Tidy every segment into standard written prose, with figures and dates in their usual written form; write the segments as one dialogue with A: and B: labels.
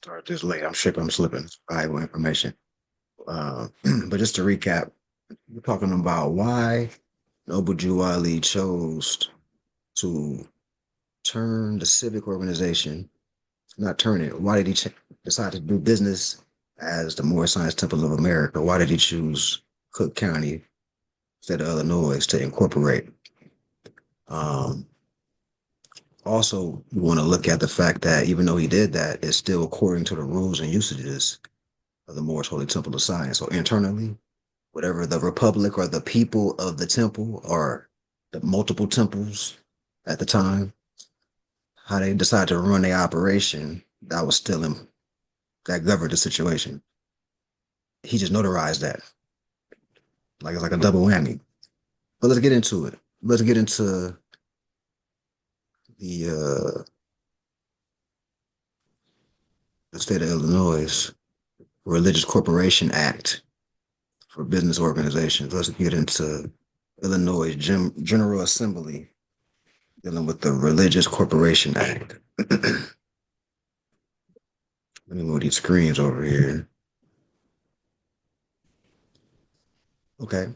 A: Start this late. I'm sure I'm slipping valuable information. Uh, but just to recap, we're talking about why Noble Drew Ali chose to turn the civic organization, not turn it. Why did he decide to do business as the Moorish Science Temple of America? Why did he choose Cook County instead of Illinois to incorporate? Um, Also, we want to look at the fact that even though he did that, it's still according to the rules and usages of the Moorish Holy Temple of Science. So internally, whatever the republic or the people of the temple or the multiple temples at the time, how they decided to run their operation, that was still him, that governed the situation. He just notarized that. Like it's like a double whammy. But let's get into it. Let's get into the state of Illinois Religious Corporation Act for business organizations. Let's get into Illinois General Assembly dealing with the Religious Corporation Act. Let me move these screens over here. Okay.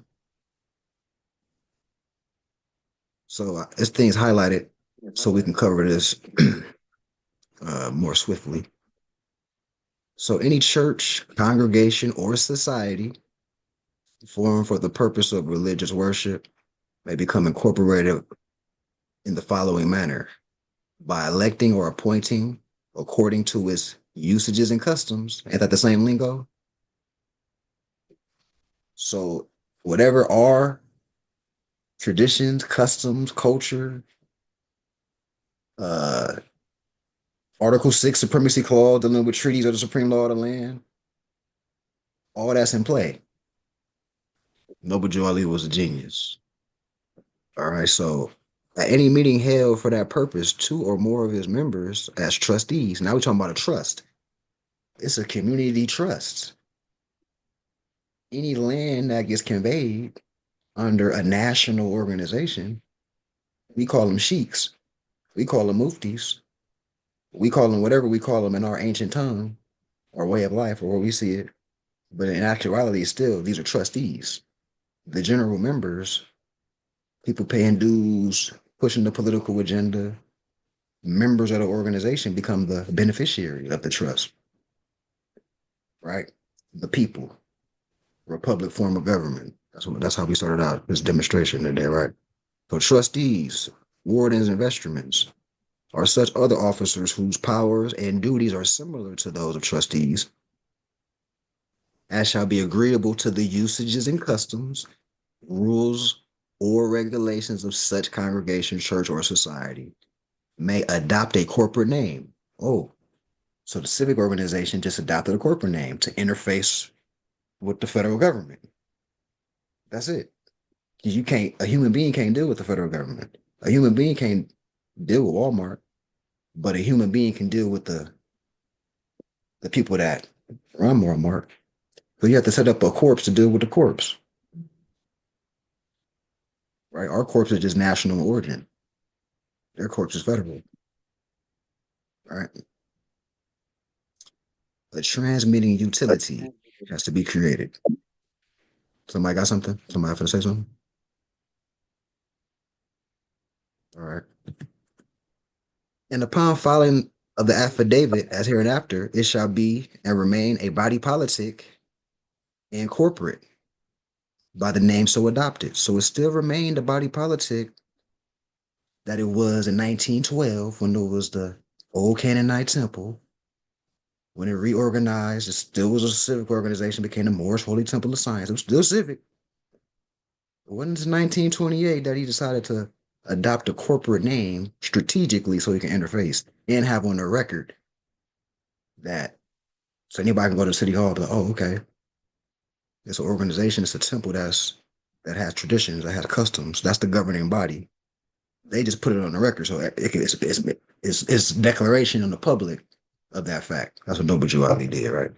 A: So this thing's highlighted so we can cover this more swiftly. So any church, congregation, or society formed for the purpose of religious worship may become incorporated in the following manner by electing or appointing according to its usages and customs. Ain't that the same lingo? So whatever our traditions, customs, culture, uh, Article 6 Supremacy Clause dealing with treaties of the supreme law of the land, all that's in play. Noble Drew Ali was a genius. All right, so at any meeting held for that purpose, two or more of his members as trustees. Now we're talking about a trust. It's a community trust. Any land that gets conveyed under a national organization, we call them sheiks. We call them muftis. We call them whatever we call them in our ancient tongue, our way of life, or where we see it. But in actuality, still, these are trustees. The general members, people paying dues, pushing the political agenda, members of the organization become the beneficiary of the trust, right? The people, republic form of government. That's how we started out this demonstration today, right? So trustees, wardens, and vestments are such other officers whose powers and duties are similar to those of trustees, as shall be agreeable to the usages and customs, rules, or regulations of such congregation, church, or society, may adopt a corporate name. Oh, so the civic organization just adopted a corporate name to interface with the federal government. That's it. You can't, a human being can't deal with the federal government. A human being can't deal with Walmart, but a human being can deal with the people that run Walmart. So you have to set up a corpse to deal with the corpse, right? Our corpse is just national origin. Their corpse is federal, right? A transmitting utility has to be created. Somebody got something? Somebody have to say something? All right. And upon filing of the affidavit as hereinafter, it shall be and remain a body politic and corporate by the name so adopted. So it still remained a body politic that it was in 1912 when there was the old Canaanite temple. When it reorganized, it still was a civic organization, became the Moorish Holy Temple of Science. It was still civic. It wasn't until 1928 that he decided to adopt a corporate name strategically so he can interface and have on the record that so anybody can go to City Hall and be like, oh, okay. It's an organization, it's a temple that has traditions, that has customs. That's the governing body. They just put it on the record. So it's declaration in the public of that fact. That's what Noble Drew Ali did, right?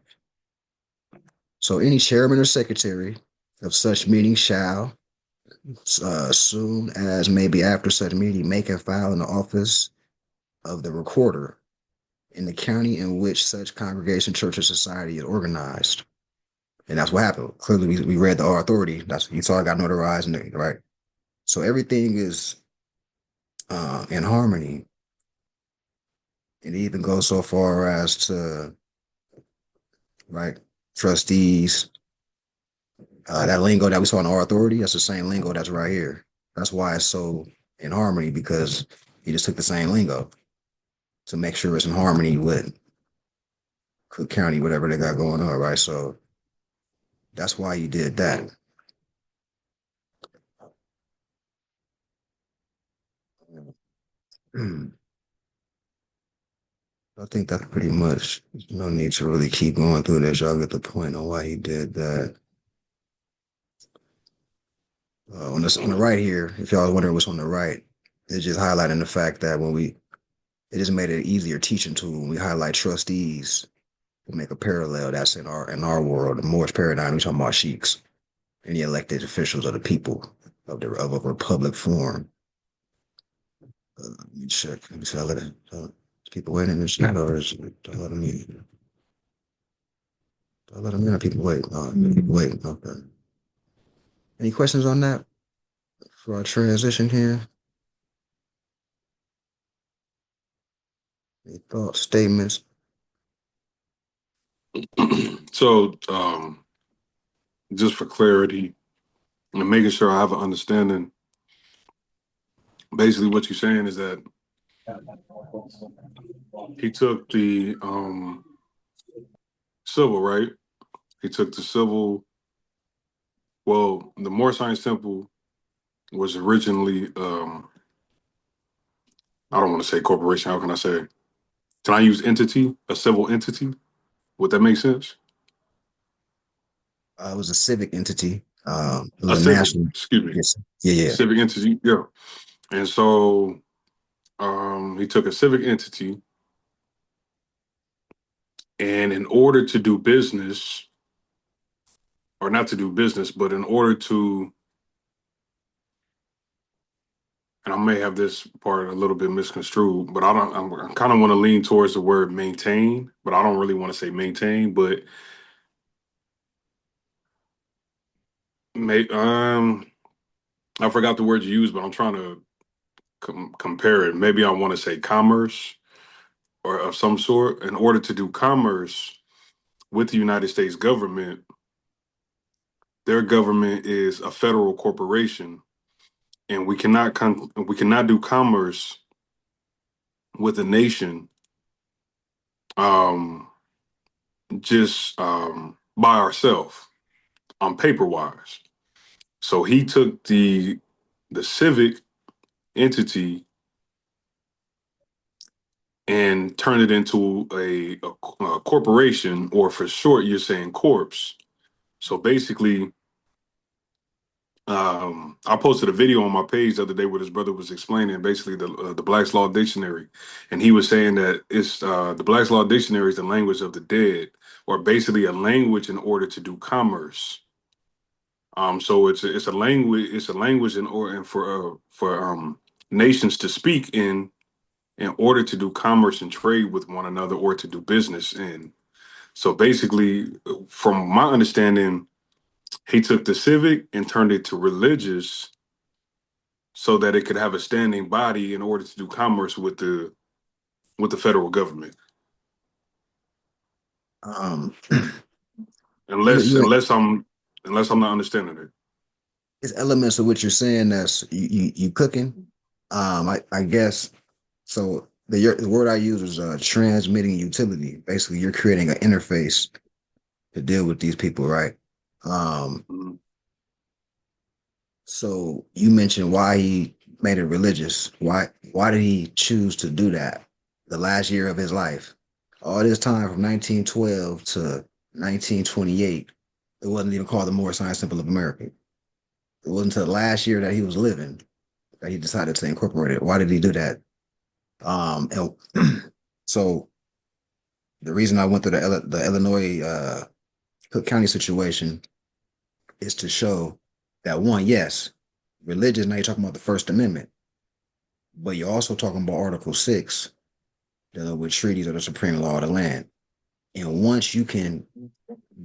A: So any chairman or secretary of such meeting shall, soon as maybe after such meeting, make and file in the office of the recorder in the county in which such congregation, church, or society is organized. And that's what happened. Clearly, we read the R authority. That's you saw it got notarized, and right. So everything is in harmony. It even goes so far as to right trustees. That lingo that we saw in R authority, that's the same lingo that's right here. That's why it's so in harmony because he just took the same lingo to make sure it's in harmony with Cook County, whatever they got going on, right? So that's why he did that. I think that's pretty much no need to really keep going through this. Y'all get the point on why he did that. On the right here, if y'all wondering what's on the right, it's just highlighting the fact that it just made it an easier teaching tool when we highlight trustees. We make a parallel that's in our world, the Moorish paradigm. We talking about sheiks and the elected officials of the people of a republic form. Let me check. Let me see. People waiting in the chat or is it, do I let them in? Do I let them in or people wait? No, people wait. Okay. Any questions on that for our transition here? Any thoughts, statements?
B: So, just for clarity and making sure I have an understanding, basically what you're saying is that he took the civil, right? He took the civil. Well, the Moore Science Temple was originally, I don't want to say corporation. How can I say? Can I use entity, a civil entity? Would that make sense?
A: It was a civic entity. It
B: A
A: was a
B: civic,
A: national.
B: excuse me,
A: Yes. Yeah,
B: a
A: yeah.
B: civic entity. Yeah. And so he took a civic entity, and in order to do business, or not to do business, but in order to, and I may have this part a little bit misconstrued, but I kind of want to lean towards the word maintain, but I don't really want to say maintain, but may, I forgot the word you used, but I'm trying to compare it. Maybe I want to say commerce or of some sort. In order to do commerce with the United States government, their government is a federal corporation, and we cannot do commerce with a nation um, just by ourselves on paper wise. So he took the civic entity and turned it into a corporation, or for short, you're saying corpse. So basically, I posted a video on my page the other day where his brother was explaining basically the Black's Law Dictionary, and he was saying that it's the Black's Law Dictionary is the language of the dead, or basically a language in order to do commerce. So it's a language in order and for nations to speak in order to do commerce and trade with one another or to do business in. So basically, from my understanding, he took the civic and turned it to religious so that it could have a standing body in order to do commerce with the federal government.
A: Um, you
B: Unless
A: you
B: unless I'm unless I'm not understanding it.
A: It's elements of what you're saying that's you cooking. I guess so. The word I use is transmitting utility. Basically, you're creating an interface to deal with these people, right? Um,
B: Mhm.
A: so you mentioned why he made it religious. Why did he choose to do that? The last year of his life, all this time from 1912 to 1928, it wasn't even called the Moorish Science Temple of America. It wasn't until the last year that he was living that he decided to incorporate it. Why did he do that? And so the reason I went through the Illinois Cook County situation is to show that one, yes, religious. Now you're talking about the First Amendment, but you're also talking about Article 6, dealing with treaties or the supreme law of the land. And once you can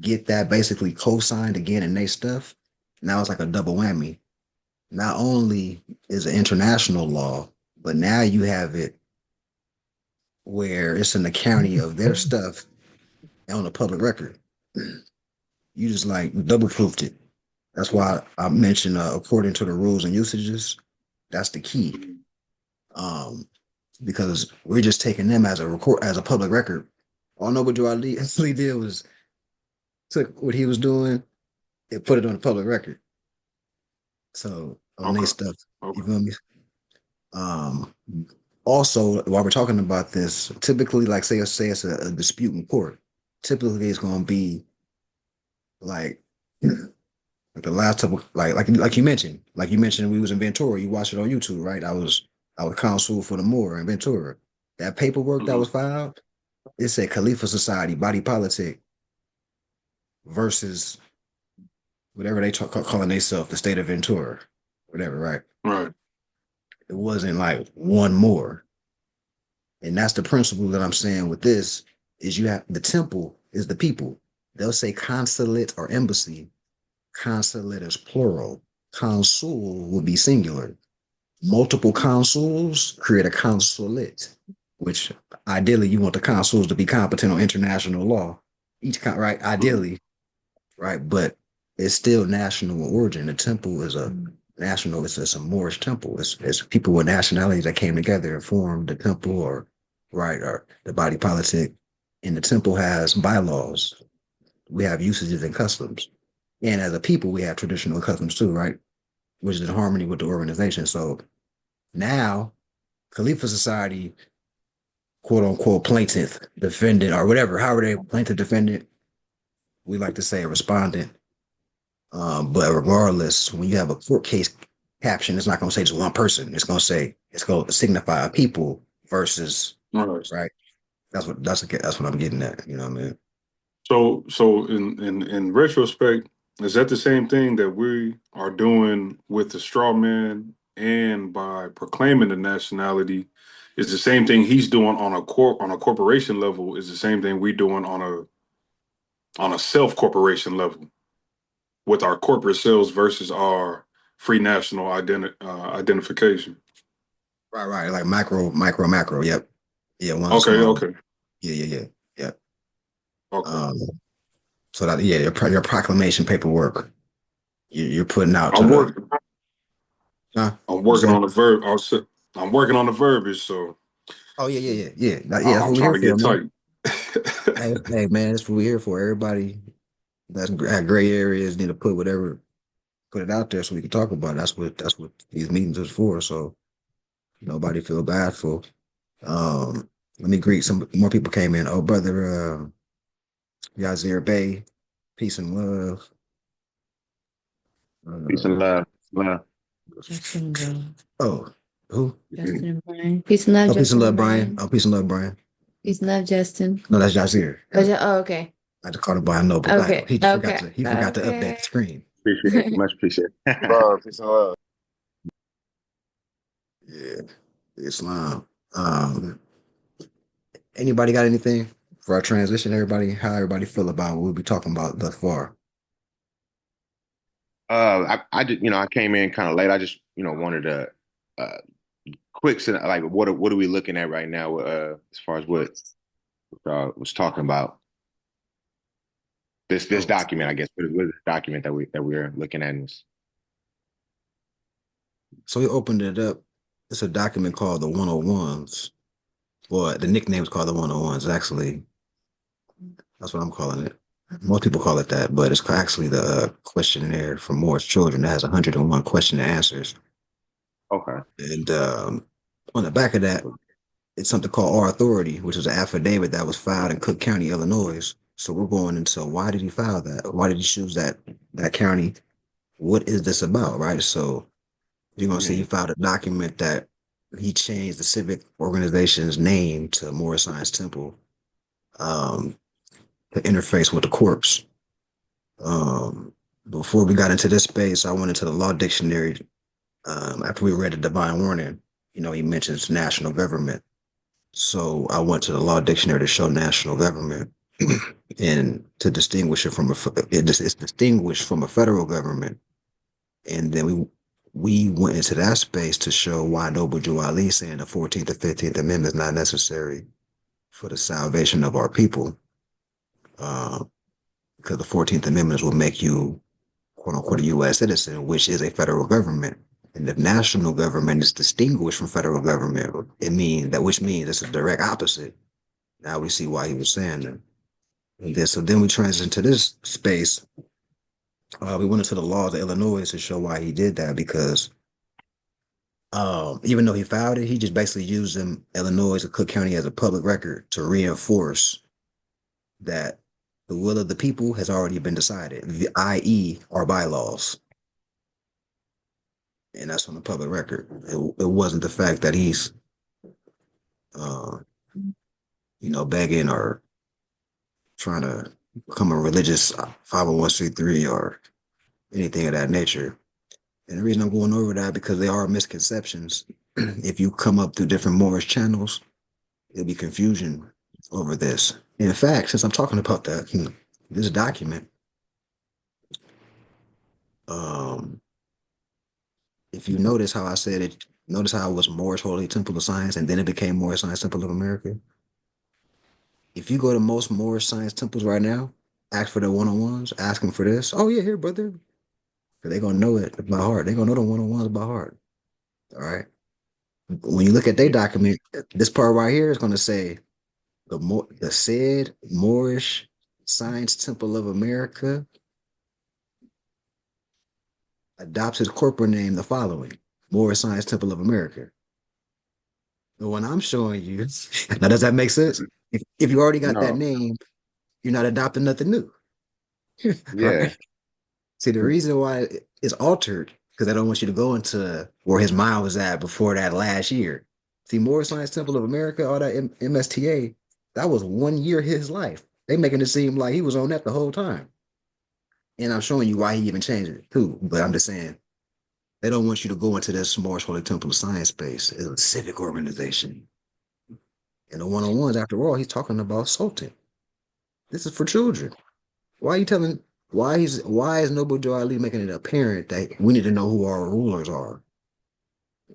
A: get that basically co-signed again in their stuff, now it's like a double whammy. Not only is it international law, but now you have it where it's in the county of their stuff on the public record. You just like double proofed it. That's why I mentioned according to the rules and usages, that's the key. Um, because we're just taking them as a record as a public record. All Noble Ali actually did was took what he was doing and put it on the public record. So on their
B: Okay.
A: stuff, you
B: Okay.
A: feel me? Um, Also, while we're talking about this, typically, like say it's a dispute in court, typically it's going to be like the last couple, like you mentioned, we was in Ventura. You watched it on YouTube, right? I was counsel for the Moor in Ventura. That paperwork that
B: Hmm.
A: was filed, it said Khalifa Society, body politic versus whatever they calling themselves, the state of Ventura, whatever, right?
B: Right.
A: It wasn't like one more. And that's the principle that I'm saying with this is you have the temple is the people. They'll say consulate or embassy. Consulate is plural. Consul would be singular. Multiple consuls create a consulate, which ideally you want the consuls to be competent on international law. Right,
B: Mhm.
A: ideally, right, but it's still national origin. The temple is a national. It's a Moorish temple. It's people with nationalities that came together and formed the temple, or right, or the body politic. And the temple has bylaws. We have usages and customs, and as a people, we have traditional customs too, right, which is in harmony with the organization. So now, Khalifa Society, quote unquote, plaintiff, defendant, or whatever, however they plaintiff, defendant, we like to say a respondent. But regardless, when you have a court case caption, it's not going to say just one person. It's going to signify a people versus
B: Right.
A: right. That's what I'm getting at. You know what I mean?
B: So in retrospect, is that the same thing that we are doing with the straw man and by proclaiming the nationality? Is the same thing he's doing on a corporation level? Is the same thing we're doing on a self corporation level with our corporate sales versus our free national identification?
A: Right, right. Like macro. Yep. Yeah, one
B: Okay,
A: small.
B: okay,
A: Yeah. Yeah.
B: okay.
A: Um. So that yeah, your proclamation paperwork you're putting out to
B: I'm
A: the.
B: working.
A: Huh?
B: I'm
A: What's
B: working
A: that?
B: on the verb. I'm working on the verbiage, so
A: Oh yeah. That's
B: I'm
A: what we're
B: trying
A: here
B: to
A: for,
B: get
A: man.
B: tight.
A: Hey, man, that's what we're here for. Everybody that's got gray areas need to put it out there so we can talk about it. That's what these meetings is for. So nobody feel bad for. Um, Let me greet some more people came in. Oh, brother, Yazir Bey, peace and love.
C: Peace and
A: Uh,
C: love. Love.
D: Justin, bro.
A: oh, who?
D: Justin and Brian. Peace and love,
A: Oh, peace and
D: Justin
A: love,
D: and
A: Brian.
D: Brian.
A: Oh, peace and love, Brian.
D: Peace and love, Justin.
A: No, that's Yazir.
D: Oh, okay.
A: I just called him by a noble title.
D: Okay.
A: He forgot
D: Okay.
A: to update the
D: Okay.
A: screen.
C: Appreciate it. Much appreciate it.
E: Love, peace and love.
A: Yeah, Islam. Anybody got anything for our transition? How everybody feel about what we'll be talking about thus far?
C: I just, I came in kind of late. I just, wanted to, uh, like, what are we looking at right now, as far as what was talking about this
A: Oh,
C: document, I guess. What is the document that we're looking at in this?
A: so we opened it up. It's a document called the 101s. Well, the nickname is called the 101s. Actually, that's what I'm calling it. Most people call it that, but it's actually the questionnaire for Moore's children that has 101 question and answers.
C: Okay.
A: And on the back of that, it's something called our authority, which is an affidavit that was filed in Cook County, Illinois. So we're going into why did he file that? Why did he choose that county? What is this about, right? So you're gonna see he
C: Mhm.
A: filed a document that he changed the civic organization's name to Morris Science Temple um, to interface with the corpse. Before we got into this space, I went into the law dictionary. After we read the divine warning, he mentions national government. So I went to the law dictionary to show national government and to distinguish it from it's distinguished from a federal government. And then we went into that space to show why Noble Drew Ali saying the 14th and 15th Amendment is not necessary for the salvation of our people. Because the 14th Amendment will make you, quote unquote, a U.S. citizen, which is a federal government. And if national government is distinguished from federal government, which means it's a direct opposite. Now we see why he was saying that. And then we transition to this space. We went into the laws of Illinois to show why he did that because even though he filed it, he just basically used Illinois or Cook County as a public record to reinforce that the will of the people has already been decided, i.e., our bylaws. And that's on the public record. It wasn't the fact that he's, begging or trying to become a religious 501c3 or anything of that nature. And the reason I'm going over that because there are misconceptions. If you come up through different Moorish channels, there'll be confusion over this. In fact, since I'm talking about that, this document, if you notice how I said it, notice how it was Moorish Holy Temple of Science and then it became Moorish Science Temple of America. If you go to most Moorish Science temples right now, ask for the one-on-ones, ask them for this. Oh, yeah, here, brother. They're going to know it by heart. They're going to know the one-on-ones by heart. All right. When you look at their document, this part right here is going to say the said Moorish Science Temple of America adopts its corporate name the following: Moorish Science Temple of America. The one I'm showing you, now does that make sense? If you already got that
C: No.
A: name, you're not adopting nothing new.
C: Yeah.
A: Right? See, the reason why it's altered, because I don't want you to go into where his mind was at before that last year. See, Moorish Science Temple of America, all that MSTA, that was 1 year of his life. They making it seem like he was on that the whole time. And I'm showing you why he even changed it too. But I'm just saying, they don't want you to go into this Moorish Holy Temple of Science space. It's a civic organization. And the one-on-ones, after all, he's talking about Sultan. This is for children. Why are you telling why is Noble Joe Ali making it apparent that we need to know who our rulers are?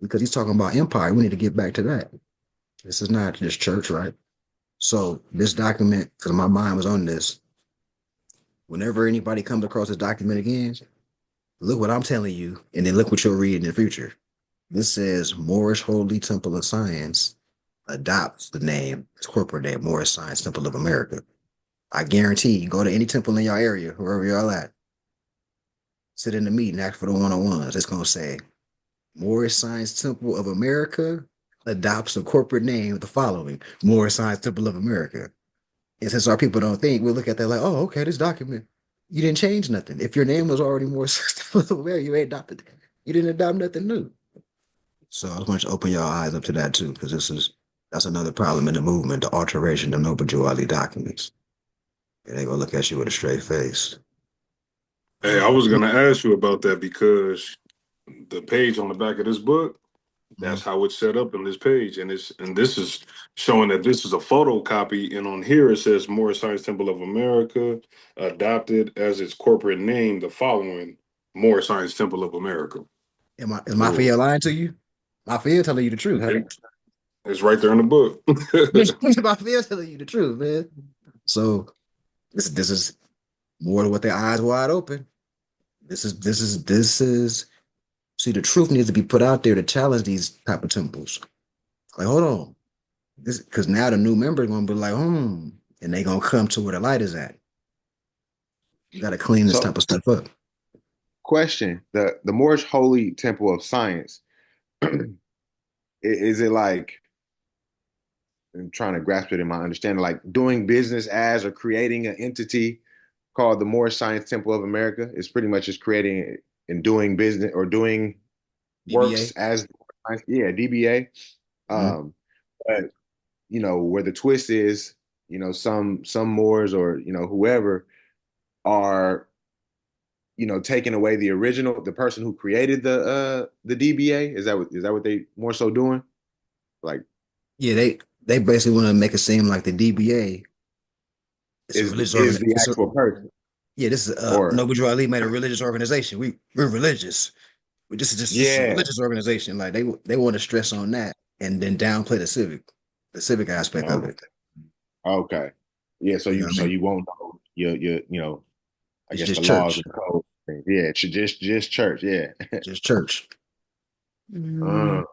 A: Because he's talking about empire. We need to get back to that. This is not just church, right? So this document, because my mind was on this, whenever anybody comes across this document again, look what I'm telling you, and then look what you'll read in the future. This says Moorish Holy Temple of Science adopts the name, its corporate name, Moorish Science Temple of America. I guarantee you, go to any temple in your area, wherever y'all at, sit in the meeting, ask for the one-on-ones. It's going to say, Moorish Science Temple of America adopts the corporate name the following: Moorish Science Temple of America. And since our people don't think, we'll look at that like, oh, okay, this document, you didn't change nothing. If your name was already Moorish Science Temple of America, you ain't adopted it. You didn't adopt nothing new. So I just want you to open your eyes up to that too, because that's another problem in the movement, the alteration of Noble Drew Ali documents. And they gonna look at you with a straight face.
B: Hey, I was gonna ask you about that because the page on the back of this book, that's how it's set up in this page, and this is showing that this is a photocopy, and on here it says Moorish Science Temple of America adopted as its corporate name the following: Moorish Science Temple of America.
A: Is my fear lying to you? My fear telling you the truth.
B: It's right there in the book.
A: My fear telling you the truth, man. So this is more than what their eyes wide open. This is see, the truth needs to be put out there to challenge these type of temples. Like, hold on. This because now the new member is gonna be like, and they gonna come to where the light is at. You gotta clean this
C: So,
A: type of stuff up.
C: question: the Moorish Holy Temple of Science, is it like, I'm trying to grasp it in my understanding, like doing business as or creating an entity called the Moorish Science Temple of America? It's pretty much just creating and doing business or doing works
A: DBA.
C: as, yeah, DBA.
A: Mhm.
C: But where the twist is, some Moors or whoever are taking away the original, the person who created the DBA. Is that what they more so doing? Like,
A: Yeah, they basically want to make it seem like the DBA is a religious
C: is the
A: organization.
C: actual person,
A: Yeah, this is
C: or
A: Noble Drew Ali made a religious organization. We're religious. This is just a
C: yeah,
A: religious organization. Like they want to stress on that and then downplay the civic aspect of
C: oh,
A: it.
C: okay, yeah. So
A: You know what I mean?
C: you won't know your I
A: It's
C: guess
A: just
C: the laws
A: church,
C: and code. Yeah, just church. Yeah.
A: just church.
C: uh,
D: Mm,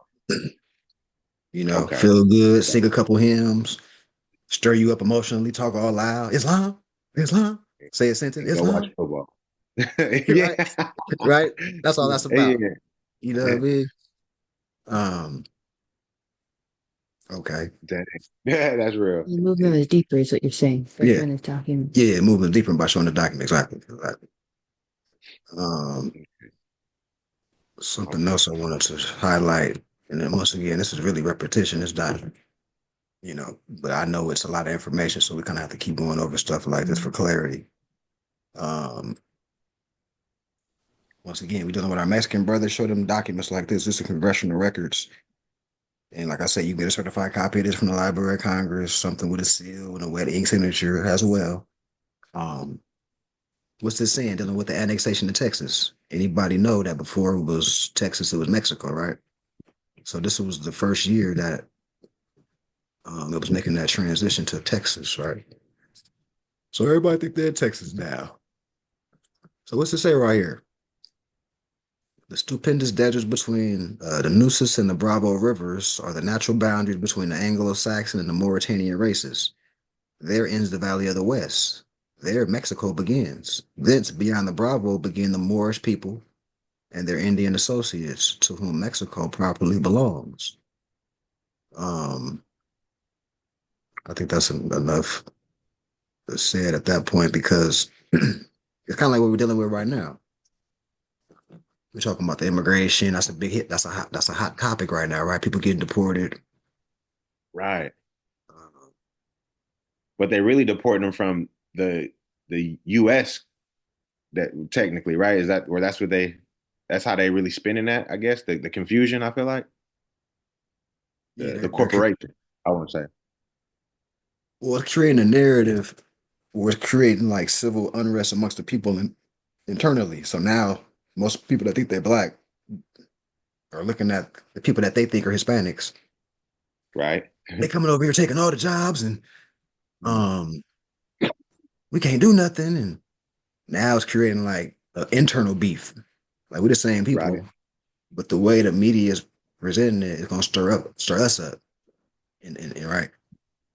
A: You know,
C: okay.
A: feel good, sing a couple hymns, stir you up emotionally, talk all loud. Islam, Islam. Say a sentence,
C: Go watch
A: Islam.
C: football.
A: Right,
C: Yeah.
A: right. That's all that's about.
C: Yeah.
A: You know what I mean? Um. Okay.
C: Dang. Yeah, that's real.
D: the movement is deeper, is what you're saying. They're
A: Yeah.
D: kind of talking.
A: Yeah. Moving deeper by showing the document. Exactly. Exactly. Um. Something
C: Okay.
A: else I wanted to highlight, and then once again, this is really repetition. It's not, but I know it's a lot of information, so we kind of have to keep going over stuff like this for clarity. Um, Once again, we dealing with our Mexican brothers. Show them documents like this. This is congressional records, and like I said, you get a certified copy of this from the Library of Congress, something with a seal and a wet ink signature as well. Um, what's this saying? Dealing with the annexation of Texas. Anybody know that before it was Texas, it was Mexico, right? So this was the first year that it was making that transition to Texas, right? So everybody think they're in Texas now. So what's it say right here? The stupendous deserts between the Nueces and the Bravo rivers are the natural boundaries between the Anglo-Saxon and the Mauritanian races. There ends the Valley of the West. There Mexico begins. Thence beyond the Bravo begin the Moorish people and their Indian associates, to whom Mexico properly belongs. Um, I think that's enough said at that point because it's kind of like what we're dealing with right now. We're talking about the immigration. That's a big hit. That's a hot topic right now, right? People getting deported.
C: Right.
A: Uh,
C: But they really deporting them from the US, that technically, right? Is that where that's how they really spinning that, I guess. The confusion, I feel like.
A: yeah,
C: The
A: they're
C: corporation, I want to say.
A: well, it's creating a narrative or it's creating like civil unrest amongst the people internally. So now most people that think they're black are looking at the people that they think are Hispanics.
C: Right.
A: They coming over here taking all the jobs and um we can't do nothing. And now it's creating like an internal beef. Like we're the same
C: Right.
A: people, but the way the media is presenting it is gonna stir us up. And right.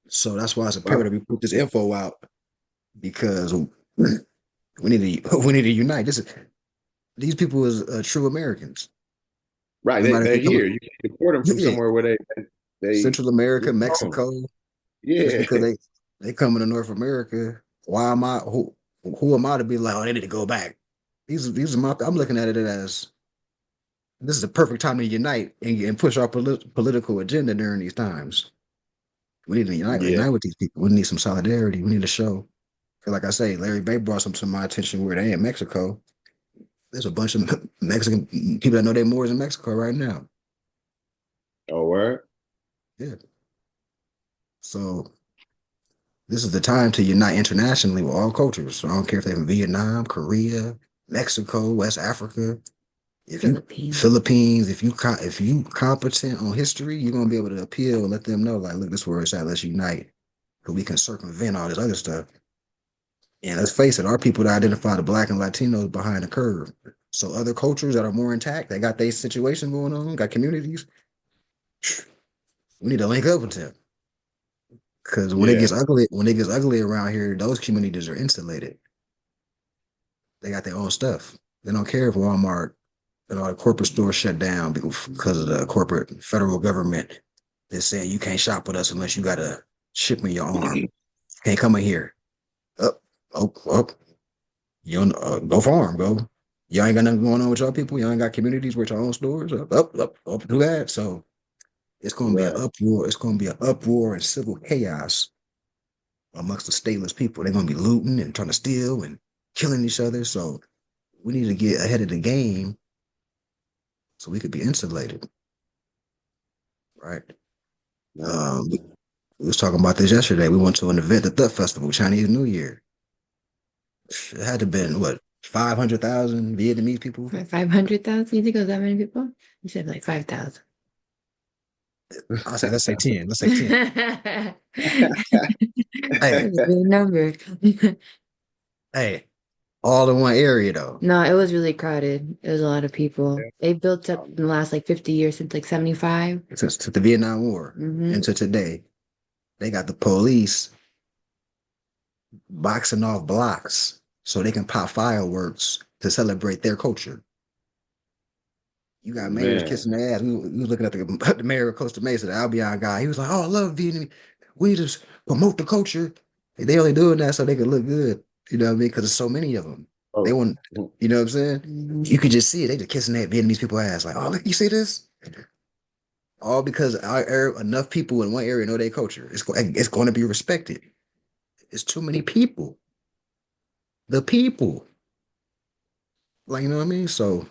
A: So that's why it's
C: Right.
A: imperative we put this info out because we need to we need to unite. These people is true Americans.
C: Right.
A: No matter if
C: They're
A: they come
C: here. You can deport them from
A: yeah,
C: somewhere where they
A: Central America,
C: home.
A: Mexico, just
C: Yeah.
A: because they come into North America, why am I who am I to be like, oh, they need to go back? These are my I'm looking at it as this is the perfect time to unite and push our political agenda during these times. We need to
C: Yeah.
A: unite with these people. We need some solidarity. We need to show. Cause like I say, Larry Bay brought some to my attention where they in Mexico. There's a bunch of Mexican people that know they're Moors in Mexico right now.
C: Oh, word.
A: Yeah. So this is the time to unite internationally with all cultures. So I don't care if they're in Vietnam, Korea, Mexico, West Africa, if you
D: Philippines.
A: Philippines, if you competent on history, you're gonna be able to appeal and let them know, like, look, this is where it's at. Let's unite, because we can circumvent all this other stuff. And let's face it, our people that identify the Black and Latinos behind the curve. So other cultures that are more intact, they got their situation going on, got communities. We need to link up with them. Because
C: Yeah.
A: when it gets ugly around here, those communities are insulated. They got their own stuff. They don't care if Walmart and all the corporate stores shut down because of the corporate federal government is saying you can't shop with us unless you got a chip in your arm. Can't come in here. Up, up. You don't go farm, go. Y'all ain't got nothing going on with y'all people. Y'all ain't got communities with your own stores. Up, do that. So it's gonna be an
C: Right.
A: uproar. It's gonna be an uproar and civil chaos amongst the stateless people. They're gonna be looting and trying to steal and killing each other. So we need to get ahead of the game so we could be insulated, right?
C: Right.
A: Um, We was talking about this yesterday. We went to an event, the Thut Festival, Chinese New Year. It had to have been what, 500,000 Vietnamese people?
D: 500,000? You think it was that many people? You said like 5,000.
A: I'll say let's say 10. Let's say 10. Hey,
D: That's a big number.
A: hey, all in one area though.
D: No, it was really crowded. It was a lot of people. They built up in the last like 50 years since like 75.
A: Since the Vietnam War
D: Hmm.
A: into today, they got the police boxing off blocks so they can pop fireworks to celebrate their culture. You got mayors
C: Man.
A: kissing their ass. We was looking at the mayor of Costa Mesa, the Albion guy. He was like, "Oh, I love Vietnamese. We just promote the culture. They only doing that so they can look good. You know what I mean? Because there's so many of them. They
C: Oh,
A: want, you know what I'm saying?
D: Mhm.
A: You could just see it. They just kissing that Vietnamese people ass. Like, oh, look, you see this? All because enough people in one area know their culture. It's going to be respected. It's too many people. The people, like you know what I mean. So,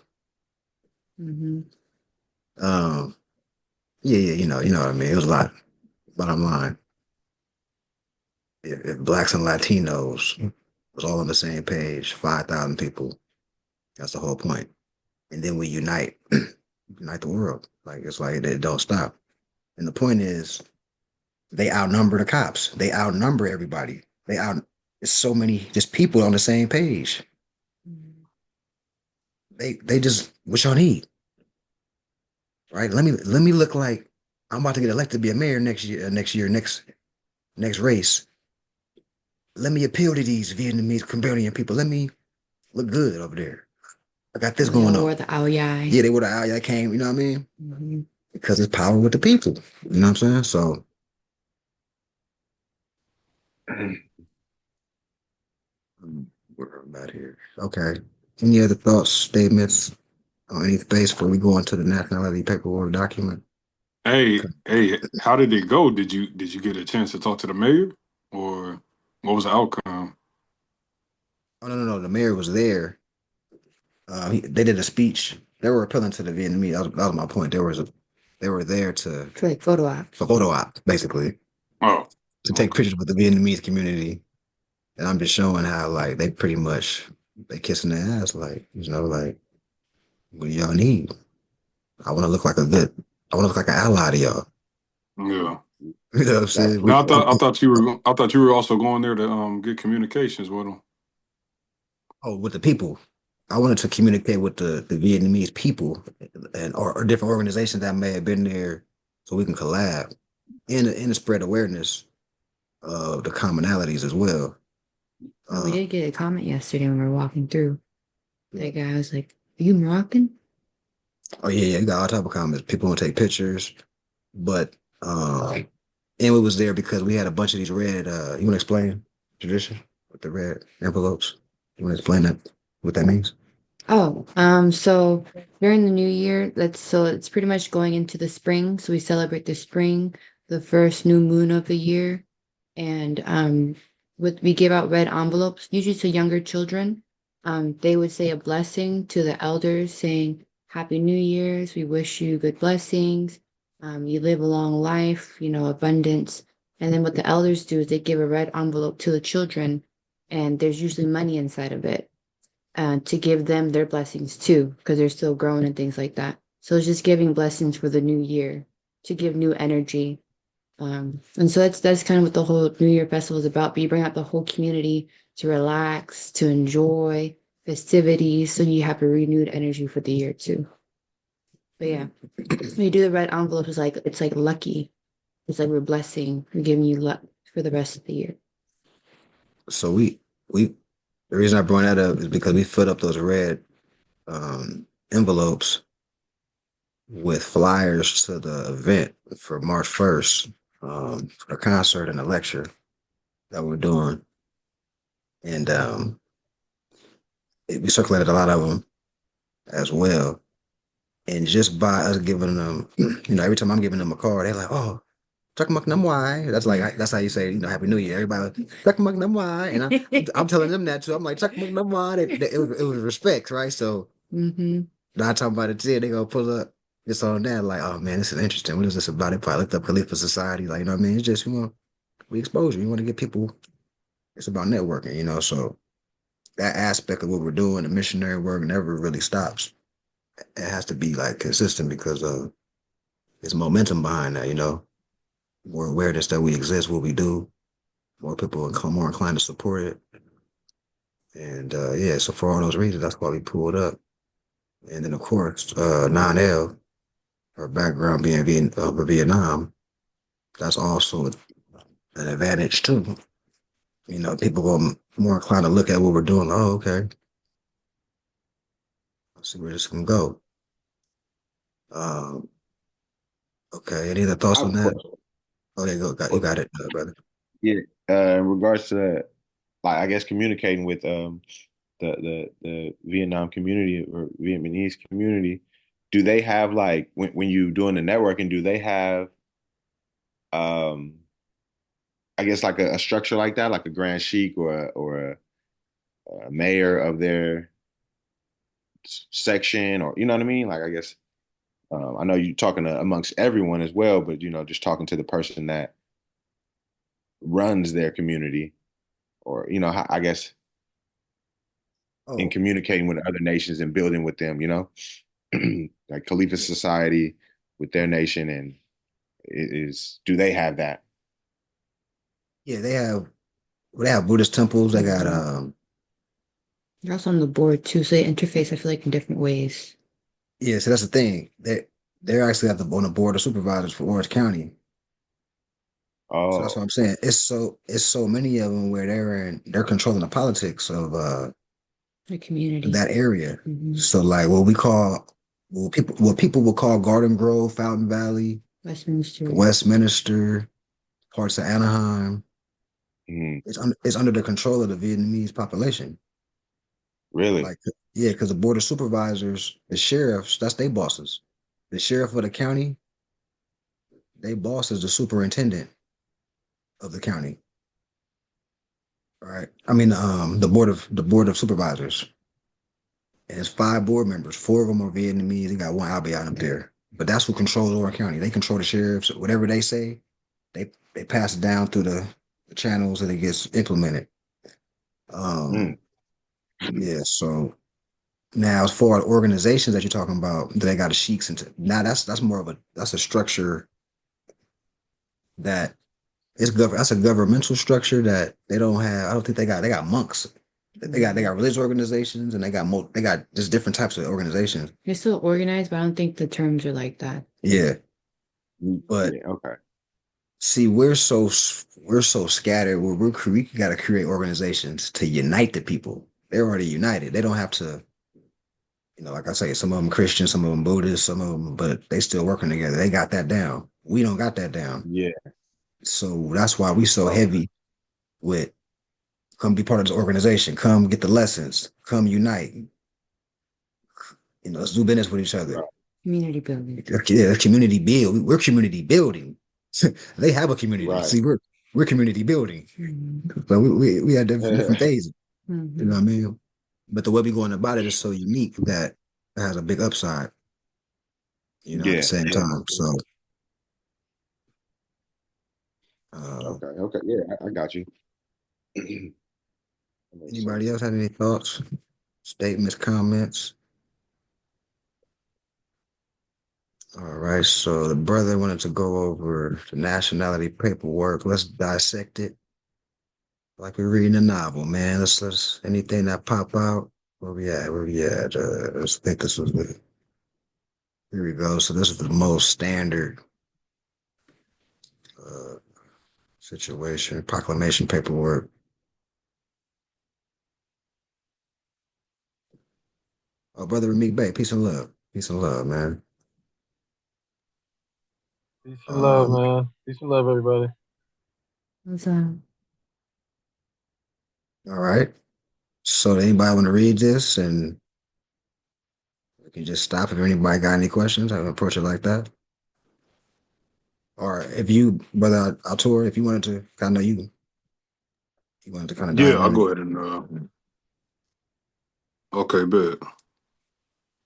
D: Mhm.
A: um, yeah, you know what I mean. It was a lot. Bottom line, if blacks and Latinos was all on the same page, 5,000 people. That's the whole point. And then we unite, unite the world. Like it's like they don't stop. And the point is, they outnumber the cops. They outnumber everybody. It's so many just people on the same page. They just what y'all need, right? Let me look like I'm about to get elected to be a mayor next race. Let me appeal to these Vietnamese Cambodian people. Let me look good over there. I got this
D: They
A: going
D: all
A: on.
D: wore the Ao Yai.
A: Yeah, they would have that came, you know what I mean?
D: Mhm.
A: Because it's power with the people. You know what I'm saying? So we're about here. Okay. Any other thoughts, statements on any space before we go into the nationality paperwork document?
B: Hey, how did it go? Did you get a chance to talk to the mayor, or what was the outcome?
A: Oh no. The mayor was there. They did a speech. They were appealing to the Vietnamese. That was my point. They were there to
D: For like photo op.
A: for photo op, basically,
B: Oh,
A: to take
B: okay.
A: pictures with the Vietnamese community. And I'm just showing how like they pretty much they kissing their ass, like, like what do y'all need? I want to look like a good, I want to look like an ally to y'all.
B: Yeah.
A: You know what I'm saying?
C: exactly.
B: Now I thought you were also going there to get communications with them.
A: Oh, with the people. I wanted to communicate with the Vietnamese people and or different organizations that may have been there so we can collab and spread awareness of the commonalities as well.
D: Oh, we
A: Uh,
D: did get a comment yesterday when we were walking through. That guy was like, "Are you Moroccan?"
A: oh yeah, you got all type of comments. People want to take pictures, but and it was there because we had a bunch of these red. You want to explain tradition with the red envelopes? You want to explain that what that means?
D: Oh, so during the new year, so it's pretty much going into the spring. So we celebrate the spring, the first new moon of the year, and we give out red envelopes, usually to younger children. They would say a blessing to the elders, saying Happy New Year's. We wish you good blessings. You live a long life, abundance. And then what the elders do is they give a red envelope to the children, and there's usually money inside of it to give them their blessings too, because they're still growing and things like that. So it's just giving blessings for the new year to give new energy. And so that's kind of what the whole New Year festival is about. But you bring out the whole community to relax, to enjoy festivities, so you have a renewed energy for the year too. But yeah, when you do the red envelope, it's like lucky. It's like we're blessing, we're giving you luck for the rest of the year.
A: So we the reason I brought that up is because we filled up those red envelopes with flyers to the event for March 1st, for the concert and the lecture that we're doing. And we circulated a lot of them as well. And just by us giving them, every time I'm giving them a card, they're like, "Oh, Chuckmuck Num Y." That's how you say, Happy New Year. Everybody, Chuckmuck Num Y. And I'm telling them that too. I'm like, Chuckmuck Num Y. It was respect, right? So
D: Mm-hmm.
A: not talking about it, they gonna pull up just on that, like, oh man, this is interesting. What is this about? They probably looked up Khalifa Society, like, you know what I mean? It's just, we expose you. We want to get people. It's about networking, you know. So that aspect of what we're doing, the missionary work, never really stops. It has to be like consistent because there's momentum behind that, you know. More awareness that we exist, what we do, more people are more inclined to support it. And yeah, so for all those reasons, that's why we pulled up. And then of course, 9L, her background being Vietnam, that's also an advantage too. You know, people go more inclined to look at what we're doing. Oh, okay, let's see where this can go. Um, okay, any other
C: I
A: thoughts
C: have
A: on
C: a
A: that?
C: question.
A: Oh, there you go. You got it, brother.
C: Yeah, in regards to that, like I guess communicating with the Vietnam community or Vietnamese community, do they have like when you doing the networking, do they have um I guess like a structure like that, like a grand sheik or a mayor of their section, or you know what I mean? Like I guess I know you're talking amongst everyone as well, but just talking to the person that runs their community, or I guess in
A: Oh,
C: communicating with other nations and building with them, like Khalifa society with their nation, and do they have that?
A: yeah, they have Buddhist temples. They got
D: They're also on the board too, so they interface, I feel like, in different ways.
A: yeah. So that's the thing. They're actually on the board of supervisors for Orange County. So that's what
C: Oh,
A: I'm saying. It's so many of them where they're controlling the politics of
D: The community.
A: that area.
D: Hmm.
A: So like what people will call Garden Grove, Fountain Valley,
D: Westminster.
A: Westminster, parts of Anaheim.
C: mhm,
A: It's under the control of the Vietnamese population.
C: really?
A: Like yeah, because the board of supervisors, the sheriffs, that's their bosses. The sheriff of the county, they boss is the superintendent of the county. All right. I mean, the board of supervisors. And it's 5 board members. 4 of them are Vietnamese. They got one Albion up there. But that's who controls Orange County. They control the sheriffs. Whatever they say, they pass it down through the channels and it gets implemented.
C: Mm,
A: Um, yeah. So now, as far as organizations that you're talking about, they got a sheiks into now. That's more of that's a structure that that's a governmental structure that they don't have. I don't think they got monks. They got religious organizations and they got just different types of organizations.
D: They're still organized, but I don't think the terms are like that.
A: Yeah, but
C: yeah, okay.
A: see, we're so scattered. We got to create organizations to unite the people. They're already united. They don't have to, like I say, some of them Christian, some of them Buddhist, some of them, but they still working together. They got that down. We don't got that down.
C: Yeah.
A: So that's why we so
C: Okay.
A: heavy with come be part of this organization. Come get the lessons. Come unite. Let's do business with each other.
C: Right.
D: Community building.
A: Yeah, community build. We're community building. They have a community.
C: Right.
A: See, we're community building.
D: Mhm.
A: So we had different
C: Yeah.
A: phases. You know what I
D: Mhm.
A: mean? But the way we going about it is so unique that it has a big upside. At the
C: Yeah.
A: same
C: Yeah.
A: time. So, uh,
C: Okay. Okay. Yeah, I got you. That makes
A: anybody
C: sense.
A: else have any thoughts, statements, comments? All right. So the brother wanted to go over the nationality paperwork. Let's dissect it like we're reading a novel, man. Let's anything that pop out. Where we at? Where we at? Let's think this was the. Here we go. So this is the most standard uh, situation, proclamation paperwork. Oh, brother Rameek Bay, peace and love. Peace and love, man.
E: Peace and love,
A: Um,
E: man. Peace and love, everybody.
D: What's
A: all right. So anybody want to read this and we can just stop if anybody got any questions, I would approach it like that. Or if you, brother Altor, if you wanted to, I know you wanted to kind of
B: Yeah,
A: dive
B: I'll
A: in.
B: go ahead and okay, bet.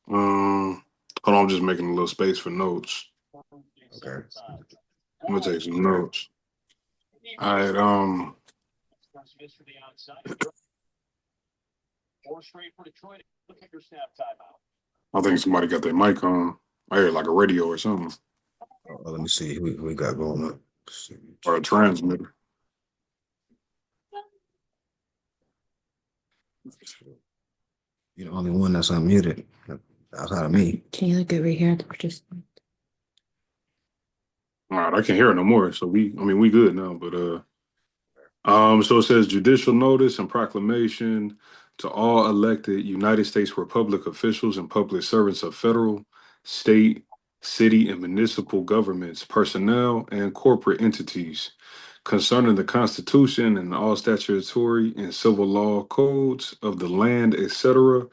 B: Hold on, I'm just making a little space for notes.
A: Okay.
B: I'm gonna take some notes. All right. I think somebody got their mic on. I hear like a radio or something,
A: Let me see who we got going on.
B: or a transmitter.
A: You're the only one that's unmuted outside of me.
D: Can you look over here at the participant?
B: All right, I can't hear it no more. So we good now. But so it says judicial notice and proclamation to all elected United States Republic officials and public servants of federal, state, city, and municipal governments, personnel, and corporate entities concerning the Constitution and all statutory and civil law codes of the land, etc.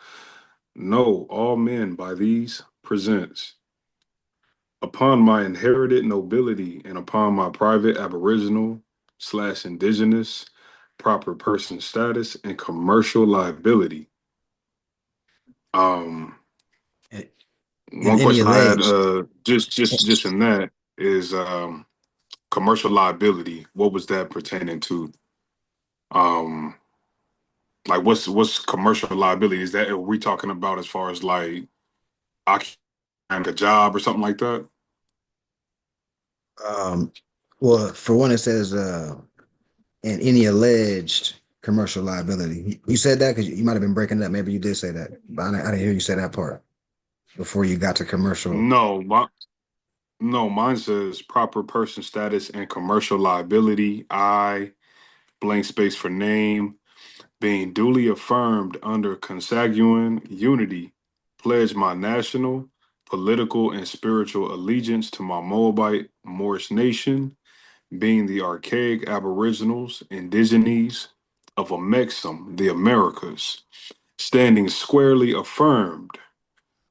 B: Know all men by these presents. Upon my inherited nobility and upon my private aboriginal / indigenous proper person status and commercial liability.
A: And,
B: One
A: any
B: question I had,
A: alleged.
B: just in that is commercial liability. What was that pertaining to? Um, like what's commercial liability? Is that are we talking about as far as like occupying a job or something like that?
A: Um, well, for one, it says and any alleged commercial liability. You said that because you might have been breaking it up. Maybe you did say that, but I didn't hear you say that part before you got to commercial.
B: No, no, mine says proper person status and commercial liability. I blank space for name being duly affirmed under consanguine unity, pledge my national, political, and spiritual allegiance to my Moabite Moorish nation, being the archaic aboriginals, indigenes of Amexem, the Americas, standing squarely affirmed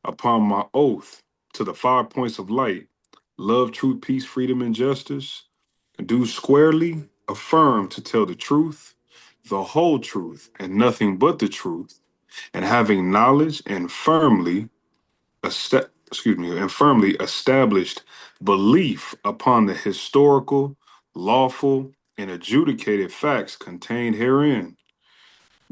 B: upon my oath to the 5 points of light, love, truth, peace, freedom, and justice, do squarely affirm to tell the truth, the whole truth, and nothing but the truth, and having knowledge and firmly established belief upon the historical, lawful, and adjudicated facts contained herein,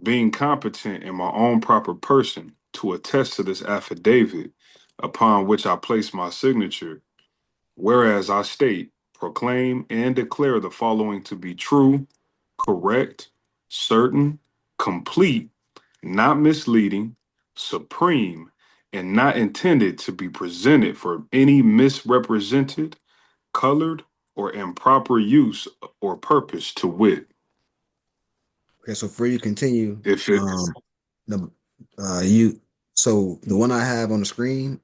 B: being competent in my own proper person to attest to this affidavit upon which I place my signature. Whereas I state, proclaim, and declare the following to be true, correct, certain, complete, not misleading, supreme, and not intended to be presented for any misrepresented, colored, or improper use or purpose to wit.
A: Okay, so for you continue,
B: If it
A: the you so the one I have on the screen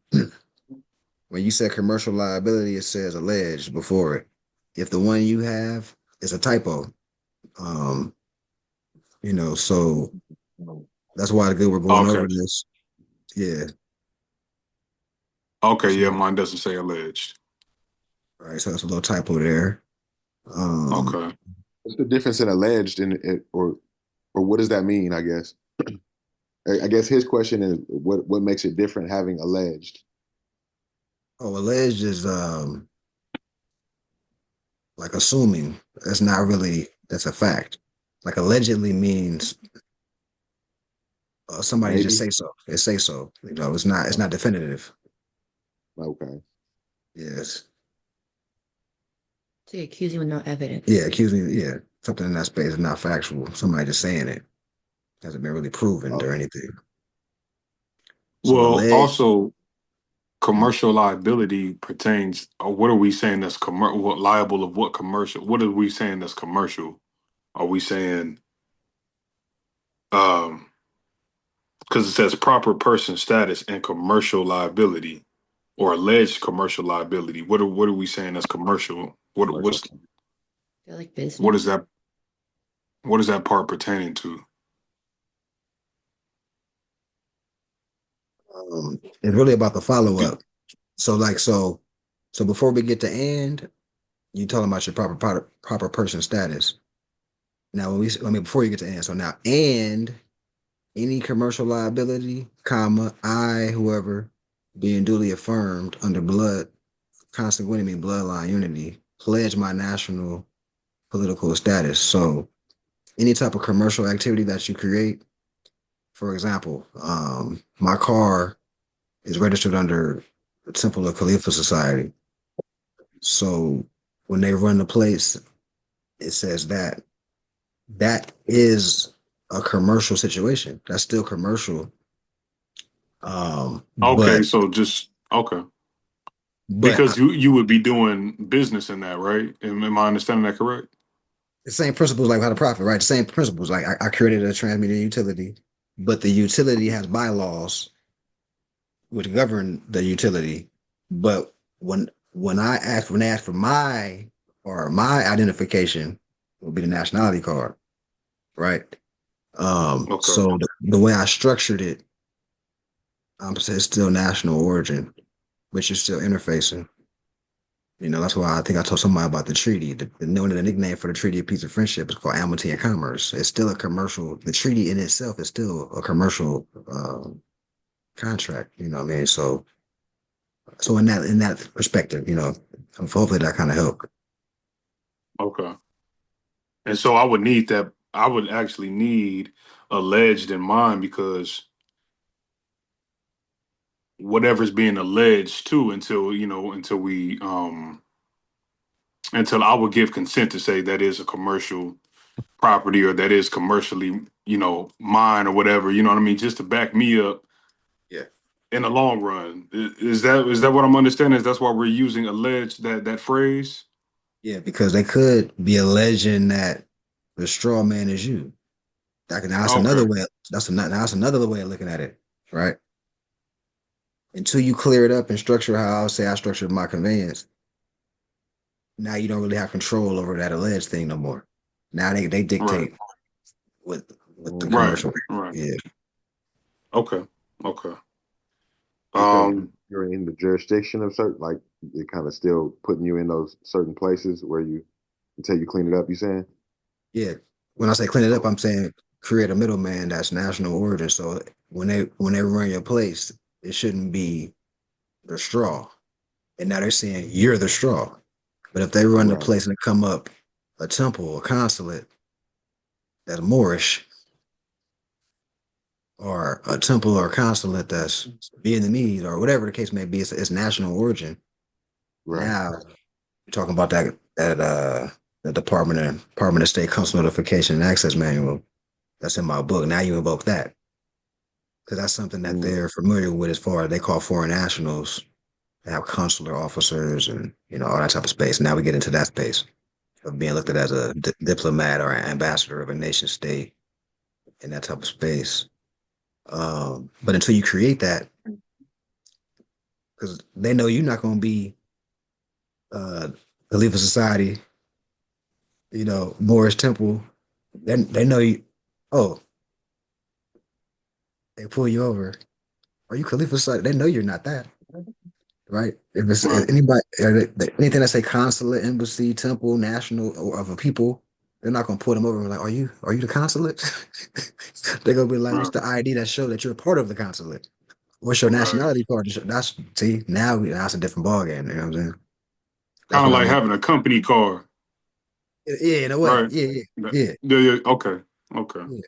A: when you said commercial liability, it says alleged before it. If the one you have is a typo, um, so that's why good we're going
B: okay.
A: over this. Yeah.
B: Okay,
A: So
B: yeah, mine doesn't say alleged.
A: all right, so that's a little typo there. Um,
B: Okay.
C: What's the difference in alleged and it or what does that mean? I guess. I guess his question is what makes it different having alleged.
A: alleged is like assuming that's not really that's a fact. Like allegedly means somebody just
C: Maybe.
A: say so. They say so. It's not definitive.
C: Okay.
A: Yes.
D: So you're accusing with no evidence.
A: Yeah, accusing, yeah. Something in that space is not factual. Somebody just saying it hasn't been really proven or
C: Oh,
A: anything. So
B: Well,
A: alleged,
B: also commercial liability pertains, or what are we saying that's what liable of what commercial? What are we saying that's commercial? Are we saying um because it says proper person status and commercial liability or alleged commercial liability? What are we saying that's commercial?
C: commercial.
D: They're like
B: What
D: business.
B: is that what is that part pertaining to?
A: it's really about the follow up. So before we get to and, you talking about your proper person status. Now, before you get to and, so now and any commercial liability, comma, I, whoever, being duly affirmed under bloodline unity, pledge my national, political status. So any type of commercial activity that you create, for example, my car is registered under the Temple of Khalifa Society. So when they run the place, it says that that is a commercial situation. That's still commercial.
B: Okay,
A: But
B: so just okay.
A: but
B: Because you would be doing business in that, right? Am I understanding that correct?
A: the same principles like how to profit, right? The same principles. Like I created a transmedia utility, but the utility has bylaws which govern the utility. But when they ask for my identification, will be the nationality card, right?
B: Okay.
A: So the way I structured it, it's still national origin, but you're still interfacing. That's why I think I told somebody about the treaty. The nickname for the Treaty of Peace and Friendship is called Amity and Commerce. It's still a commercial. The treaty in itself is still a commercial contract. You know what I mean? So in that perspective, hopefully that kind of helped.
B: Okay. And so I would need that. I would actually need alleged in mind because whatever's being alleged to until I would give consent to say that is a commercial property or that is commercially, mine or whatever, you know what I mean? Just to back me up
A: Yeah.
B: in the long run. Is that what I'm understanding? Is that's why we're using alleged that phrase?
A: Yeah, because they could be alleging that the straw man is you. That's another
B: Okay.
A: way. That's another way of looking at it, right? Until you clear it up and structure how I'll say I structured my conveyance, now you don't really have control over that alleged thing no more. Now they
B: Right.
A: dictate with the
C: Mhm.
B: Right.
A: commercial.
B: Right.
A: Yeah.
B: Okay. Okay.
C: Because
B: Um
C: you're in the jurisdiction of certain, like it kind of still putting you in those certain places where you until you clean it up. You saying?
A: Yeah. When I say clean it up,
B: oh,
A: I'm saying create a middleman that's national origin. So when they run your place, it shouldn't be the straw. And now they're saying you're the straw. But if they run the
C: Right.
A: place and come up a temple, a consulate that's Moorish, or a temple or a consulate that's Vietnamese, or whatever the case may be, it's national origin.
C: Right.
A: Now you're talking about that the Department of State Council Notification and Access Manual that's in my book. Now you invoke that because that's something that
C: Mm.
A: they're familiar with as far as they call foreign nationals. They have consular officers and all that type of space. Now we get into that space of being looked at as a diplomat or an ambassador of a nation state in that type of space. But until you create that, because they know you're not going to be uh, Khalifa Society, Moorish Temple. They know you. Oh, they pull you over. Are you Khalifa Society? They know you're not that, right? If it's
B: right.
A: anybody, anything that say consulate, embassy, temple, national or of a people, they're not gonna pull them over and be like, are you the consulate? They're gonna be like, what's
B: Right.
A: the ID that show that you're a part of the consulate? What's your
B: Right.
A: nationality card? That's see that's a different ballgame. You know what I'm saying? That's
B: Kind of
A: what I
B: like
A: mean.
B: having a company car.
A: Yeah, in a way.
B: Right.
A: Yeah, yeah,
B: Yeah.
A: yeah,
B: Yeah. Okay. Okay.
A: yeah.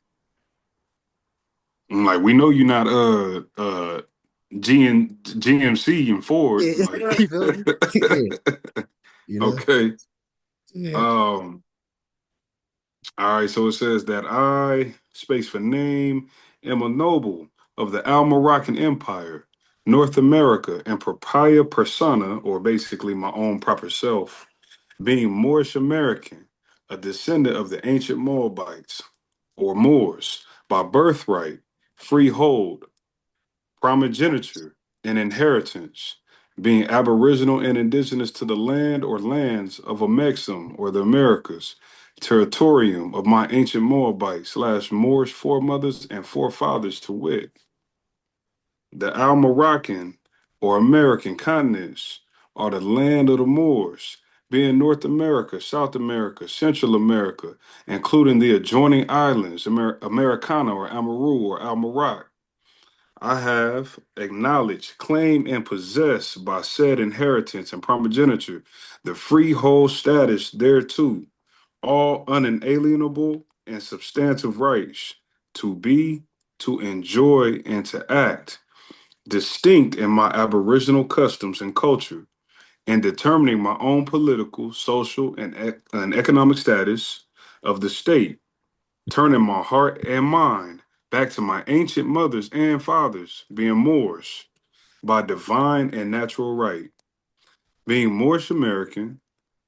B: Like we know you're not GMC and Ford.
A: Yeah,
B: Like
A: you feel me? Yeah, you know?
B: okay.
A: Yeah.
B: Um all right, so it says that I, space for name, am a noble of the Al Moroccan Empire, North America, and propria persona, or basically my own proper self, being Moorish American, a descendant of the ancient Moabites, or Moors, by birthright, freehold, primogeniture, and inheritance, being aboriginal and indigenous to the land or lands of Amexem or the Americas, territorium of my ancient Moabite slash Moorish foremothers and forefathers to wit, the Al Moroccan or American continents are the land of the Moors, being North America, South America, Central America, including the adjoining islands, Americana or Amaru or Almorac. I have acknowledged, claimed, and possessed by said inheritance and primogeniture the freehold status thereto, all unalienable and substantive rights to be, to enjoy, and to act, distinct in my aboriginal customs and culture, and determining my own political, social, and economic status of the state, turning my heart and mind back to my ancient mothers and fathers, being Moors, by divine and natural right. Being Moorish American,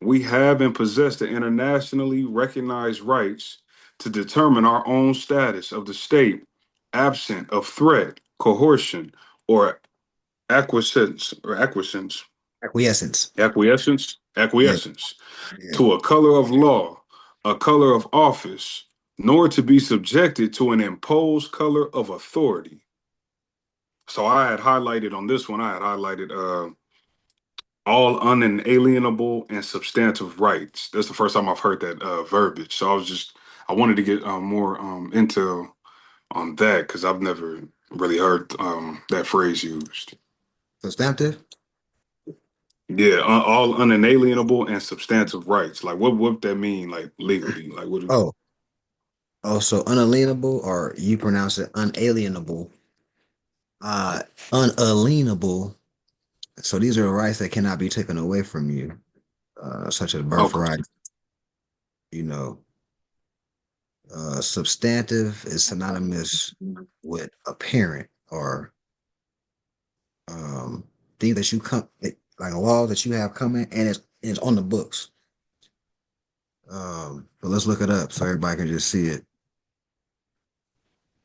B: we have and possess the internationally recognized rights to determine our own status of the state, absent of threat, coercion, or acquiescence,
A: Acquiescence. Yeah,
B: acquiescence
A: yeah.
B: to a color of law, a color of office, nor to be subjected to an imposed color of authority. So I had highlighted on this one, I had highlighted all unalienable and substantive rights. That's the first time I've heard that verbiage. So I wanted to get more into on that because I've never really heard that phrase used.
A: Substantive.
B: Yeah, all unalienable and substantive rights. Like, what would that mean? Like legally, like what?
A: Oh, oh, so unalienable, or you pronounce it unalienable. Uh, Unalienable. So these are rights that cannot be taken away from you, such as
B: Okay,
A: birthright. You know, substantive is synonymous with apparent or um thing that you come like a law that you have coming and it's on the books. But let's look it up so everybody can just see it.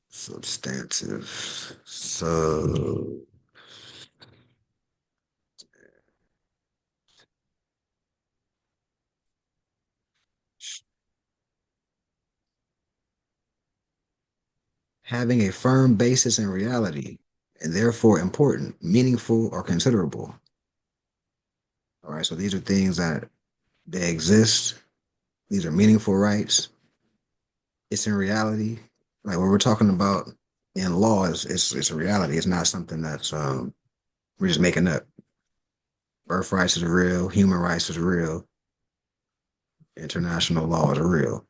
A: Substantive. So having a firm basis in reality and therefore important, meaningful, or considerable. All right, so these are things that they exist. These are meaningful rights. It's in reality. Like what we're talking about in law is it's a reality. It's not something that's we're just making up. Birth rights is real, human rights is real, international law is real.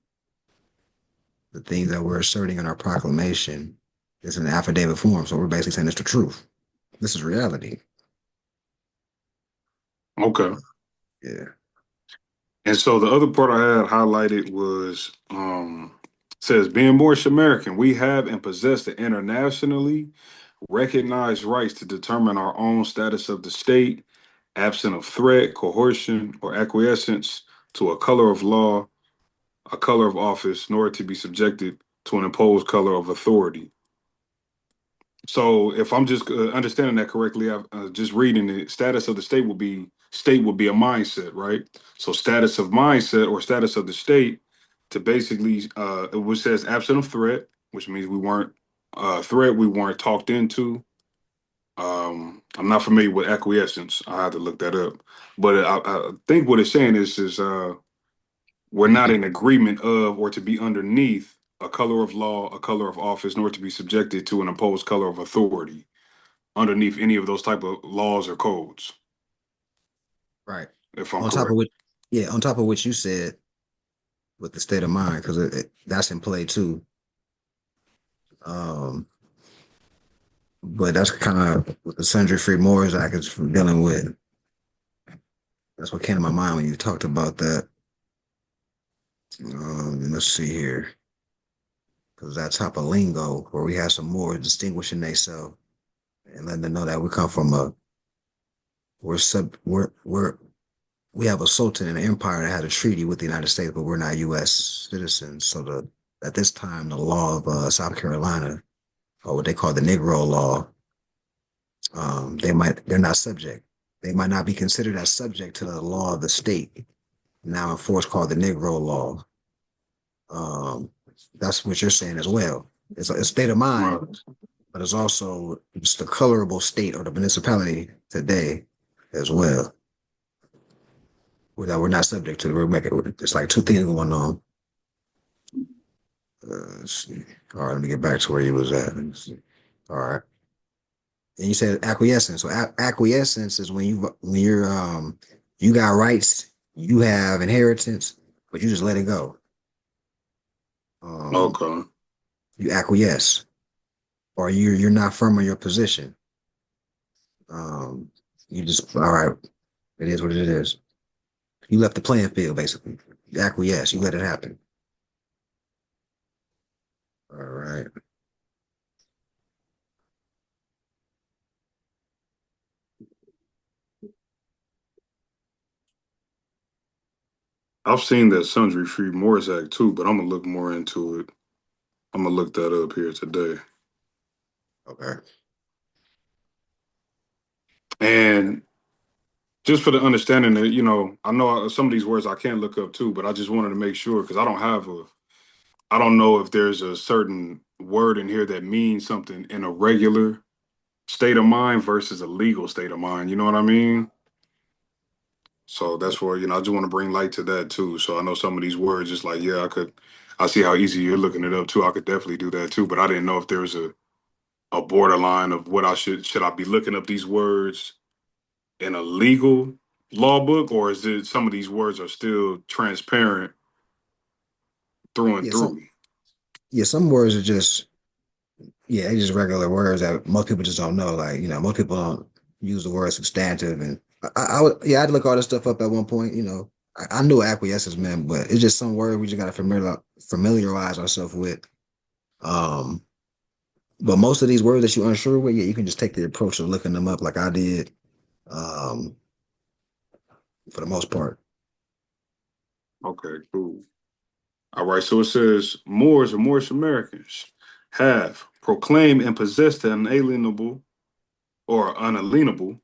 A: The things that we're asserting in our proclamation is in affidavit form. So we're basically saying it's the truth. This is reality.
B: okay.
A: Yeah.
B: And so the other part I had highlighted was says being Moorish American, we have and possess the internationally recognized rights to determine our own status of the state, absent of threat, coercion, or acquiescence to a color of law, a color of office, nor to be subjected to an imposed color of authority. So if I'm just understanding that correctly, I'm just reading it. Status of the state would be a mindset, right? So status of mindset or status of the state to basically which says absent of threat, which means we weren't threat, we weren't talked into. I'm not familiar with acquiescence. I had to look that up, but I think what it's saying is we're not in agreement of or to be underneath a color of law, a color of office, nor to be subjected to an imposed color of authority underneath any of those type of laws or codes,
A: Right.
B: if I'm
A: On top of
B: correct.
A: what, yeah, on top of what you said with the state of mind, because that's in play too. Um, but that's kind of what the Sundry Free Moors Act is dealing with. That's what came to my mind when you talked about that. Let's see here, because that type of lingo where we have some more distinguishing themselves and letting them know that we come from we have a sultan and an empire that had a treaty with the United States, but we're not U.S. citizens. So at this time, the law of South Carolina, or what they call the Negro Law, they're not subject. They might not be considered as subject to the law of the state now enforced called the Negro Law. That's what you're saying as well. It's a state of mind,
B: Right.
A: but it's also just the colorable state or the municipality today as well. That we're not subject to. We're making it's like two things going on. Let's see. All right, let me get back to where you was at. All right. And you said acquiescence. So acquiescence is when you're you got rights, you have inheritance, but you just let it go. Um,
B: Okay.
A: you acquiesce, or you're not firm on your position. Um, you just all right. It is what it is. You left the playing field basically. You acquiesce. You let it happen. All right.
B: I've seen that Sundry Free Morris Act too, but I'm gonna look more into it. I'm gonna look that up here today.
A: Okay.
B: And just for the understanding that, I know some of these words I can't look up too, but I just wanted to make sure because I don't know if there's a certain word in here that means something in a regular state of mind versus a legal state of mind. You know what I mean? So that's where, I just want to bring light to that too. So I know some of these words, just like, yeah, I see how easy you're looking it up too. I could definitely do that too. But I didn't know if there was a borderline of what should I be looking up these words in a legal law book, or is it some of these words are still transparent through and
A: Yeah.
B: through?
A: Some words are just they just regular words that most people just don't know. Like most people don't use the word substantive, and I would I had to look all this stuff up at one point. I knew what acquiescence meant, but it's just some word we just got to familiarize ourselves with. Um, but most of these words that you're unsure with, you can just take the approach of looking them up, like I did. Um, for the most part.
B: Okay, cool. All right, so it says Moors or Moorish Americans have proclaimed and possessed the unalienable or unalienable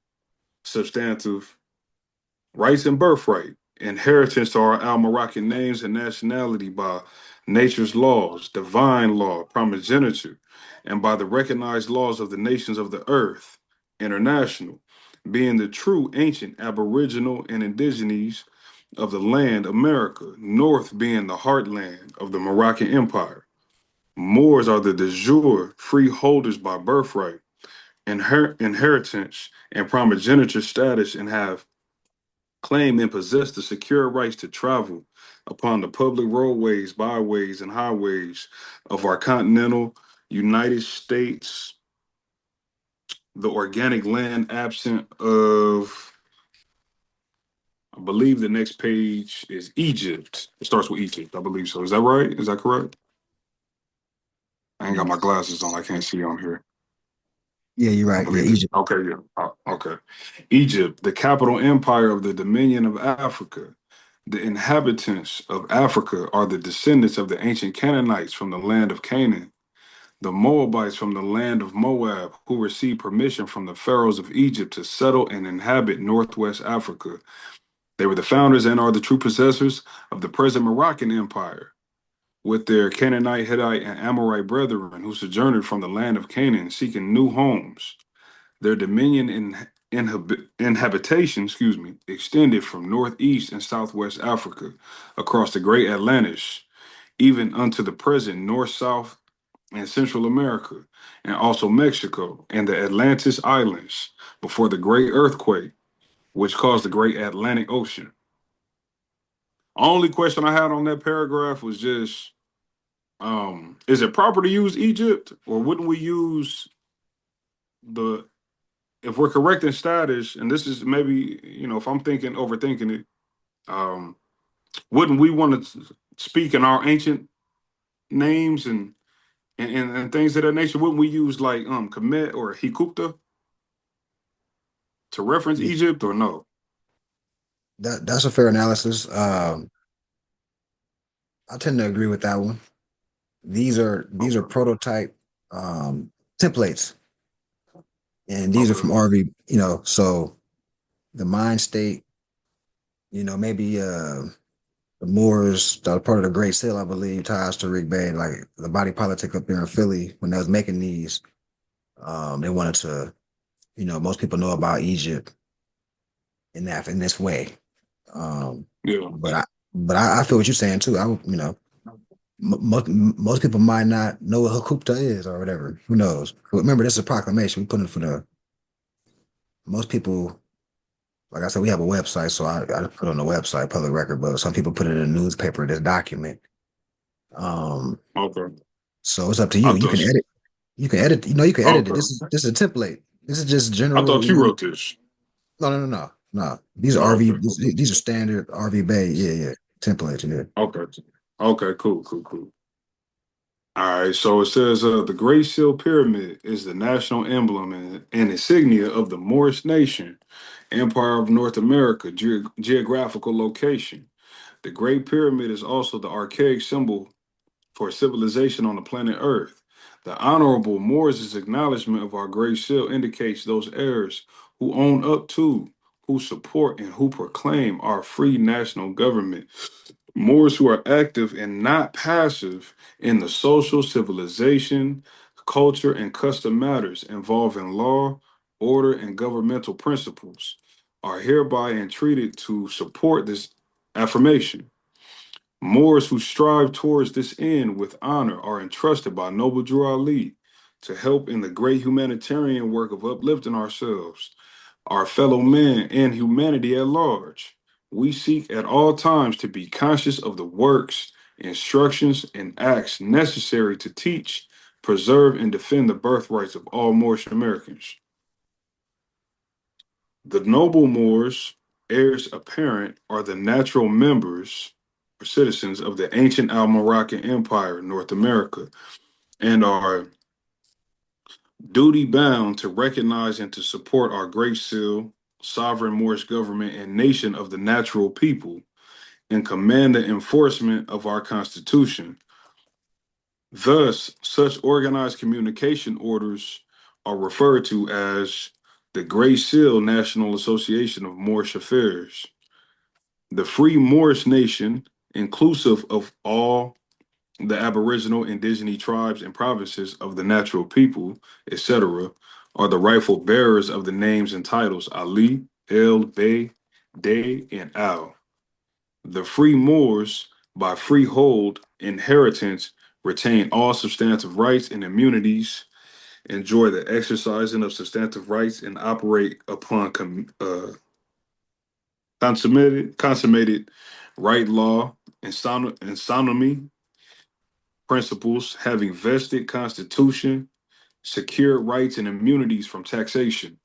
B: substantive rights and birthright, inheritance to our Al-Moroccan names and nationality by nature's laws, divine law, primogeniture, and by the recognized laws of the nations of the earth, international, being the true ancient aboriginal and indigenes of the land America, north being the heartland of the Moroccan Empire. Moors are the de jure freeholders by birthright, inheritance, and primogeniture status, and have claim and possess the secure rights to travel upon the public roadways, byways, and highways of our continental United States, the organic land absent of, I believe the next page is Egypt. It starts with Egypt, I believe so. Is that right? Is that correct? I ain't got my glasses on. I can't see on here.
A: Yeah, you're
B: I
A: right. Yeah,
B: believe it.
A: Egypt.
B: Okay, yeah. Okay. Egypt, the capital empire of the Dominion of Africa. The inhabitants of Africa are the descendants of the ancient Canaanites from the land of Canaan, the Moabites from the land of Moab, who received permission from the pharaohs of Egypt to settle and inhabit northwest Africa. They were the founders and are the true possessors of the present Moroccan Empire, with their Canaanite, Hittite, and Amorite brethren who sojourned from the land of Canaan seeking new homes. Their dominion and inhabitation, extended from northeast and southwest Africa, across the great Atlantis, even unto the present north, south, and Central America, and also Mexico and the Atlantis Islands before the great earthquake, which caused the great Atlantic Ocean. Only question I had on that paragraph was just, is it proper to use Egypt, or wouldn't we use the if we're correct in status, and this is maybe, if I'm overthinking it, um, wouldn't we want to speak in our ancient names and things of that nature? Wouldn't we use like Kemet or Hikupta to reference
A: Yeah,
B: Egypt, or no?
A: that's a fair analysis. I tend to agree with that one. These are
B: Okay.
A: prototype templates, and these are from
B: Okay.
A: RV. So the mind state. Maybe the Moors that were part of the Great Seal, I believe, ties to Rick Bay, like the body politic up there in Philly when they was making these. They wanted to, most people know about Egypt in this way. Um,
B: Yeah.
A: but I feel what you're saying too. Most people might not know what Hakupta is or whatever. Who knows? But remember, this is a proclamation. We put it for the most people. Like I said, we have a website, so I put it on the website, public record, but some people put it in a newspaper, this document. Um,
B: Okay.
A: so it's up to you.
B: I
A: You can
B: thought.
A: edit. You can edit. You know, you can edit it.
B: Okay.
A: This is a template. This is just
B: I
A: general.
B: thought
A: You
B: you
A: know,
B: wrote this.
A: no. These are
B: Oh,
A: RV.
B: okay.
A: These are standard RV Bay. Yeah. Templates. Yeah.
B: Okay. Okay. Cool. All right. So it says the Great Seal Pyramid is the national emblem and insignia of the Moorish nation, Empire of North America, geographical location. The Great Pyramid is also the archaic symbol for civilization on the planet Earth. The Honorable Moors' acknowledgement of our Great Seal indicates those heirs who own up to, who support, and who proclaim our free national government. Moors who are active and not passive in the social civilization, culture, and custom matters involving law, order, and governmental principles are hereby entreated to support this affirmation. Moors who strive towards this end with honor are entrusted by Noble Drew Ali to help in the great humanitarian work of uplifting ourselves, our fellow men, and humanity at large. We seek at all times to be conscious of the works, instructions, and acts necessary to teach, preserve, and defend the birthrights of all Moorish Americans. The noble Moors, heirs apparent, are the natural members or citizens of the ancient Al Moroccan Empire, North America, and are duty bound to recognize and to support our Great Seal, sovereign Moorish government, and nation of the natural people, and command the enforcement of our Constitution. Thus, such organized communication orders are referred to as the Great Seal National Association of Moorish Affairs. The Free Moorish Nation, inclusive of all the Aboriginal, Indigenous tribes and provinces of the natural people, etc., are the rightful bearers of the names and titles Ali, El, Bey, Day, and Al. The free Moors, by freehold inheritance, retain all substantive rights and immunities, enjoy the exercising of substantive rights, and operate upon consummated right law and sonomy principles, having vested constitution, secure rights and immunities from taxation,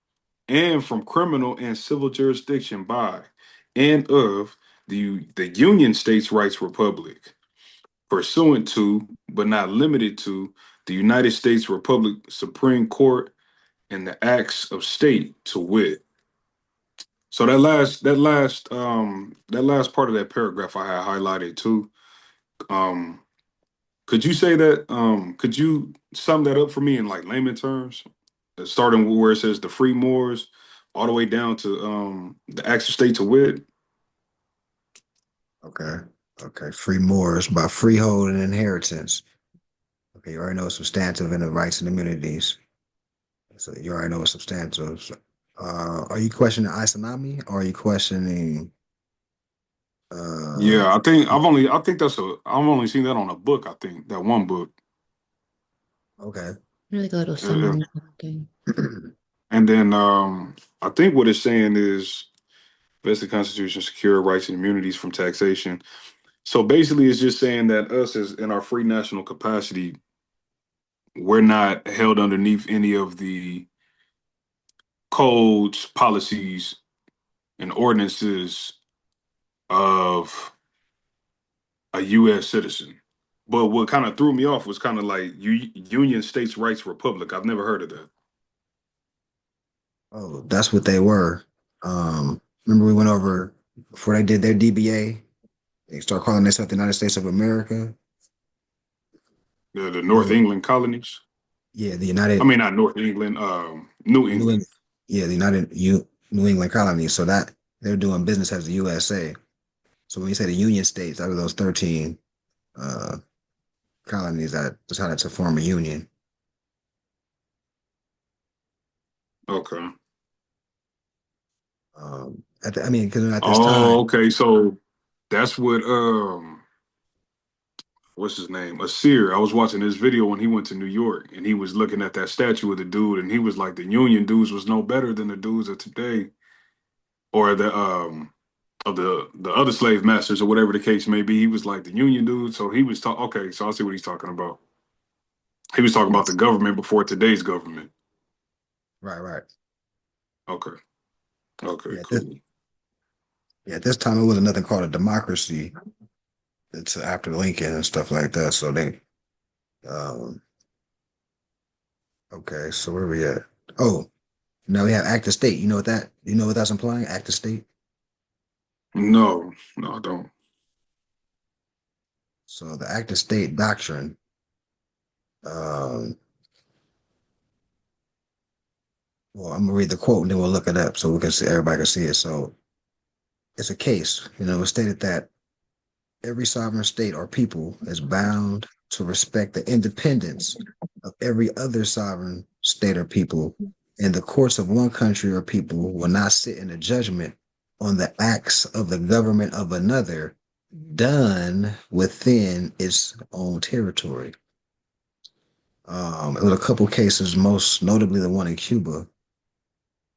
B: and from criminal and civil jurisdiction by and of the Union States Rights Republic, pursuant to, but not limited to, the United States Republic Supreme Court and the acts of state to wit. So that last part of that paragraph I had highlighted too. Um, could you say that? Could you sum that up for me in like layman terms? Starting with where it says the free Moors, all the way down to the acts of state to wit.
A: Okay. Okay. Free Moors by freehold and inheritance. Okay. You already know substantive and the rights and immunities. So you already know it's substantive. So, are you questioning isonomy or are you questioning uh
B: Yeah, I think I've only seen that on a book. I think that one book.
A: okay.
D: Like a little
B: Uh,
D: summary thing.
B: and then I think what it's saying is vested constitution, secure rights and immunities from taxation. So basically, it's just saying that us as in our free national capacity, we're not held underneath any of the codes, policies, and ordinances of a U.S. citizen. But what kind of threw me off was kind of like Union States Rights Republic. I've never heard of that.
A: Oh, that's what they were. Remember we went over before they did their DBA, they start calling themselves the United States of America.
B: The North
A: The
B: England colonies.
A: yeah, the
B: I
A: United
B: mean, not North England, New
A: New
B: England.
A: England, yeah, the New England colonies. So that they're doing business as the USA. So when you say the Union States, out of those 13 uh colonies that decided to form a union.
B: Okay.
A: I mean, because at this
B: Oh,
A: time,
B: okay. So that's what what's his name? Asir. I was watching this video when he went to New York and he was looking at that statue of the dude and he was like the Union dudes was no better than the dudes of today. or the of the other slave masters or whatever the case may be. He was like the Union dude, so he was talking. Okay, so I see what he's talking about. He was talking about the government before today's government.
A: Right, right.
B: Okay, okay,
A: Yeah,
B: cool.
A: at this time it was nothing called a democracy. It's after Lincoln and stuff like that. So they, um, okay. So where we at? Oh, now we have act of state. You know what that? You know what that's implying? Act of state.
B: No, no, I don't.
A: So the act of state doctrine. Um, well, I'm gonna read the quote and then we'll look it up so we can see everybody can see it. So it's a case. It stated that every sovereign state or people is bound to respect the independence of every other sovereign state or people, and the courts of one country or people will not sit in a judgment on the acts of the government of another done within its own territory. It was a couple cases, most notably the one in Cuba,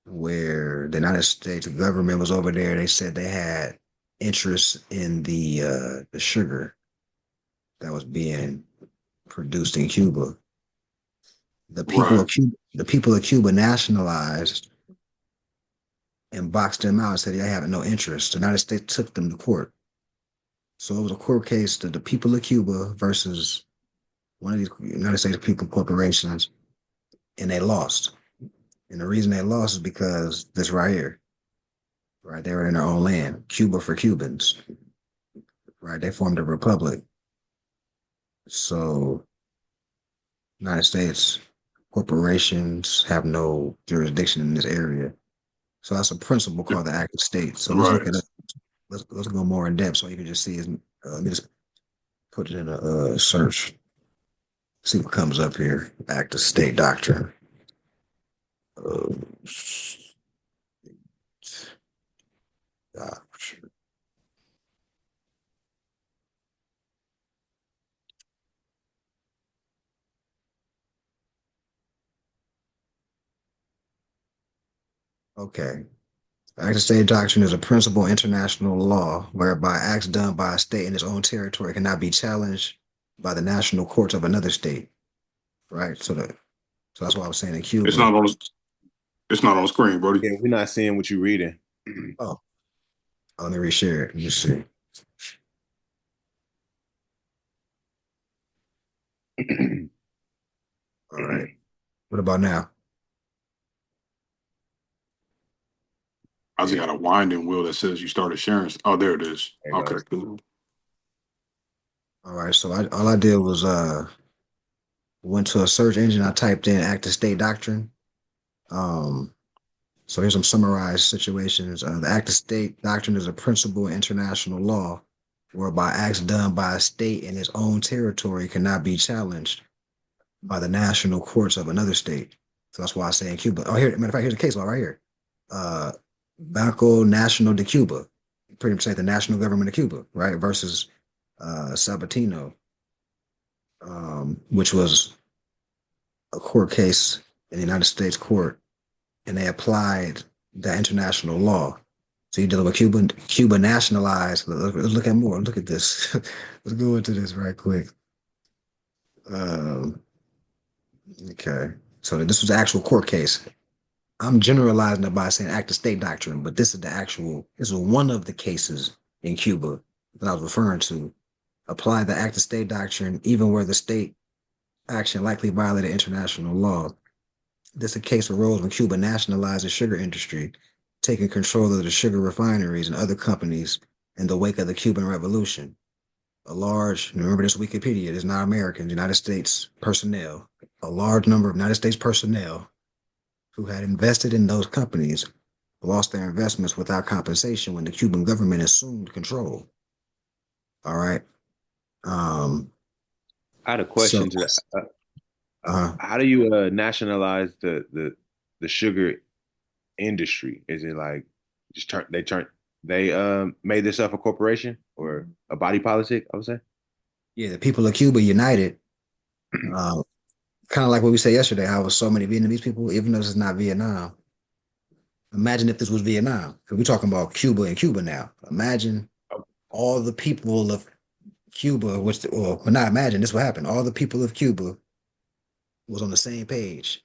A: where the United States government was over there. They said they had interest in the sugar that was being produced in Cuba.
B: Right.
A: The people of Cuba nationalized and boxed them out and said they had no interest. The United States took them to court. So it was a court case to the people of Cuba versus one of these United States people corporations, and they lost. And the reason they lost is because this right here, right? They were in their own land, Cuba for Cubans, right? They formed a republic. So United States corporations have no jurisdiction in this area. So that's a principle called the Act of State. So let's look
B: Right.
A: at it. Let's go more in depth so you can just see. Let me just put it in a search. See what comes up here. Act of State doctrine. Uh, doctrine. Okay. Act of State doctrine is a principle international law whereby acts done by a state in its own territory cannot be challenged by the national courts of another state. Right. So that's why I was saying in
B: It's
A: Cuba.
B: not on. It's not on screen, Brody.
C: Yeah, we're not seeing what you're reading.
A: Oh, let me reshare it. You see. All right. What about now?
B: I just got a winding wheel that says you started sharing. Oh, there it is.
C: There you
B: Okay,
C: go.
B: cool.
A: All right. So all I did was went to a search engine. I typed in active state doctrine. Um, so here's some summarized situations. The active state doctrine is a principle in international law whereby acts done by a state in its own territory cannot be challenged by the national courts of another state. So that's why I say in Cuba. Oh, here, matter of fact, here's a case law right here. Uh, Banco Nacional de Cuba, pretty much say the national government of Cuba, right? Versus Sabatino, which was a court case in the United States court, and they applied that international law. So you're dealing with Cuba nationalized. Let's look at more. Look at this. Let's go into this right quick. Um, okay. So this was the actual court case. I'm generalizing it by saying active state doctrine, but this is one of the cases in Cuba that I was referring to. Apply the active state doctrine even where the state action likely violated international law. This a case arose when Cuba nationalized the sugar industry, taking control of the sugar refineries and other companies in the wake of the Cuban Revolution. Remember this Wikipedia, it's not Americans, United States personnel, a large number of United States personnel who had invested in those companies lost their investments without compensation when the Cuban government assumed control. All right.
C: I had a
A: So,
C: question to that.
A: uh,
C: How do you nationalize the sugar industry? Is it like just they made this up a corporation or a body politic, I would say?
A: yeah, the people of Cuba united, uh, kind of like what we said yesterday, how it was so many Vietnamese people, even though this is not Vietnam. Imagine if this was Vietnam, because we're talking about Cuba and Cuba now. Imagine all the people of Cuba, well, not imagine, this what happened. All the people of Cuba was on the same page.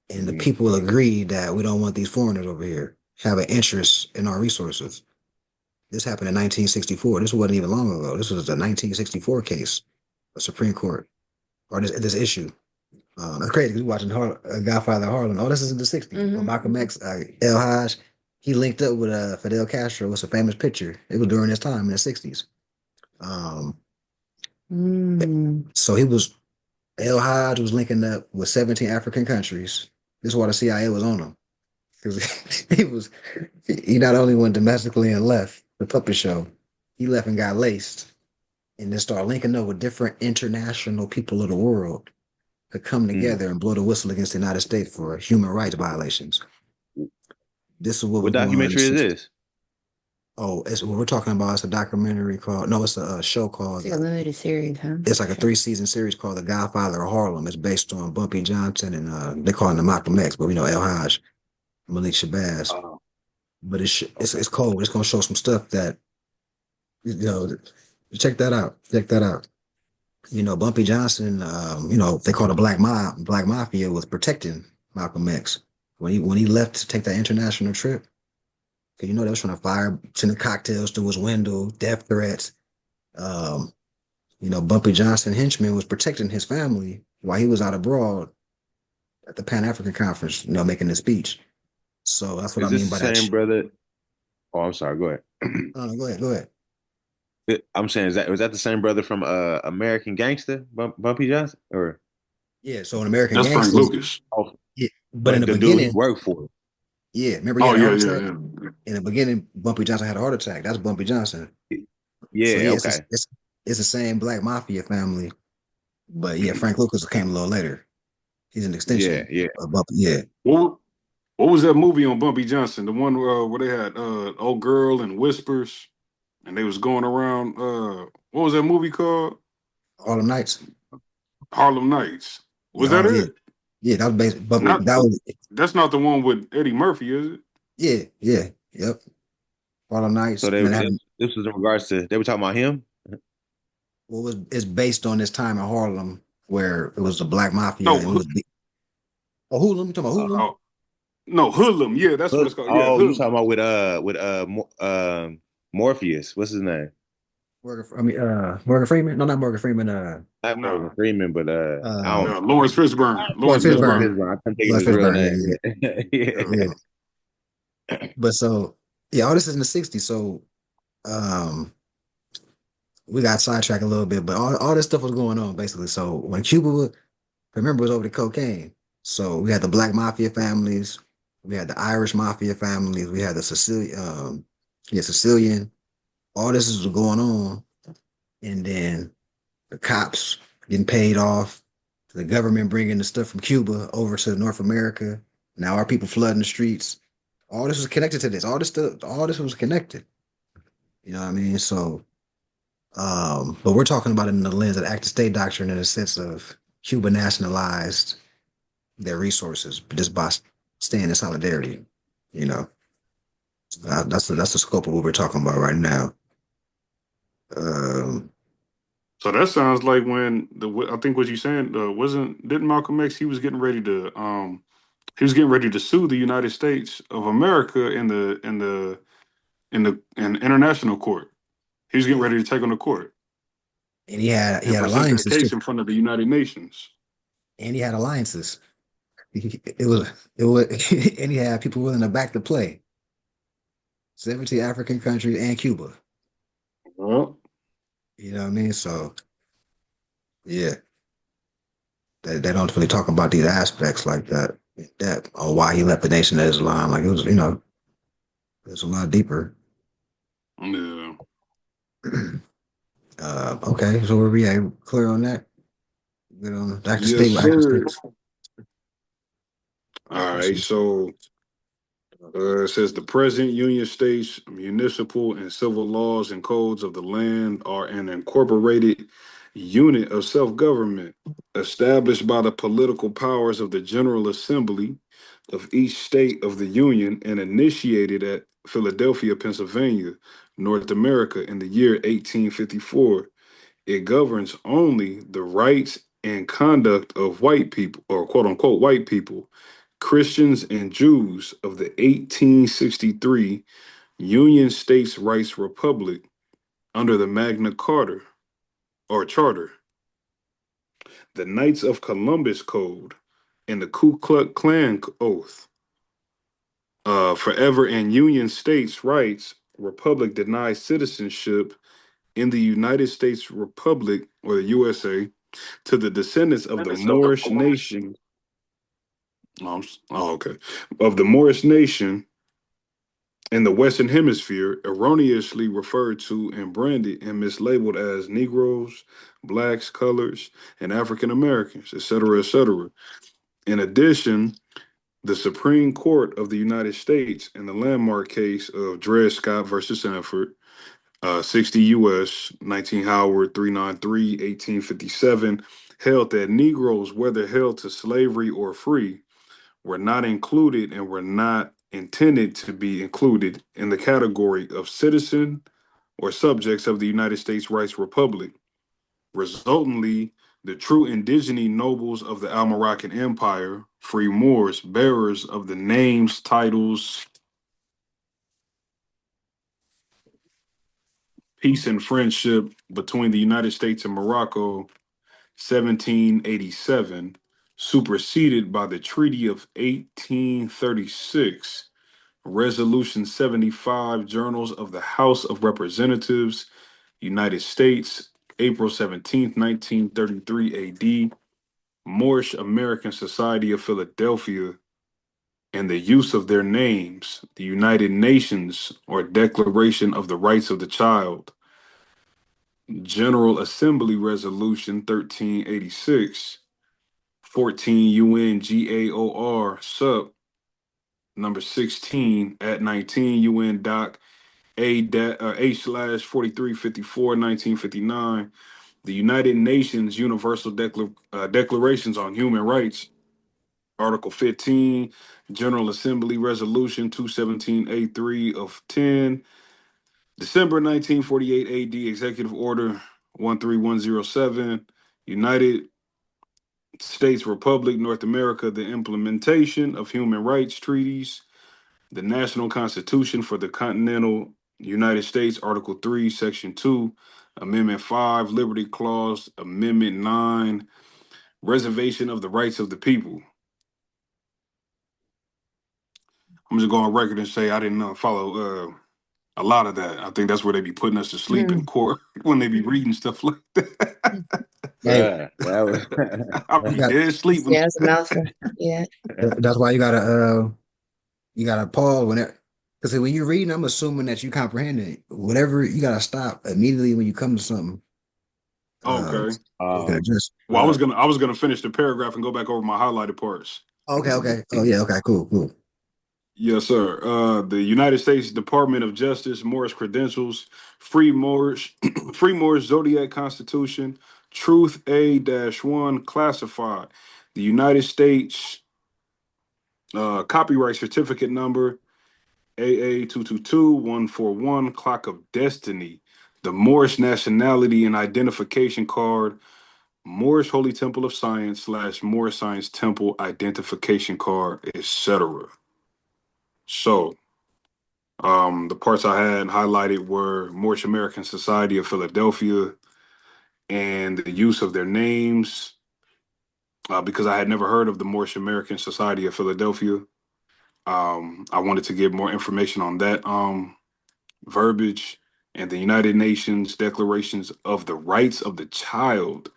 A: And the
C: Mhm.
A: people agreed that we don't want these foreigners over here, have an interest in our resources. This happened in 1964. This wasn't even long ago. This was a 1964 case, a Supreme Court, or this issue. That's crazy. We watching Godfather Harlem. Oh, this is in the 60s.
D: Mhm.
A: Malcolm X, El Haj, he linked up with Fidel Castro. It's a famous picture. It was during his time in the 60s. Um, so El Haj was linking up with 17 African countries. This is why the CIA was on him. Because he not only went domestically and left the puppet show, he left and got laced and then started linking up with different international people of the world to come together and blow the whistle against the United States for human rights violations. This is what
C: What
A: was going on in the
C: documentary is
A: 60s.
C: this?
A: Oh, it's what we're talking about. It's a documentary called, no, it's a show called,
D: It's like a limited series, huh?
A: it's like a 3-season series called The Godfather of Harlem. It's based on Bumpy Johnson and they call him the Malcolm X, but we know El Haj, Malik Shabazz.
C: Oh,
A: But it's cold. It's gonna show some stuff that you know. Check that out. Check that out. Bumpy Johnson. They call the Black Mafia was protecting Malcolm X when he left to take that international trip. Because they was trying to sending cocktails through his window, death threats. Um, Bumpy Johnson henchman was protecting his family while he was out abroad at the Pan African Conference. Making this speech. So that's what I
C: is this
A: mean
C: the
A: by that.
C: same brother? Oh, I'm sorry. Go ahead.
A: Go ahead. Go ahead.
C: I'm saying, was that the same brother from American Gangster, Bumpy Johnson, or
A: Yeah. So in American
B: That's Frank
A: Gangsters,
B: Lucas.
C: oh,
A: yeah. But in
C: but
A: the
C: the dude he
A: beginning,
C: worked for?
A: yeah. Remember he
B: Oh
A: had a
B: yeah,
A: heart
B: yeah,
A: attack.
B: yeah.
A: In the beginning, Bumpy Johnson had a heart attack. That's Bumpy Johnson. So
C: Yeah.
A: yeah,
C: Okay.
A: it's the same Black Mafia family. But yeah, Frank Lucas came a little later. He's an
C: Yeah.
A: extension
C: Yeah.
A: of Bumpy. Yeah.
B: What what was that movie on Bumpy Johnson? The one where they had old girl and whispers, and they was going around. What was that movie called?
A: Harlem Nights.
B: Harlem Nights.
A: Yeah,
B: Was that
A: Yeah.
B: it?
A: Yeah, that was based Bumpy.
B: Not
A: That was
B: that's not the one with Eddie Murphy, is it?
A: yeah, yeah, yep. Harlem Nights.
C: So
A: And then
C: this was in regards to, they were talking about him.
A: what was it's based on this time in Harlem where it was the Black Mafia
B: No,
A: and it was Hoodlum. You talking about Hoodlum?
B: oh, no, Hoodlum. Yeah, that's what it's called. Yeah,
C: Oh, you talking
B: Hoodlum.
C: about Morpheus? What's his name?
A: Morgan Freeman? No, not Morgan Freeman.
C: Not Morgan
B: Nah,
C: Freeman, but I don't.
B: Lawrence Fishburne.
A: Lawrence
B: Lawrence
C: Lawrence
A: Fishburne.
B: Fishburne.
C: Fishburne. I couldn't think of
A: Lawrence
C: his real
A: Fishburne.
C: name. Yeah.
A: Yeah. But so yeah, all this is in the 60s. So um we got sidetracked a little bit, but all this stuff was going on basically. So when remember, it was over the cocaine. So we had the Black Mafia families, we had the Irish Mafia families, we had the Sicilian. All this is going on, and then the cops getting paid off, the government bringing the stuff from Cuba over to North America. Now our people flooding the streets. All this was connected to this. All this was connected. You know what I mean? So, but we're talking about it in the lens of the active state doctrine in the sense of Cuba nationalized their resources just by staying in solidarity. You know, that's the scope of what we're talking about right now. Um,
B: So that sounds like when I think what you saying didn't Malcolm X, he was getting ready to sue the United States of America in international court. He was getting ready to take on the court
A: and he
B: and
A: had
B: present that
A: alliances too,
B: case in front of the United Nations.
A: and he had alliances. It was, and he had people willing to back the play. 70 African countries and Cuba.
B: Well,
A: You know what I mean? So yeah, they don't really talk about these aspects like that in depth or why he left the Nation of Islam. Like it was, it's a lot deeper.
B: yeah.
A: Okay, so where we at? Clear on that? Good on Dr.
B: Yes,
A: State.
B: sir. All right, so it says the present Union States municipal and civil laws and codes of the land are an incorporated unit of self government established by the political powers of the General Assembly of each state of the Union and initiated at Philadelphia, Pennsylvania, North America in the year 1854. It governs only the rights and conduct of white people, or quote unquote white people, Christians and Jews of the 1863 Union States Rights Republic under the Magna Carta or Charter, the Knights of Columbus Code, and the Ku Klux Klan Oath. Forever and Union States Rights Republic denies citizenship in the United States Republic or the USA to the descendants of the Moorish nation. Okay. Of the Moorish nation in the Western Hemisphere, erroneously referred to and branded and mislabeled as Negroes, Blacks, Colors, and African Americans, etc., etc. In addition, the Supreme Court of the United States in the landmark case of Dred Scott versus Sanford, 60 U.S., 19 Howard, 393, 1857, held that Negroes, whether held to slavery or free, were not included and were not intended to be included in the category of citizen or subjects of the United States Rights Republic. Resultantly, the true indigenous nobles of the Almoracan Empire, free Moors, bearers of the names, titles, peace and friendship between the United States and Morocco, 1787, superseded by the Treaty of 1836, Resolution 75, Journals of the House of Representatives, United States, April 17th, 1933 AD, Moorish American Society of Philadelphia, and the use of their names, the United Nations or Declaration of the Rights of the Child, General Assembly Resolution 1386, 14 UN GAOR Sub number 16 at 19 UN Doc H/4354 1959, the United Nations Universal Declarations on Human Rights, Article 15, General Assembly Resolution 217A3 of 10, December 1948 AD, Executive Order 13107, United States Republic, North America, the implementation of human rights treaties, the National Constitution for the Continental United States, Article 3, Section 2, Amendment 5, Liberty Clause, Amendment 9, Reservation of the Rights of the People. I'm just going on record and say I didn't follow a lot of that. I think that's where they be putting us to sleep in court when they be reading stuff like that.
A: Hey,
C: That was
B: I'll be dead asleep.
D: Yeah, it's a mouthful. Yeah.
A: that's why you gotta pause whenever, because when you're reading, I'm assuming that you comprehend it. Whatever, you gotta stop immediately when you come to something.
B: Okay.
A: You can adjust.
B: Well, I was gonna finish the paragraph and go back over my highlighted parts.
A: Okay. Oh yeah, okay, cool.
B: Yes, sir. The United States Department of Justice, Morris Credentials, Free Moorish, Free Moorish Zodiac Constitution, Truth A-1 Classified. The United States Copyright Certificate Number AA222141, Clock of Destiny. The Moorish Nationality and Identification Card, Moorish Holy Temple of Science / Moorish Science Temple Identification Card, etc. So, the parts I had highlighted were Moorish American Society of Philadelphia and the use of their names, because I had never heard of the Moorish American Society of Philadelphia. I wanted to get more information on that verbiage and the United Nations Declarations of the Rights of the Child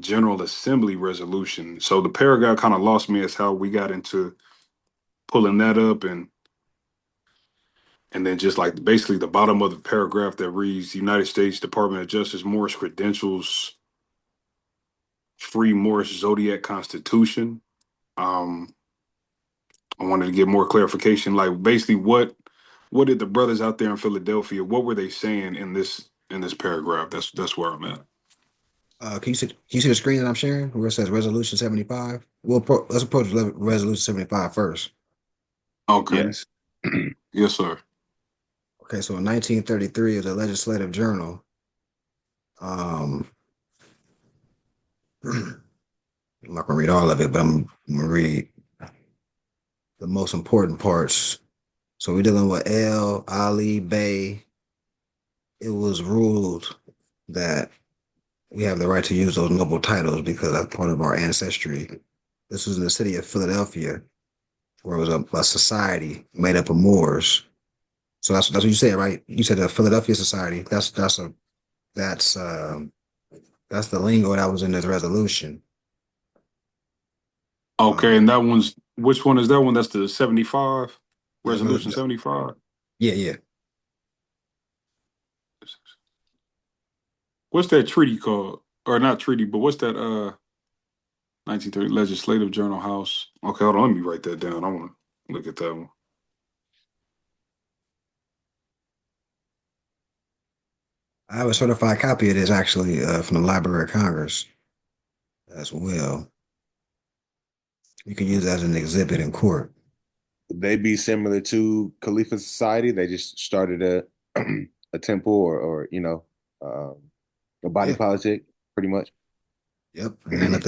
B: General Assembly Resolution. So the paragraph kind of lost me as how we got into pulling that up, and then just like basically the bottom of the paragraph that reads United States Department of Justice, Moorish Credentials, Free Moorish Zodiac Constitution. I wanted to get more clarification, like basically what did the brothers out there in Philadelphia, what were they saying in this paragraph? That's where I'm at.
A: Can you see the screen that I'm sharing where it says Resolution 75? Let's approach Resolution 75 first.
B: Okay.
C: Yes.
B: Yes, sir.
A: Okay, so in 1933 is a legislative journal. Um, I'm not gonna read all of it, but I'm gonna read the most important parts. So we're dealing with El Ali Bey. It was ruled that we have the right to use those noble titles because that's part of our ancestry. This was in the city of Philadelphia, where it was a society made up of Moors. So that's what you said, right? You said the Philadelphia Society. That's that's the lingo that was in this resolution.
B: Okay,
A: Um,
B: and that one's which one is that one? That's the 75,
A: yeah,
B: Resolution 75.
A: yeah.
B: What's that treaty called? Or not treaty, but what's that 1930 Legislative Journal House? Okay, hold on, let me write that down. I want to look at that one.
A: I have a certified copy of this actually from the Library of Congress as well. You can use that as an exhibit in court.
C: They be similar to Khalifa Society. They just started a a temple or um, a body
A: Yeah,
C: politic, pretty much.
A: yep. And they let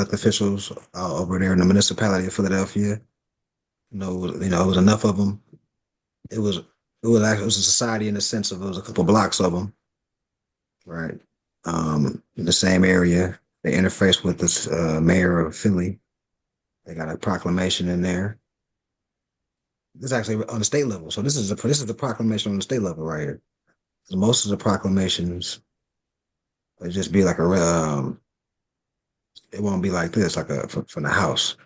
A: the officials over there in the municipality of Philadelphia. It was enough of them. It was a society in the sense of it was a couple blocks of them, right? In the same area. They interface with this mayor of Philly. They got a proclamation in there. This is actually on the state level. So this is the proclamation on the state level right here. So most of the proclamations would just be like it won't be like this, like from the house.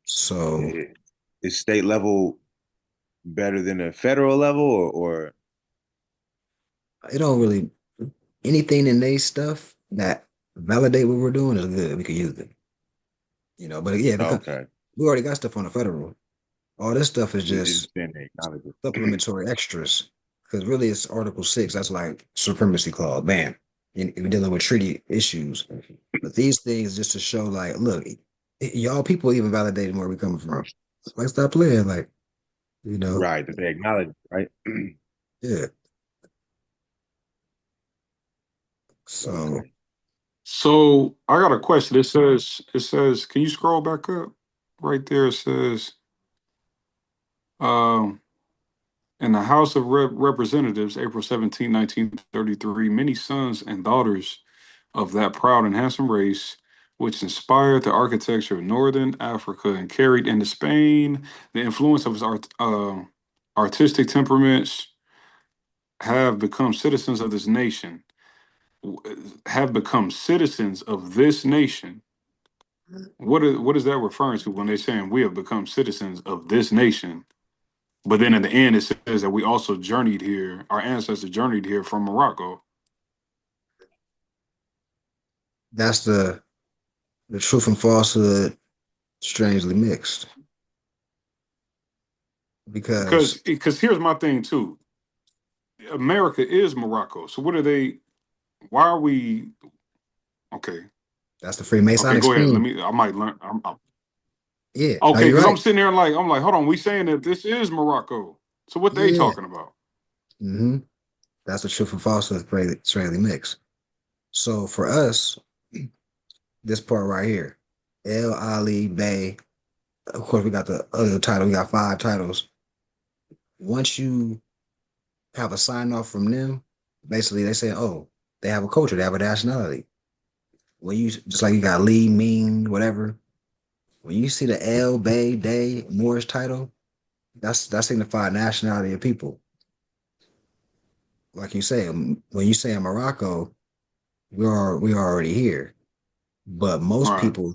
A: So
C: I- Is state level better than the federal level, or
A: it don't really anything in they stuff that validate what we're doing is good. We could use it, But yeah, because
C: okay?
A: we already got stuff on the federal. All this stuff is
C: It's
A: just
C: been acknowledged.
A: supplementary extras. Because really, it's Article 6. That's like supremacy clause. Bam. We're dealing with treaty issues. But these things just to show, like, look, y'all people even validating where we coming from. Like, stop playing. Like, you know,
C: Right, that they acknowledge, right?
A: yeah. So,
C: Okay.
B: So I got a question. It says, can you scroll back up? Right there it says, um, in the House of Representatives, April 17, 1933, many sons and daughters of that proud and handsome race, which inspired the architecture of Northern Africa and carried into Spain the influence of its artistic temperaments, have become citizens of this nation. Have become citizens of this nation. What is that referring to when they're saying we have become citizens of this nation? But then at the end, it says that we also journeyed here. Our ancestors journeyed here from Morocco.
A: that's the truth and falsehood strangely mixed.
B: Because
A: Because
B: because here's my thing too. America is Morocco. So what are they? Why are we? Okay,
A: that's the
B: okay.
A: Freemasonic
B: Go ahead. Let
A: scheme.
B: me. I might learn.
A: Yeah. No,
B: Okay,
A: you're
B: because
A: right.
B: I'm sitting there like, hold on. We saying that this is Morocco. So what they
A: Yeah.
B: talking about?
A: hmm That's the truth and falsehood strangely mixed. So for us, this part right here, El Ali Bay. Of course, we got the other title. We got five titles. Once you have a sign off from them, basically they say, oh, they have a culture, they have a nationality. When you just like you got Lee, Ming, whatever. When you see the El Bay Day Moorish title, that signifies nationality of people. Like you say, when you say in Morocco, we are already here. But most
B: Right,
A: people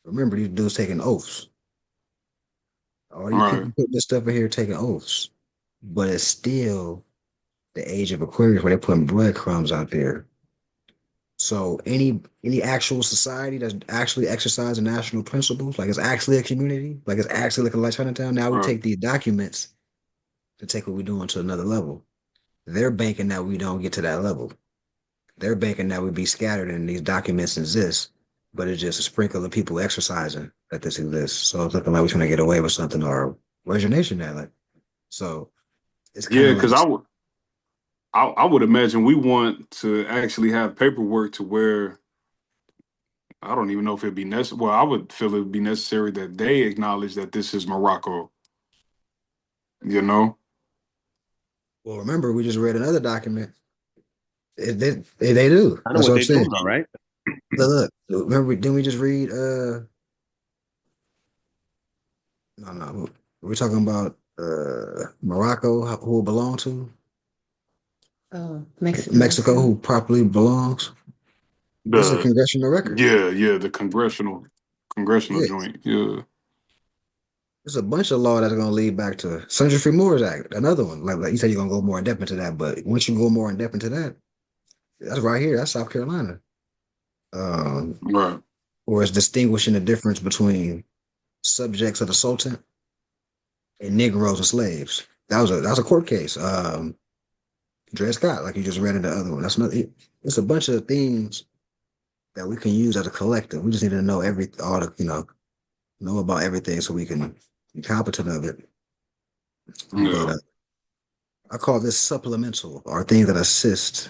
A: remember these dudes taking oaths. All these
B: right,
A: people putting this stuff in here taking oaths. But it's still the age of Aquarius where they're putting breadcrumbs out there. So any actual society that's actually exercising national principles, like it's actually a community, like it's actually like a like Chinatown. Now we
B: right.
A: take these documents to take what we're doing to another level. They're banking that we don't get to that level. They're banking that we be scattered and these documents exist. but it's just a sprinkle of people exercising that this exists. So it's looking like we're trying to get away with something, or where's your nation at? Like, so it's kind
B: Yeah,
A: of like,
B: because I would imagine we want to actually have paperwork to where I don't even know if it'd be necessary. Well, I would feel it'd be necessary that they acknowledge that this is Morocco. You know?
A: well, remember, we just read another document. They do.
C: I know
A: That's
C: what
A: what I'm
C: they're doing,
A: saying.
C: all right.
A: Look, remember, didn't we just read, no, we're talking about Morocco, who it belong to,
D: Oh, Mexico.
A: Mexico, who properly belongs. This is a
B: The
A: congressional record.
B: yeah, the congressional
A: Yeah,
B: joint. Yeah.
A: there's a bunch of law that's going to lead back to Sundry Free Moors Act, another one. Like you said, you're going to go more in depth into that, but once you go more in depth into that, that's right here. That's South Carolina. Um,
B: Right.
A: or it's distinguishing the difference between subjects of the Sultan and Negroes and slaves. That was a court case. Dred Scott, like you just read in the other one. That's not it. It's a bunch of things that we can use as a collective. We just need to know all the, know about everything so we can be competent of it. But
B: Yeah.
A: I call this supplemental, or things that assist,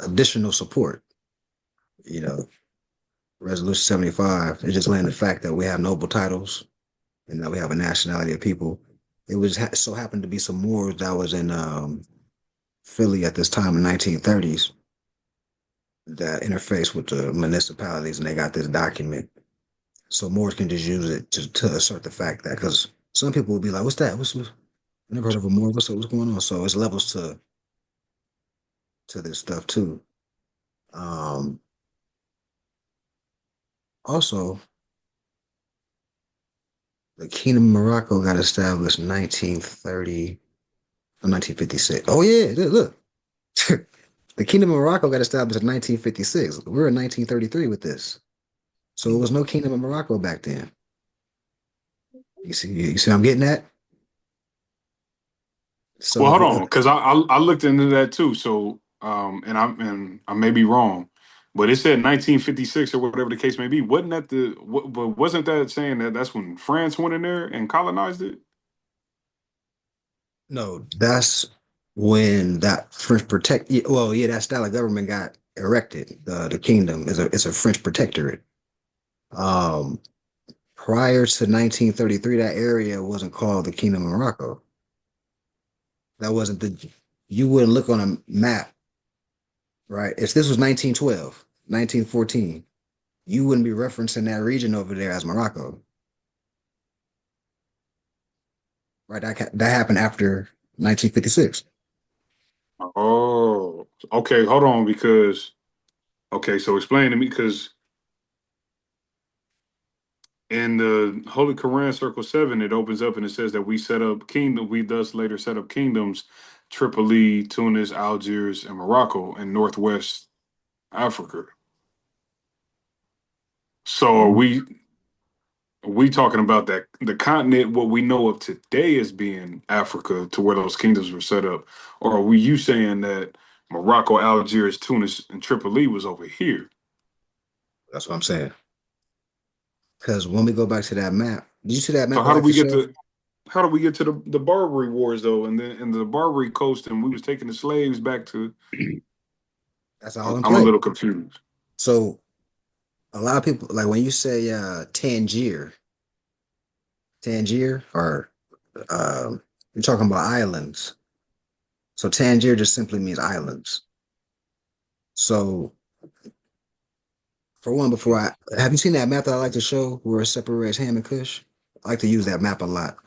A: additional support. You know, Resolution 75 is just laying the fact that we have noble titles and that we have a nationality of people. It was so happened to be some Moors that was in Philly at this time in the 1930s that interfaced with the municipalities, and they got this document. So Moors can just use it to assert the fact that, because some people will be like, "What's that? I never heard of a Moor. What's going on?" So it's levels to this stuff too. Um, Also, the Kingdom of Morocco got established in 1930 or 1956. Oh yeah, look. The Kingdom of Morocco got established in 1956. We're in 1933 with this. So it was no Kingdom of Morocco back then. You see what I'm getting at?
B: Well,
A: So
B: hold on, because I looked into that too. So and I may be wrong, but it said 1956 or whatever the case may be. Wasn't that but wasn't that saying that that's when France went in there and colonized it?
A: no, that's when that French protect. Well, yeah, that style of government got erected. The kingdom is a French protectorate. Um, Prior to 1933, that area wasn't called the Kingdom of Morocco. That wasn't the. You wouldn't look on a map, right? If this was 1912, 1914, you wouldn't be referencing that region over there as Morocco, right? That happened after 1956.
B: Oh, okay. Hold on, because okay. So explain to me, because in the Holy Quran, Circle 7, it opens up and it says that we set up kingdom. We thus later set up kingdoms, Tripoli, Tunis, Algiers, and Morocco in Northwest Africa. So are we talking about that the continent, what we know of today as being Africa, to where those kingdoms were set up, or are we you saying that Morocco, Algiers, Tunis, and Tripoli was over here?
A: That's what I'm saying. Because when we go back to that map, did you see that
B: So
A: map I like to show?
B: how do we get to the Barbary Wars though, and then the Barbary coast, and we was taking the slaves back to?
A: That's all in
B: I'm a
A: play.
B: little confused.
A: So a lot of people, like when you say Tangier, or you're talking about islands. So Tangier just simply means islands. So for one, before I have you seen that map that I like to show where it separates Ham and Kush? I like to use that map a lot.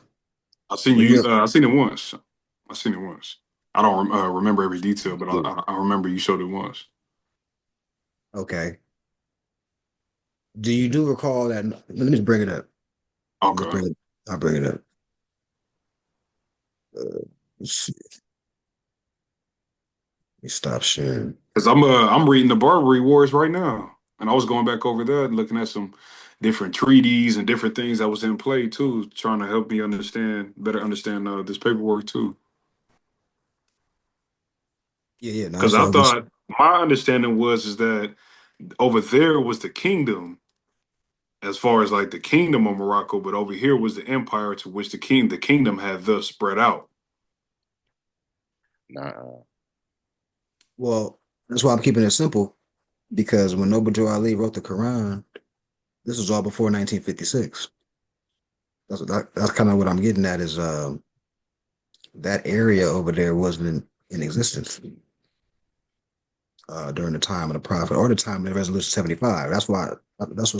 A: When you
B: I seen it once. I seen it once. I don't remember every detail, but I remember you showed it once.
A: okay, do you do recall that? Let me just bring it up. Let me just
B: Okay.
A: bring it. I'll bring it up. Let's see. Let me stop sharing.
B: Because I'm reading the Barbary Wars right now, and I was going back over there and looking at some different treaties and different things that was in play too, trying to help me better understand this paperwork too.
A: Yeah, yeah, no,
B: Because
A: it's
B: I
A: all good.
B: thought my understanding was is that over there was the kingdom, as far as like the kingdom of Morocco, but over here was the empire to which the kingdom had thus spread out.
C: Nah.
A: Well, that's why I'm keeping it simple because when Noble Joe Ali wrote the Quran, this was all before 1956. That's kind of what I'm getting at is that area over there wasn't in existence during the time of the Prophet or the time of the Resolution 75. That's what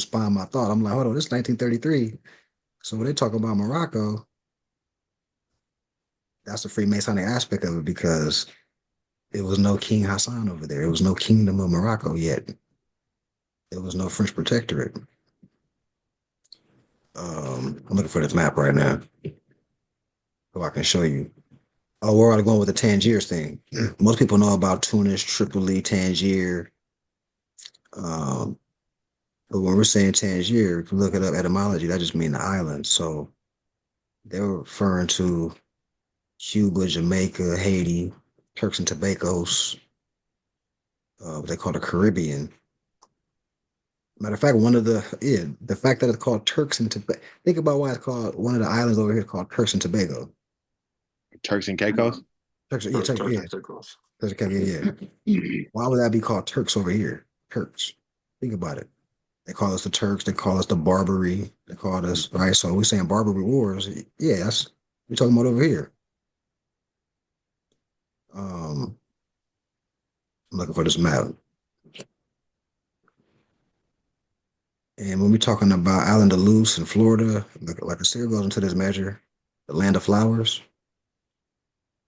A: spawned my thought. I'm like, hold on, this is 1933. So when they talk about Morocco, that's the Freemasonic aspect of it because there was no King Hassan over there. There was no Kingdom of Morocco yet. There was no French protectorate. I'm looking for this map right now so I can show you. Oh, we're already going with the Tangiers thing. Most people know about Tunis, Tripoli, Tangier. Um, but when we're saying Tangier, if you look it up etymology, that just means the island. So they were referring to Cuba, Jamaica, Haiti, Turks and Caicos, what they call the Caribbean. Matter of fact, the fact that it's called Turks and Tobago. Think about why it's called one of the islands over here called Turks and Tobago.
C: Turks and Caicos?
A: Turks, yeah,
B: Turks,
A: Turks,
B: Turks,
A: yeah,
B: and Caicos.
A: Turks and Caicos, yeah. Why would that be called Turks over here? Turks. Think about it. They call us the Turks. They call us the Barbary. They call us right. So we're saying Barbary Wars. Yeah, that's we're talking about over here. I'm looking for this map. And when we're talking about Island of Luz in Florida, like the Sierra goes into this measure, the land of flowers.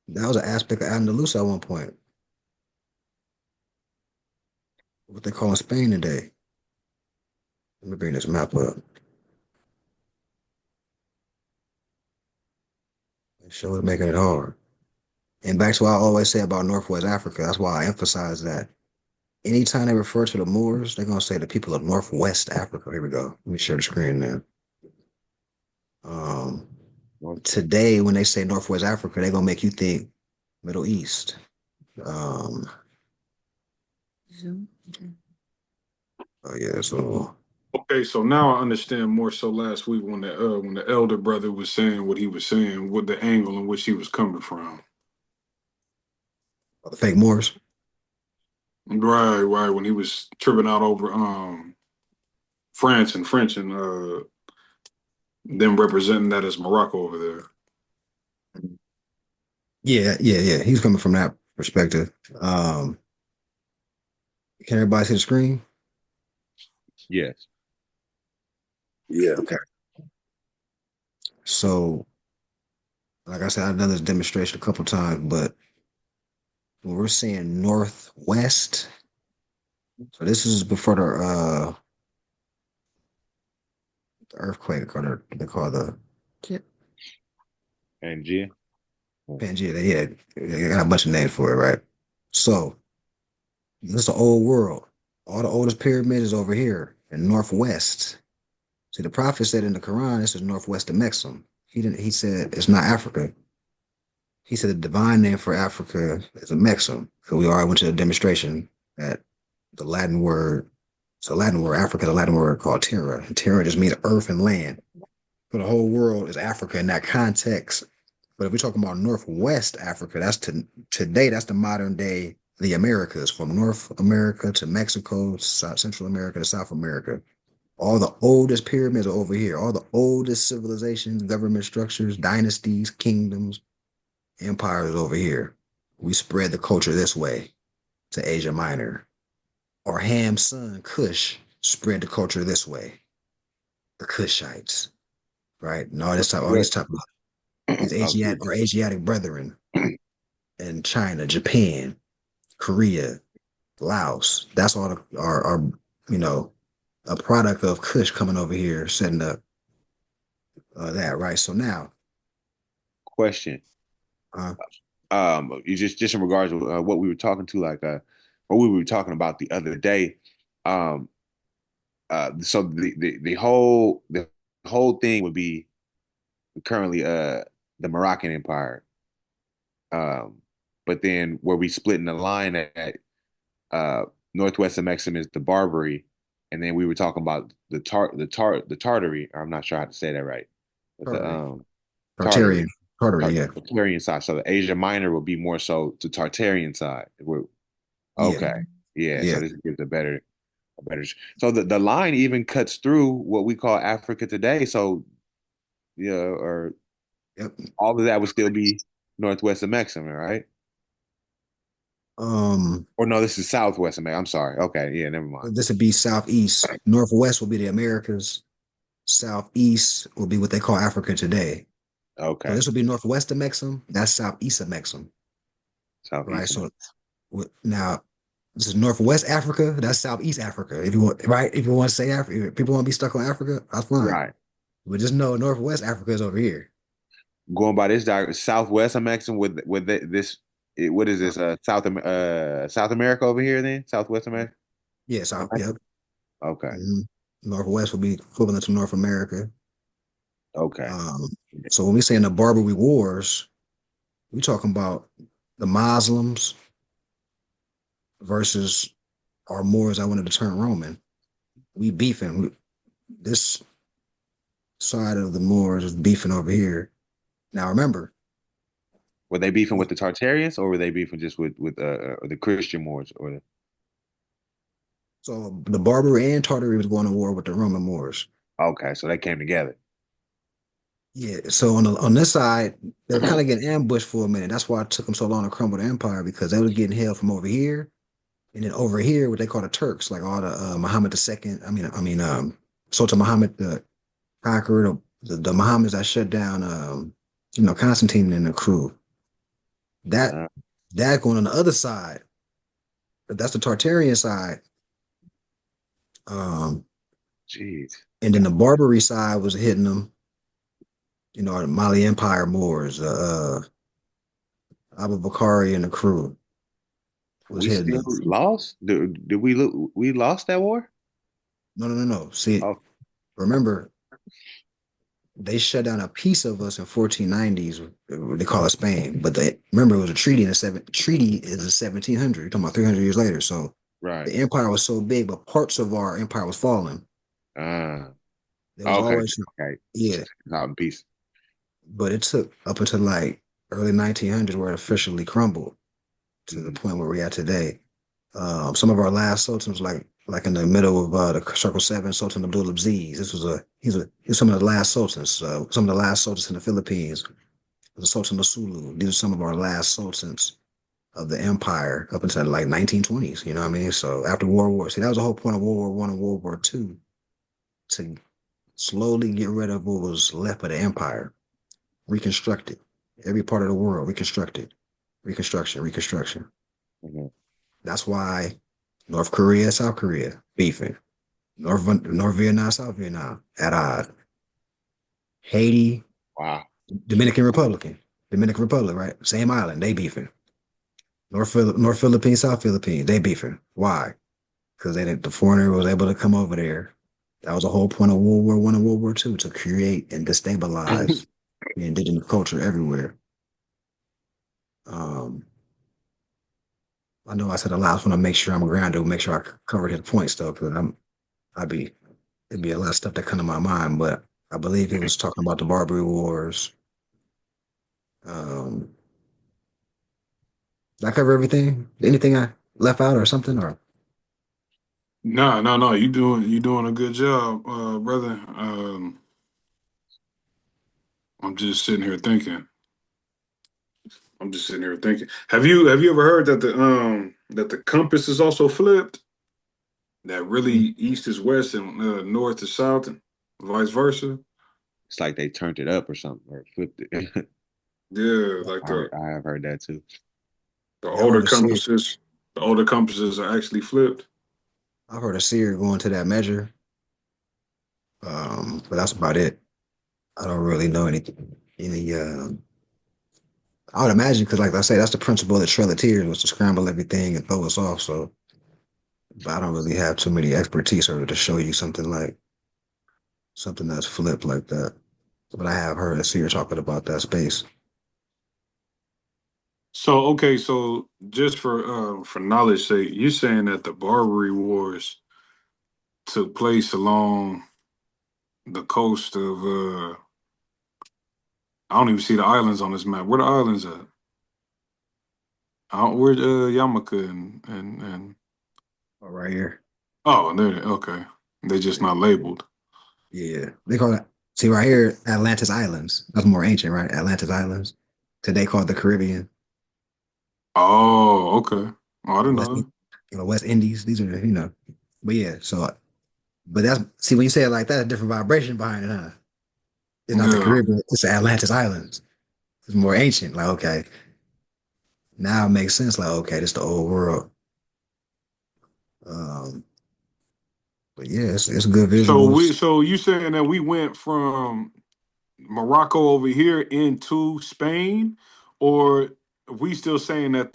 A: That was an aspect of Andalus at one point, what they call in Spain today. Let me bring this map up. Show it making it hard. And back to what I always say about Northwest Africa, that's why I emphasize that. Anytime they refer to the Moors, they're gonna say the people of Northwest Africa. Here we go. Let me share the screen now. Um, Today, when they say Northwest Africa, they're gonna make you think Middle East. Um,
D: Zoom.
A: oh yeah, so
B: Okay, so now I understand more so last week when the elder brother was saying what he was saying, what the angle in which he was coming from.
A: the fake Moors.
B: Right, right. When he was tripping out over France and French and them representing that as Morocco over there.
A: Yeah. He's coming from that perspective. Um, can everybody see the screen?
C: Yes.
A: Yeah. Okay. So, like I said, I've done this demonstration a couple times, but when we're saying northwest, so this is before the earthquake or they call the
D: Yep.
C: Pangea?
A: Pangea. They got a bunch of names for it, right? So this is the old world. All the oldest pyramids is over here in northwest. See, the prophet said in the Quran, this is northwest of Mexum. He didn't. He said it's not Africa. He said the divine name for Africa is a Mexum. So we already went to the demonstration that the Latin word, so Latin word Africa, the Latin word called terra. And terra just means earth and land. So the whole world is Africa in that context. But if we're talking about Northwest Africa, today, that's the modern day, the Americas, from North America to Mexico, Central America to South America. All the oldest pyramids are over here. All the oldest civilizations, government structures, dynasties, kingdoms, empires over here. We spread the culture this way to Asia Minor. Or Ham's son, Cush, spread the culture this way. The Cushites, right? And all these type of these Asiatic brethren in China, Japan, Korea, Laos. That's all are you know a product of Kush coming over here, setting up that right. So now,
C: Question.
A: uh,
C: You just in regards to what we were talking to, what we were talking about the other day. Um, so the whole thing would be currently the Moroccan Empire. But then where we split in the line at Northwest of Mexico is the Barbary, and then we were talking about the Tartary. I'm not sure how to say that right, but the
A: Tartary.
C: Tartary,
A: Tartarian. Tartary, yeah.
C: Tartarian side. So the Asia Minor will be more so the Tartarian side.
A: Yeah.
C: Okay, yeah.
A: Yeah.
C: So this gives a better. So the line even cuts through what we call Africa today. So yeah, or
A: Yep.
C: all of that would still be Northwest of Mexico, right?
A: Um,
C: Or no, this is Southwest of Mexico. I'm sorry. Okay, yeah, never mind.
A: this would be southeast. Northwest will be the Americas. Southeast will be what they call Africa today. So
C: Okay,
A: this will be northwest of Mexico. That's southeast of Mexico, right?
C: Southeast.
A: So now this is northwest Africa. That's southeast Africa. If you want, right? If you want to say Africa, if people want to be stuck on Africa, that's fine.
C: Right.
A: But just know northwest Africa is over here.
C: Going by this diagram, Southwest of Mexico this. What is this? South America over here then? Southwest America.
A: Yeah, south. Yep.
C: Okay.
A: Mhm. Northwest will be equivalent to North America.
C: Okay.
A: Um, so when we say in the Barbary Wars, we talking about the Muslims versus our Moors. I wanted to turn Roman. We beefing. This side of the Moors is beefing over here. Now remember,
C: Were they beefing with the Tartarians, or were they beefing just with the Christian Moors, or the?
A: so the Barbary and Tartary was going to war with the Roman Moors.
C: Okay, so they came together.
A: Yeah. So on this side, they were kind of getting ambushed for a minute. That's why it took them so long to crumble the empire because they were getting held from over here, and then over here, what they call the Turks, like all the Muhammad II. Sultan Muhammad the Conqueror, the Muhammad's that shut down, Constantine and the crew. That
C: Uh,
A: that going on the other side, that's the Tartarian side. Um,
C: Jeez.
A: and then the Barbary side was hitting them, the Mali Empire Moors, Abu Bakari and the crew was
C: We
A: hitting
C: still
A: them.
C: lost? Did we lost that war?
A: No, no, no, no. See,
C: Oh,
A: remember, they shut down a piece of us in 1490s. They call it Spain, but remember it was a treaty in treaty is in 1700. You're talking about 300 years later. So
C: right.
A: the empire was so big, but parts of our empire was falling.
C: Uh,
A: There was
C: okay.
A: always,
C: Okay.
A: yeah,
C: Out in peace.
A: but it took up until like early 1900s where it officially crumbled to the
C: Mhm.
A: point where we're at today. Some of our last sultans, like in the middle of the Circle Seven, Sultan Abdul Aziz. He's some of the last sultans. Some of the last sultans in the Philippines. The Sultan of Sulu. These are some of our last sultans of the empire up until like 1920s. You know what I mean? So after World War, see that was the whole point of World War One and World War Two to slowly get rid of what was left of the empire, reconstruct it. Every part of the world reconstructed, reconstruction.
C: Mhm.
A: That's why North Korea, South Korea beefing. North Vietnam, South Vietnam at odds. Haiti,
C: Wow.
A: Dominican Republic, right? Same island, they beefing. North Philippines, South Philippines, they beefing. Why? Because the foreigner was able to come over there. That was the whole point of World War One and World War Two to create and destabilize the indigenous culture everywhere. Um, I know I said a lot. I just want to make sure I'm grounded, make sure I covered his points though, because I'd be it'd be a lot of stuff that come to my mind, but I believe he was talking about the Barbary Wars. Um, did I cover everything? Anything I left out or something? Or
B: No, no, no. You doing a good job, brother. I'm just sitting here thinking. I'm just sitting here thinking. Have you ever heard that the compass is also flipped? That really
A: Mhm.
B: east is west and north is south and vice versa?
C: It's like they turned it up or something, or flipped it.
B: Yeah, like
C: I have heard that too.
B: the
A: Yeah,
B: older compasses, the older compasses are actually flipped.
A: I've heard of Seer going to that measure. But that's about it. I don't really know anything. I would imagine because, like I say, that's the principle of the Trail of Tears was to scramble everything and throw us off. So, but I don't really have too many expertise or to show you something that's flipped like that. But I have heard a seer talking about that space.
B: So okay, so just for knowledge sake, you're saying that the Barbary Wars took place along the coast of I don't even see the islands on this map. Where the islands at? Where Yamaka and
A: Oh, right here.
B: oh, there they okay. They just not labeled.
A: Yeah, they call it. See right here, Atlantis Islands. That's more ancient, right? Atlantis Islands. Today called the Caribbean,
B: Oh, okay. Oh, I didn't
A: West,
B: know that.
A: West Indies. These are, But yeah, so but that's see when you say it like that, a different vibration behind it, huh? It's not the
B: Yeah.
A: Caribbean. It's the Atlantis Islands. It's more ancient. Like okay, now it makes sense. Like okay, this the old world. Um, but yeah, it's good visuals.
B: So you saying that we went from Morocco over here into Spain, or we still saying that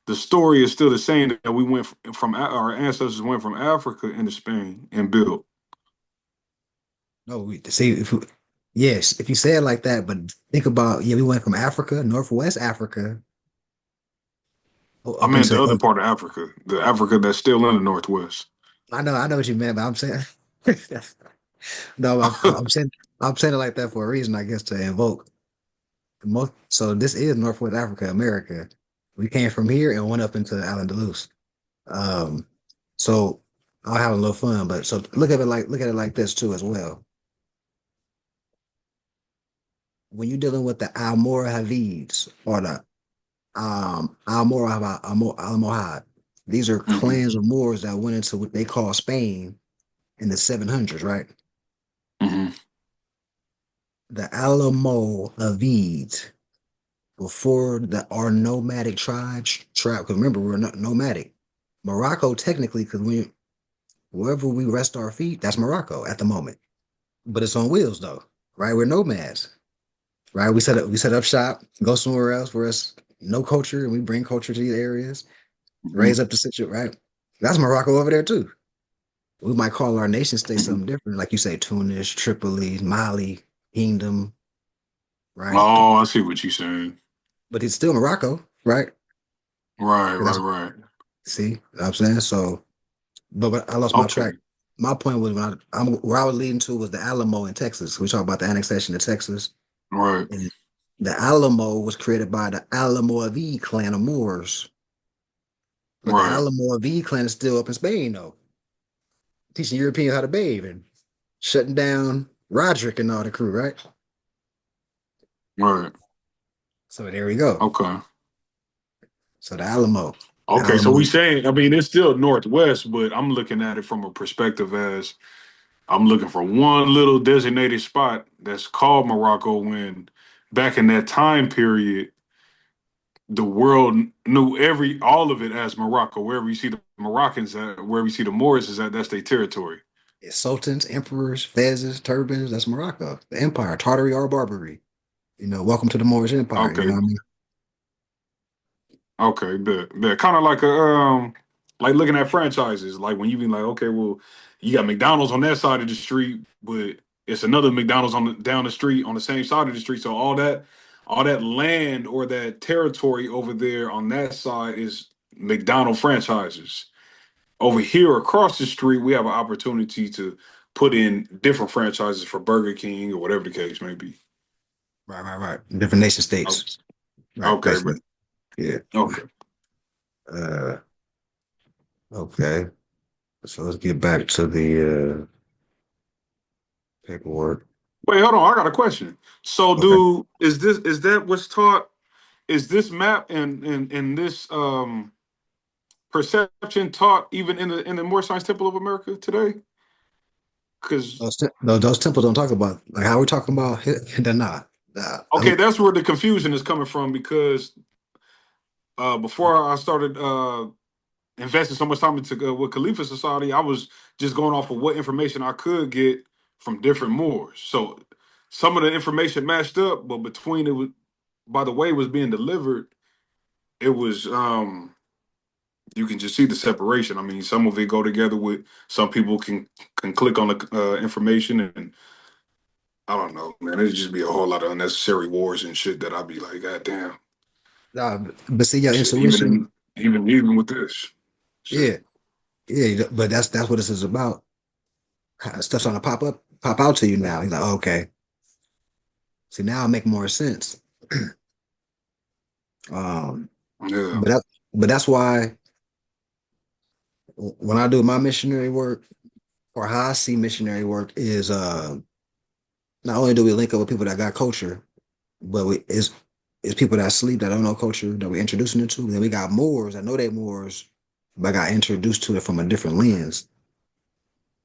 B: the story is still the same that we went from our ancestors went from Africa into Spain and built.
A: No, we see if we, yes, if you say it like that, but think about we went from Africa, Northwest Africa,
B: I
A: up
B: meant
A: into
B: the other part of Africa, the Africa that's still in the Northwest.
A: I know what you meant, but I'm saying no, I'm saying it like that for a reason, I guess, to invoke the most. So this is Northwest Africa, America. We came from here and went up into Al-Andalus. Um, so I'll have a little fun, but so look at it like this too as well. When you're dealing with the Almoravids or the Almohad, these are
B: Hmm.
A: clans of Moors that went into what they call Spain in the 700s, right?
B: Hmm.
A: The Almoravids before our nomadic tribe. Because remember, we're not nomadic. Morocco, technically, because wherever we rest our feet, that's Morocco at the moment. But it's on wheels though, right? We're nomads, right? We set up shop, go somewhere else where it's no culture, and we bring culture to these areas,
B: Hmm.
A: raise up the situation, right? That's Morocco over there too. We might call our nation state
B: Hmm.
A: something different, like you say, Tunis, Tripoli, Mali, Kingdom, right?
B: Oh, I see what you're saying.
A: But it's still Morocco, right?
B: Right,
A: 'Cause
B: right,
A: that's
B: right.
A: see, what I'm saying. So, but I lost my
B: Okay,
A: track. My point was where I was leading to was the Alamo in Texas. We talk about the annexation of Texas,
B: right,
A: and the Alamo was created by the Almoravid clan of Moors. But the
B: right,
A: Almoravid clan is still up in Spain, though, teaching Europeans how to bathe and shutting down Roderick and all the crew, right?
B: right.
A: So there we go.
B: Okay.
A: So the Alamo, the
B: Okay, so
A: Alamo,
B: we saying, I mean, it's still Northwest, but I'm looking at it from a perspective as I'm looking for one little designated spot that's called Morocco when back in that time period, the world knew all of it as Morocco. Wherever you see the Moroccans at, wherever you see the Moors is at, that's their territory.
A: it's sultans, emperors, fezzes, turbans. That's Morocco, the empire, Tartary or Barbary. Welcome to the Moorish Empire. You
B: Okay,
A: know what I mean?
B: okay, bet. Kind of like a like looking at franchises. Like when you be like, okay, well, you got McDonald's on that side of the street, but it's another McDonald's on down the street on the same side of the street. So all that land or that territory over there on that side is McDonald franchises. Over here across the street, we have an opportunity to put in different franchises for Burger King or whatever the case may be.
A: Right. Different nation
B: Oh,
A: states. Right,
B: okay,
A: basically.
B: but
A: Yeah.
B: okay.
A: Uh, okay. So let's get back to the paperwork.
B: Wait, hold on. I got a question. So,
A: Okay.
B: dude, is that what's taught? Is this map and this perception taught even in the Moorish Science Temple of America today? Because
A: Those temples don't talk about like how we're talking about. They're not.
B: okay, that's where the confusion is coming from. Because before I started investing so much time into with Khalifa Society, I was just going off of what information I could get from different Moors. So some of the information matched up, but between it was by the way it was being delivered, it was you can just see the separation. I mean, some of it go together with some people can click on the information, and I don't know, man. It'd just be a whole lot of unnecessary wars and shit that I'd be like, God damn.
A: but see your
B: Shit,
A: intuition.
B: even with this shit.
A: Yeah, yeah. But that's what this is about. Stuff's on to pop out to you now. He's like, oh, okay. See, now it make more sense. Um,
B: Yeah.
A: but that, but that's why when I do my missionary work or how I see missionary work is not only do we link up with people that got culture, but it's people that sleep that don't know culture that we're introducing it to. Then we got Moors that know they Moors, but got introduced to it from a different lens.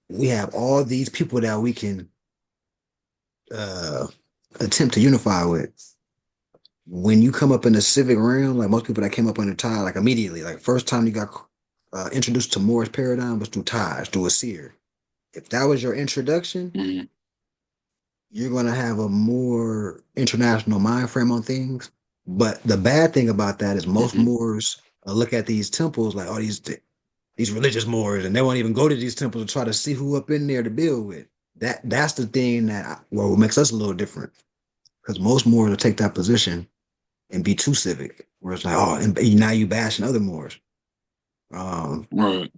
A: We have all these people that we can uh attempt to unify with. When you come up in the civic realm, like most people that came up under tie, like immediately, like first time you got introduced to Moorish paradigm was through ties, through a seer. If that was your introduction,
B: Mhm.
A: you're going to have a more international mind frame on things. But the bad thing about that is most
B: Mhm.
A: Moors look at these temples like, oh, these religious Moors, and they won't even go to these temples to try to see who up in there to build with. That's the thing what makes us a little different because most Moors will take that position and be too civic, where it's like, oh, and now you bashing other Moors. Um,
B: Right.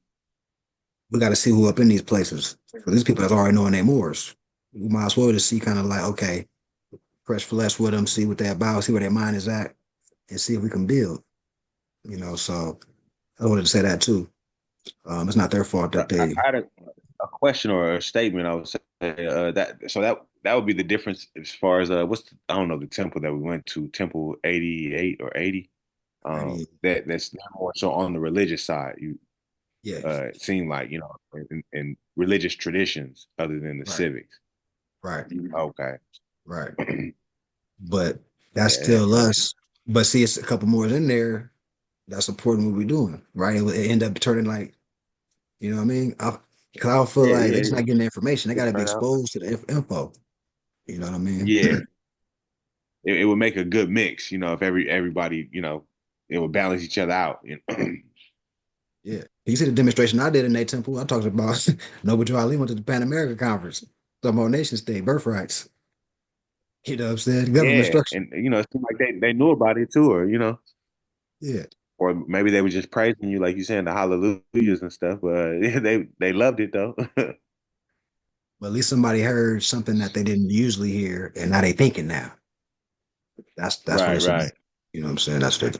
A: we got to see who up in these places. For these people that's already knowing they Moors, we might as well just see kind of like, okay, press flesh with them, see what they're about, see where their mind is at, and see if we can build. So I wanted to say that too. It's not their fault
C: I
A: that they.
C: had a question or a statement. I would say that would be the difference as far as I don't know the temple that we went to, Temple 88 or 80. That's more so on the religious side.
A: Yeah,
C: It seemed like in religious traditions other than the
A: right,
C: civics.
A: right,
C: Okay.
A: right. But that's
C: Yeah.
A: still us. But see, it's a couple more in there that's supporting what we're doing, right? It end up turning like, you know what I mean? Because I don't feel
C: Yeah.
A: like they're
C: Yeah.
A: just not getting the information. They got to be
C: Turn out.
A: exposed to the info. You know what I mean?
C: Yeah. It would make a good mix. If everybody, it would balance each other out.
A: Yeah. You see the demonstration I did in that temple. I talked about Noble Drew Ali went to the Pan American Conference, talking about nation state, birthrights. You know what I'm saying? Government
C: Yeah,
A: structure.
C: and it seemed like they knew about it too,
A: Yeah.
C: or maybe they were just praising you, like you saying the hallelujahs and stuff. But they loved it though.
A: But at least somebody heard something that they didn't usually hear, and now they thinking now. That's what
C: Right,
A: it's about.
C: right.
A: You know what I'm saying? That's it.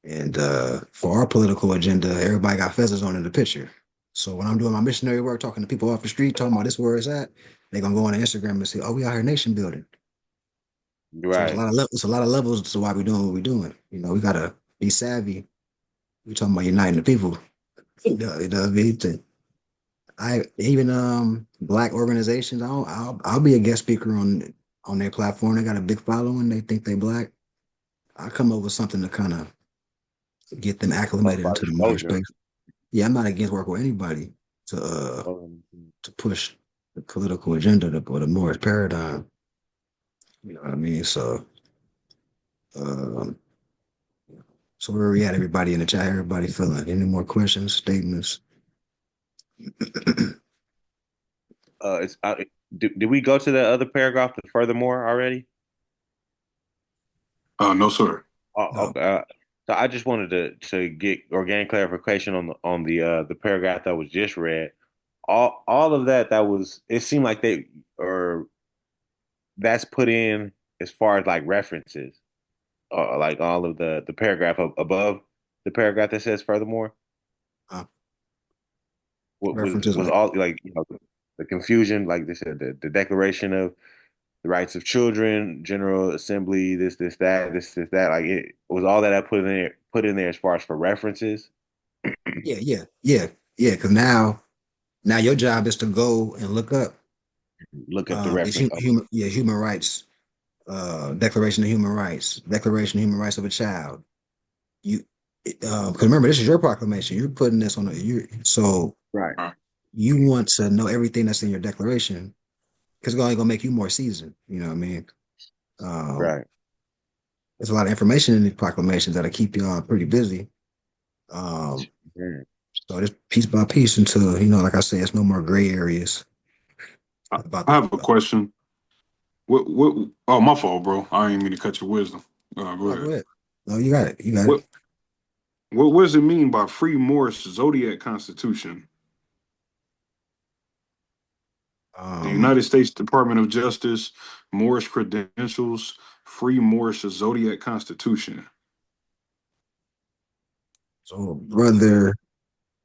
A: And for our political agenda, everybody got feathers on in the picture. So when I'm doing my missionary work, talking to people off the street, talking about this where it's at, they're gonna go on Instagram and say, "Oh, we out here nation building." So
C: Right.
A: it's a lot of levels to why we're doing what we're doing. We gotta be savvy. We're talking about uniting the people. What I mean? I even black organizations. I'll be a guest speaker on their platform. They got a big following. They think they black. I come up with something to kind of get them
C: Talk
A: acclimated
C: about
A: into the modern
C: exposure.
A: space. Yeah, I'm not against work with anybody to
C: Um,
A: to push the political agenda or the Morris paradigm. You know what I mean? Um, so where we at, everybody in the chat? Everybody feeling? Any more questions, statements?
C: it's did we go to the other paragraph, the furthermore already?
B: No, sir.
C: Oh,
A: No.
C: okay. So I just wanted to get or gain clarification on the paragraph that was just read. All of that was it seemed like they or that's put in as far as like references, like all of the paragraph above the paragraph that says furthermore.
A: Uh,
C: What
A: references
C: was
A: like
C: all like the confusion, like they said, the Declaration of the Rights of Children, General Assembly, this that, like it was all that I put in there as far as for references.
A: yeah. Because now your job is to go and look up
C: Look up the
A: these
C: reference.
A: human rights, Declaration of Human Rights, Declaration of Human Rights of a Child. You because remember this is your proclamation. You're putting this on so
C: Right,
B: Right.
A: you want to know everything that's in your declaration because it's only gonna make you more seasoned. You know what I mean? Um,
C: right.
A: there's a lot of information in these proclamations that'll keep y'all pretty busy. Um,
C: Yeah.
A: so just piece by piece until like I say, it's no more gray areas
B: I,
A: about
B: I
A: the.
B: have a question. What? Oh, my fault, bro. I didn't mean to cut your wisdom. Go
A: No, go
B: ahead.
A: ahead. No, you got it. You got it.
B: What does it mean by free Morse zodiac constitution? The
A: Um,
B: United States Department of Justice, Morse credentials, free Morse zodiac constitution.
A: so a brother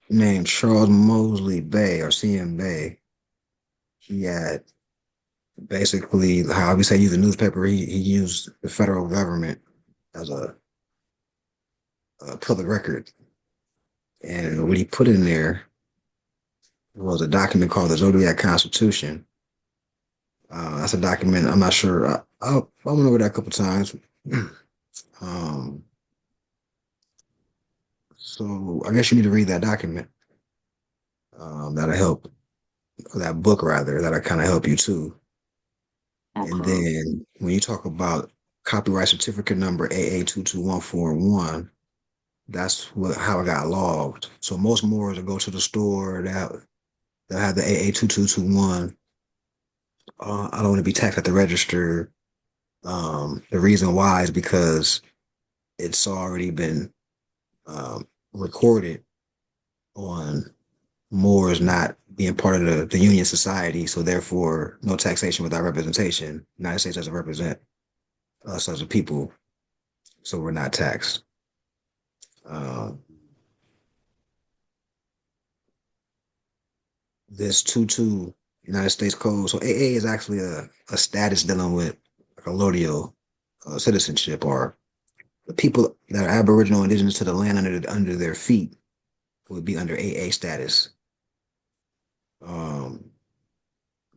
A: named Charles Mosley Bay or CM Bay, he had basically how we say use a newspaper. He used the federal government as a public record, and what he put in there was a document called the Zodiac Constitution. That's a document. I'm not sure. I went over that a couple times. um, so I guess you need to read that document. That'll help. Or that book rather. That'll kind of help you too. And
B: Okay.
A: then when you talk about copyright certificate number AA22141, that's how it got logged. So most Moors will go to the store, they'll have the AA2221. I don't want to be taxed at the register. The reason why is because it's already been recorded on Moors not being part of the Union Society, so therefore no taxation without representation. United States doesn't represent us as a people, so we're not taxed. This 22 United States Code. So AA is actually a status dealing with like a colonial citizenship, or the people that are Aboriginal indigenous to the land under their feet would be under AA status. Um,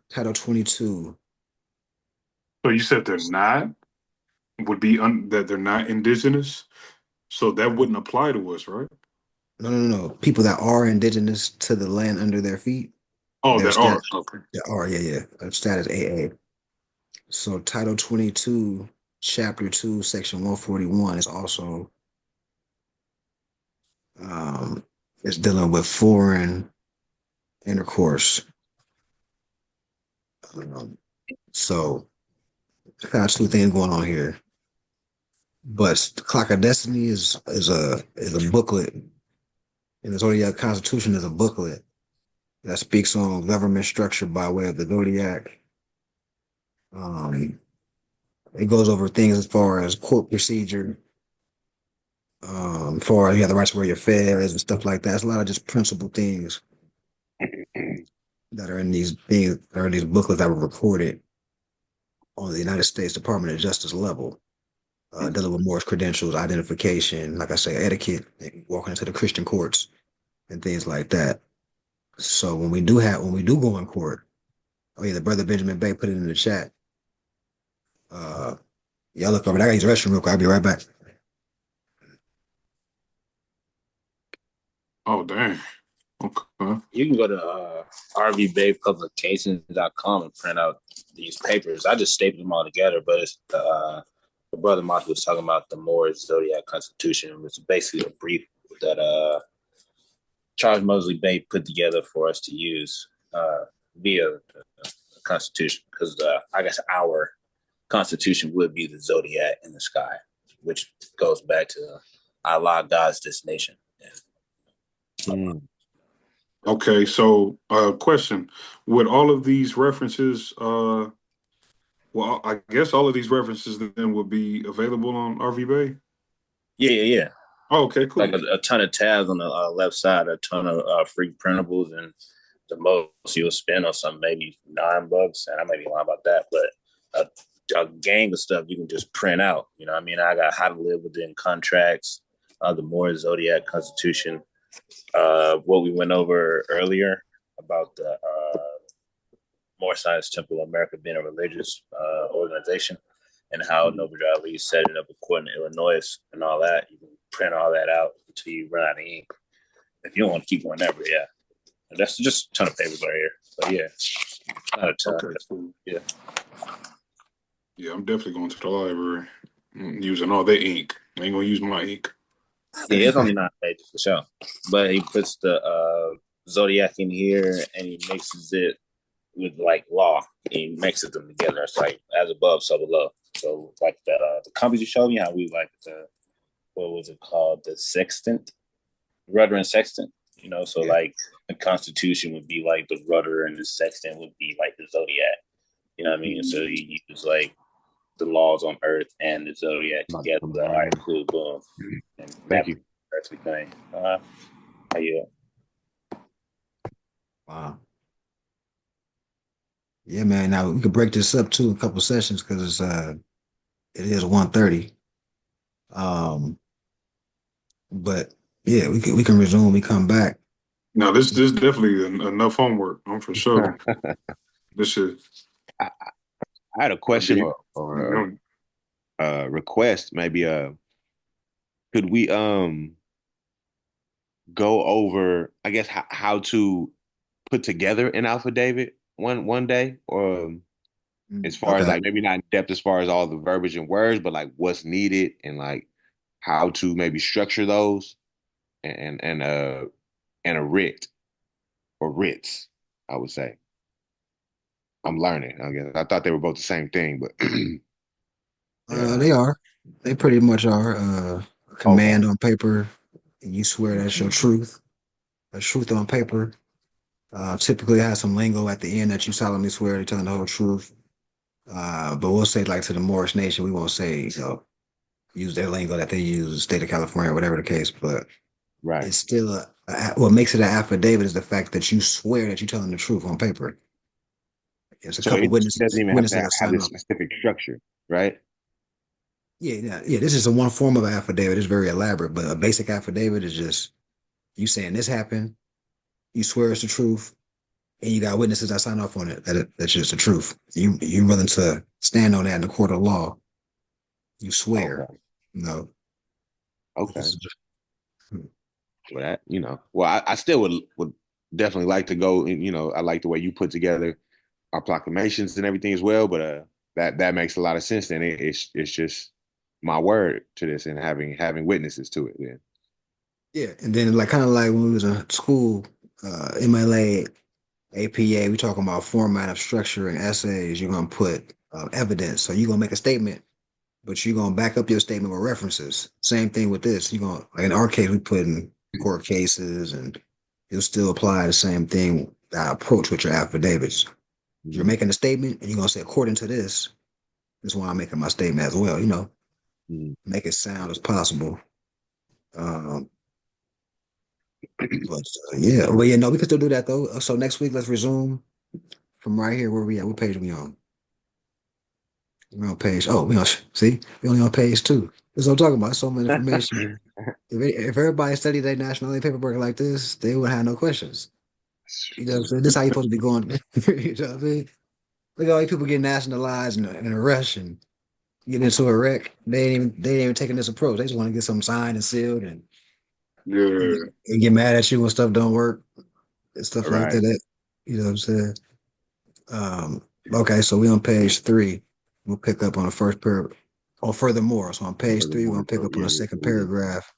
A: Title 22.
B: So you said they're not that they're not indigenous, so that wouldn't apply to us, right?
A: No. People that are indigenous to the land under their feet,
B: Oh,
A: their
B: that
A: stat,
B: are okay.
A: they are, yeah. Their status AA. So Title 22, Chapter 2, Section 141 is also um, is dealing with foreign intercourse. Um, so got two things going on here. But the Clock of Destiny is a booklet, and the Zodiac Constitution is a booklet that speaks on government structure by way of the zodiac. Um, it goes over things as far as court procedure, for you have the right to wear your fez and stuff like that. It's a lot of just principle things that are in these things that are in these booklets that were recorded on the United States Department of Justice level, dealing with Morse credentials, identification, like I say, etiquette, walking into the Christian courts and things like that. So when we do go in court, oh yeah, the brother Benjamin Bay put it in the chat. Uh, y'all look over. I gotta use the restroom real quick. I'll be right back.
B: Oh, dang. Okay.
F: You can go to rvbaypublications.com and print out these papers. I just stapled them all together, but it's the brother Monty was talking about the Moorish Zodiac Constitution, which is basically a brief that Charles Mosley Bay put together for us to use via the Constitution, because I guess our Constitution would be the zodiac in the sky, which goes back to Allah God's this nation.
C: Mm.
B: Okay, so question. Would all of these references well, I guess all of these references then would be available on RV Bay?
F: Yeah.
B: Oh, okay, cool.
F: Like a ton of tabs on the left side, a ton of free printables, and the most you'll spend on something maybe $9, and I may be lying about that, but a gang of stuff you can just print out. You know what I mean? I got How to Live Within Contracts, the Moorish Zodiac Constitution, what we went over earlier about the Moorish Science Temple of America being a religious organization, and how Noble Drew Ali set it up according to Illinois and all that. You can print all that out until you run out of ink. If you don't want to keep going ever, yeah. And that's just a ton of papers right here. But yeah, not a ton.
B: Okay, cool.
F: Yeah.
B: Yeah, I'm definitely going to the library using all their ink. I ain't gonna use my ink.
F: Yeah, it's only 9 pages for sure. But he puts the Zodiac in here and he mixes it with like law. He mixes them together. It's like as above, so below. So like the companies you showed me how we like to what was it called? The sextant, rudder and sextant. So
C: Yeah.
F: like the Constitution would be like the rudder, and the sextant would be like the zodiac. You know what I mean? So you use like the laws on Earth and the zodiac together. All right, cool, boom, and
C: Thank you.
F: That's the thing. How you?
A: Wow. Yeah, man. Now we could break this up to a couple sessions because it is 1:30. But yeah, we can resume. We come back.
B: No, this definitely enough homework. I'm for sure. This shit.
C: I had a question
B: You
C: or
B: know,
C: a request. Maybe could we go over, I guess, how to put together an affidavit one day, or as far as
A: Okay.
C: like maybe not in depth as far as all the verbiage and words, but like what's needed and like how to maybe structure those and a writ or writs, I would say. I'm learning. I guess I thought they were both the same thing, but yeah.
A: They are. They pretty much are.
C: Okay.
A: Command on paper, and you swear that's your truth. A truth on paper. Typically has some lingo at the end that you solemnly swear you're telling the whole truth. But we'll say like to the Moorish nation, we won't say, use their lingo that they use in the state of California, whatever the case. But
C: Right.
A: it's still what makes it an affidavit is the fact that you swear that you're telling the truth on paper. There's a
C: So
A: couple
C: it doesn't even have
A: witnesses
C: to
A: that
C: have
A: sign
C: this
A: off.
C: specific structure, right?
A: Yeah. This is a one form of affidavit. It's very elaborate, but a basic affidavit is just you saying this happened. You swear it's the truth, and you got witnesses that sign off on it that's just the truth. You're willing to stand on that in the court of law. You swear.
C: Okay.
A: No.
C: Okay. Well, well, I still would definitely like to go. And, I like the way you put together our proclamations and everything as well. But that makes a lot of sense. Then it's just my word to this and having witnesses to it. Then
A: Yeah, and then like kind of like when we was in school, MLA, APA, we talking about format of structure and essays. You're gonna put evidence, so you're gonna make a statement, but you're gonna back up your statement with references. Same thing with this. You're gonna like in our case, we put in court cases, and you'll still apply the same thing approach with your affidavits. You're making a statement, and you're gonna say according to this. This is why I'm making my statement as well. Make it sound as possible. Um, But yeah, well, yeah, no, we can still do that though. So next week, let's resume from right here. Where we at? What page are we on? We're on page. Oh, we on. See, we only on page 2. That's what I'm talking about. So much information. If everybody studied their national paperwork like this, they would have no questions. You know what I'm saying? This is how you supposed to be going. You know what I mean? Look at all these people getting nationalized in a rush and getting into a wreck. They ain't even taking this approach. They just want to get something signed and sealed
B: yeah.
A: and get mad at you when stuff don't work and stuff like
C: right.
A: that. You know what I'm saying? Um, okay, so we on page 3. We'll pick up on the first paragraph. Or furthermore, so on page 3, we're gonna pick up on the second paragraph.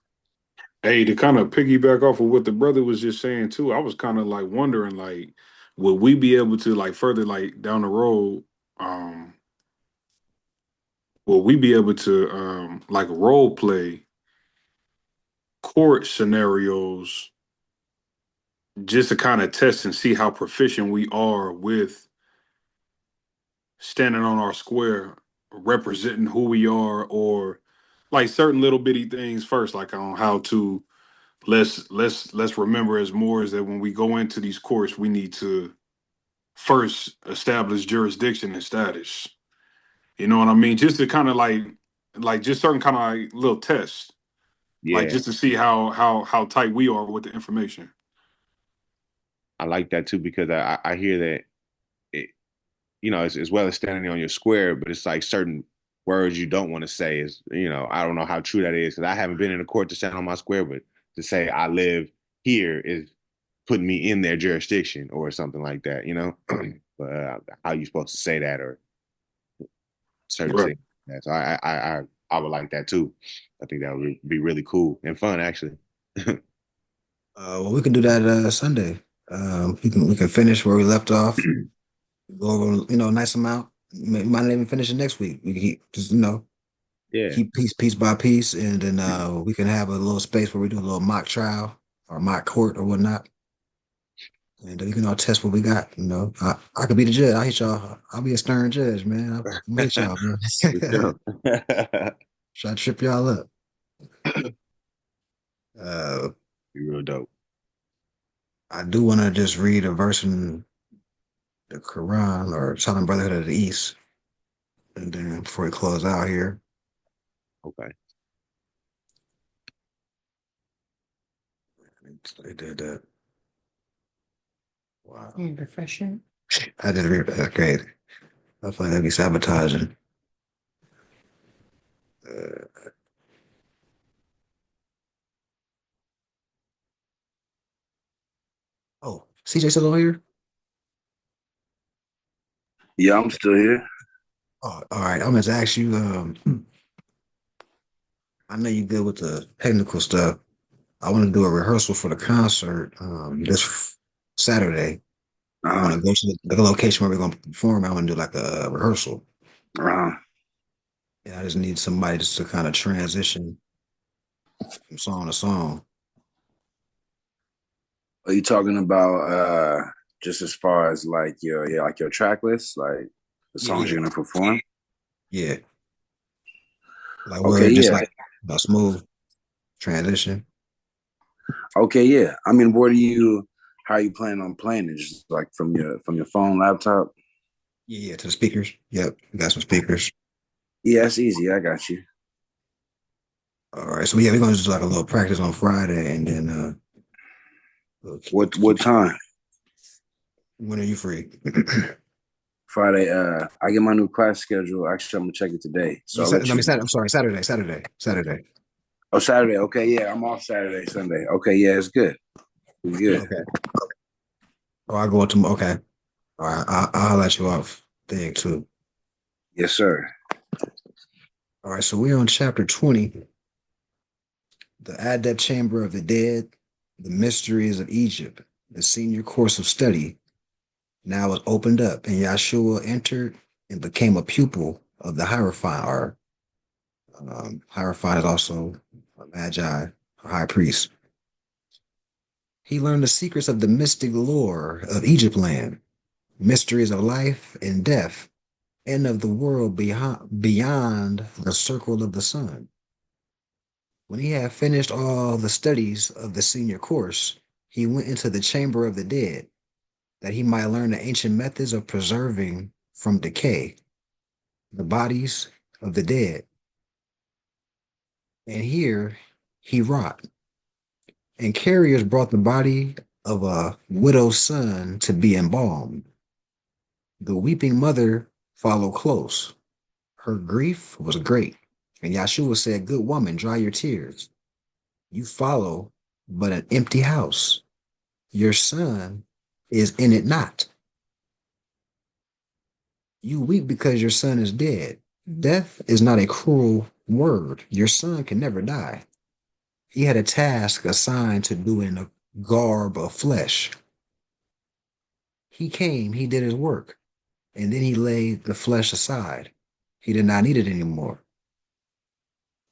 B: Hey, to kind of piggyback off of what the brother was just saying too, I was kind of like wondering, like, would we be able to like further like down the road, um, will we be able to like role play court scenarios just to kind of test and see how proficient we are with standing on our square, representing who we are, or like certain little bitty things first, like on how to let's remember as more is that when we go into these courts, we need to first establish jurisdiction and status. You know what I mean? Just to kind of like just certain kind of like little tests, like
C: Yeah,
B: just to see how tight we are with the information.
C: I like that too because I hear that it, as well as standing on your square, but it's like certain words you don't want to say is, I don't know how true that is because I haven't been in a court to stand on my square, but to say I live here is putting me in their jurisdiction or something like that. But how you supposed to say that or certain
B: Right.
C: things? So I would like that too. I think that would be really cool and fun actually.
A: Well, we can do that Sunday. We can finish where we left off. Go over, a nice amount. Might not even finish it next week. We can keep just
C: Yeah.
A: keep piece by piece, and then we can have a little space where we do a little mock trial or mock court or whatnot, and we can all test what we got. I could be the judge. I hit y'all. I'll be a stern judge, man. I'm gonna hit y'all, man.
C: For sure.
A: Try to trip y'all up. Uh,
C: Be real dope.
A: I do want to just read a verse in the Quran or Southern Brotherhood of the East, and then before we close out here,
C: Okay.
A: they did that. Wow.
D: And refreshing.
A: I did read that. Okay. I feel like that'd be sabotaging. Uh, oh, CJ still on here?
G: Yeah, I'm still here.
A: Oh, all right. I'm going to ask you. I know you're good with the technical stuff. I want to do a rehearsal for the concert this Saturday. I want
G: Uh,
A: to go to the location where we're going to perform. I want to do like a rehearsal.
G: uh,
A: And I just need somebody just to kind of transition from song to song.
G: are you talking about just as far as like your track list, like the
A: Yeah,
G: songs
A: yeah,
G: you're gonna perform?
A: yeah. Like
G: Okay,
A: where just
G: yeah.
A: like a smooth transition.
G: Okay, yeah. I mean, how you plan on playing it? Just like from your phone, laptop?
A: Yeah, yeah, to the speakers. Yep, we got some speakers.
G: Yeah, that's easy. I got you.
A: All right, so yeah, we're gonna just do like a little practice on Friday, and then we'll
G: What time?
A: when are you free?
G: Friday. I get my new class schedule. Actually, I'm gonna check it today. So I'll let
A: I mean,
G: you.
A: Saturday, I'm sorry, Saturday.
G: Oh, Saturday. Okay, yeah. I'm off Saturday, Sunday. Okay, yeah, it's good. It's good.
A: Okay. Oh, I'll go to okay. All right, I'll let you off thing too.
G: Yes, sir.
A: All right, so we're on chapter 20, the Adept Chamber of the Dead, the Mysteries of Egypt, the senior course of study. Now is opened up, and Yahshua entered and became a pupil of the Hierophant. Or Hierophant is also a Magi, a high priest. He learned the secrets of the mystic lore of Egypt land, mysteries of life and death, and of the world beyond the circle of the sun. When he had finished all the studies of the senior course, he went into the chamber of the dead, that he might learn the ancient methods of preserving from decay the bodies of the dead. And here he wrought. And carriers brought the body of a widow's son to be embalmed. The weeping mother followed close. Her grief was great. And Yahshua said, "Good woman, dry your tears. You follow but an empty house. Your son is in it not. You weep because your son is dead. Death is not a cruel word. Your son can never die. He had a task assigned to do in a garb of flesh. He came, he did his work, and then he laid the flesh aside. He did not need it anymore.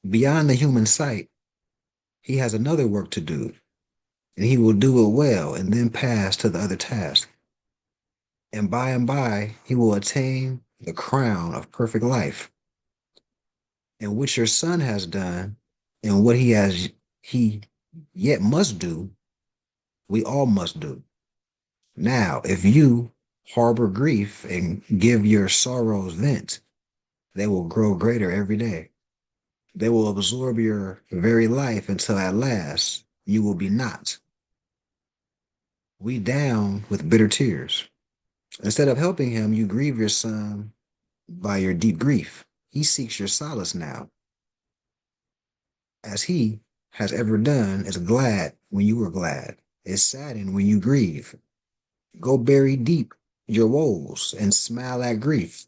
A: Beyond the human sight, he has another work to do, and he will do it well and then pass to the other task. And by, he will attain the crown of perfect life, and which your son has done, and what he yet must do, we all must do. Now, if you harbor grief and give your sorrows vent, they will grow greater every day. They will absorb your very life until at last you will be not. We down with bitter tears. Instead of helping him, you grieve your son by your deep grief. He seeks your solace now, as he has ever done, is glad when you are glad, is saddened when you grieve. Go bury deep your woes and smile at grief,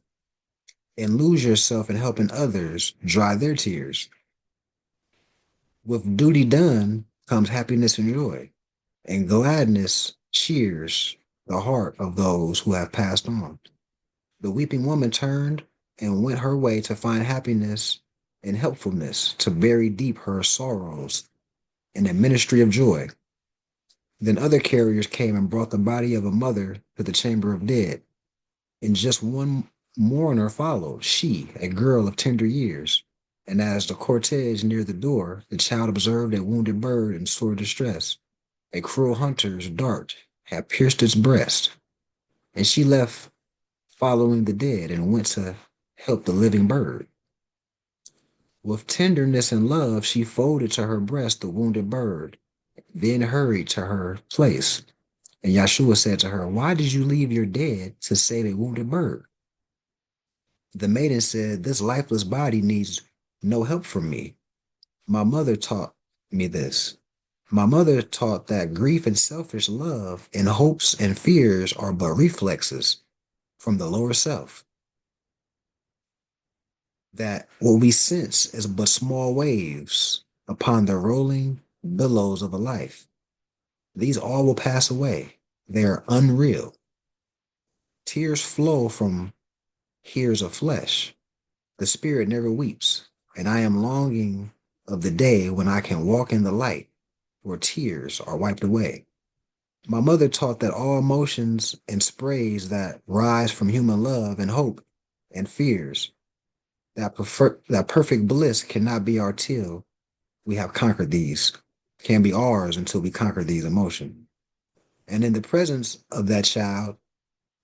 A: and lose yourself in helping others dry their tears. With duty done comes happiness and joy, and gladness cheers the heart of those who have passed on. The weeping woman turned and went her way to find happiness and helpfulness to bury deep her sorrows in a ministry of joy. Then other carriers came and brought the body of a mother to the chamber of dead, and just one mourner followed, she, a girl of tender years. And as the cortege neared the door, the child observed a wounded bird in sore distress. A cruel hunter's dart had pierced its breast, and she left following the dead and went to help the living bird. With tenderness and love, she folded to her breast the wounded bird, then hurried to her place. And Yahshua said to her, "Why did you leave your dead to save a wounded bird?" The maiden said, "This lifeless body needs no help from me. My mother taught me this. My mother taught that grief and selfish love and hopes and fears are but reflexes from the lower self. That what we sense is but small waves upon the rolling billows of a life. These all will pass away. They are unreal. Tears flow from tears of flesh. The spirit never weeps, and I am longing of the day when I can walk in the light, where tears are wiped away. My mother taught that all emotions and sprays that rise from human love and hope and fears, that perfect bliss cannot be our till we have conquered these, can be ours until we conquer these emotions. And in the presence of that child,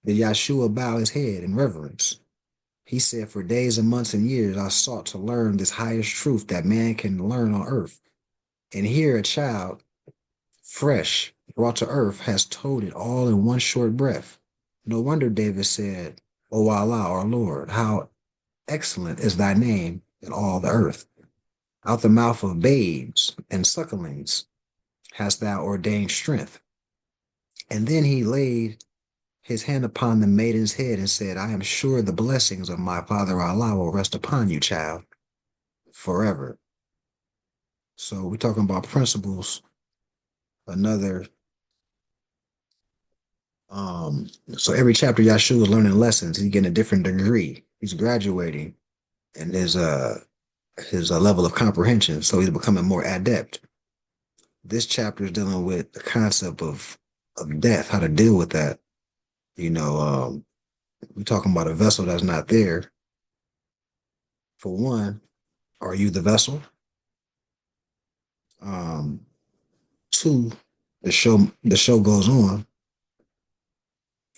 A: did Yahshua bow his head in reverence. He said, "For days and months and years I sought to learn this highest truth that man can learn on earth. And here a child, fresh, brought to earth, has told it all in one short breath. No wonder David said, O Allah, our Lord, how excellent is thy name in all the earth. Out the mouth of babes and sucklings hast thou ordained strength." And then he laid his hand upon the maiden's head and said, "I am sure the blessings of my Father Allah will rest upon you, child, forever." So we're talking about principles. Another, so every chapter Yahshua is learning lessons. He's getting a different degree. He's graduating in his level of comprehension. So he's becoming more adept. This chapter is dealing with the concept of death, how to deal with that. You know, we're talking about a vessel that's not there. For one, are you the vessel? Two, the show goes on.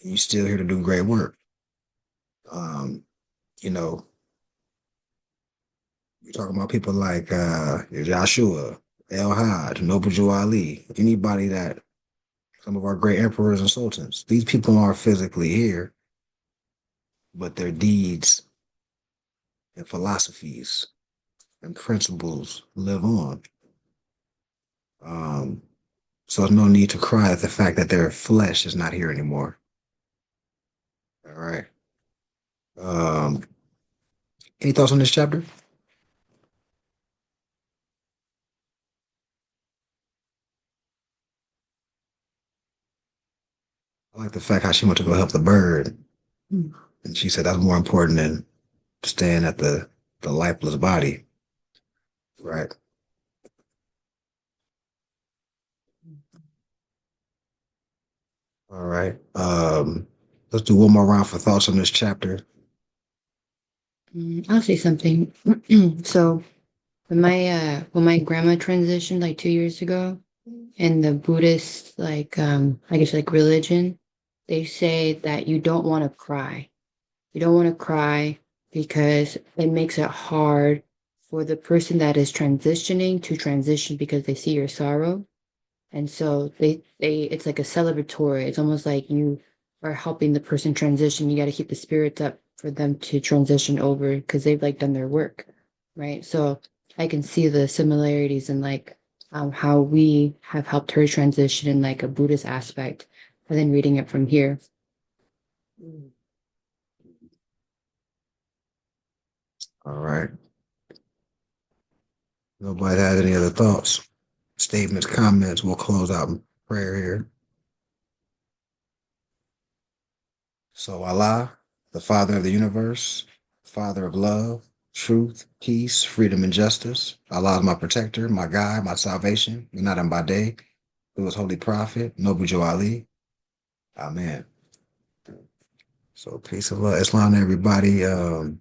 A: And you're still here to do great work. You know, you're talking about people like Joshua, El Had, Noble Jew Ali, anybody that some of our great emperors and sultans. These people aren't physically here, but their deeds and philosophies and principles live on. So there's no need to cry at the fact that their flesh is not here anymore. All right. Um, any thoughts on this chapter? I like the fact how she went to go help the bird. And she said that's more important than staying at the lifeless body. Right. All right. Let's do one more round for thoughts on this chapter.
D: I'll say something. So when my grandma transitioned like 2 years ago, in the Buddhist I guess like religion, they say that you don't want to cry. You don't want to cry because it makes it hard for the person that is transitioning to transition because they see your sorrow. And so they it's like a celebratory. It's almost like you are helping the person transition. You got to keep the spirits up for them to transition over because they've like done their work, right? So I can see the similarities in like how we have helped her transition in like a Buddhist aspect, and then reading it from here.
A: All right. Nobody has any other thoughts, statements, comments? We'll close out in prayer here. So Allah, the Father of the universe, Father of love, truth, peace, freedom, and justice. Allah is my protector, my guide, my salvation. Not him by day. Through his holy prophet, Noble Joe Ali. Amen. So peace of love. Islam to everybody. Matter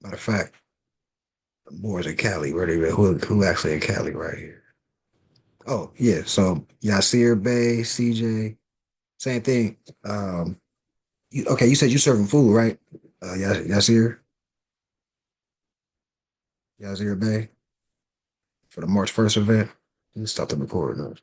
A: of fact, the boys in Cali, where they who actually in Cali right here. Oh, yeah. So Yasir Bey, CJ, same thing. Okay, you said you serving food, right? Yasir, Yasir Bey for the March 1st event. You stop the recording.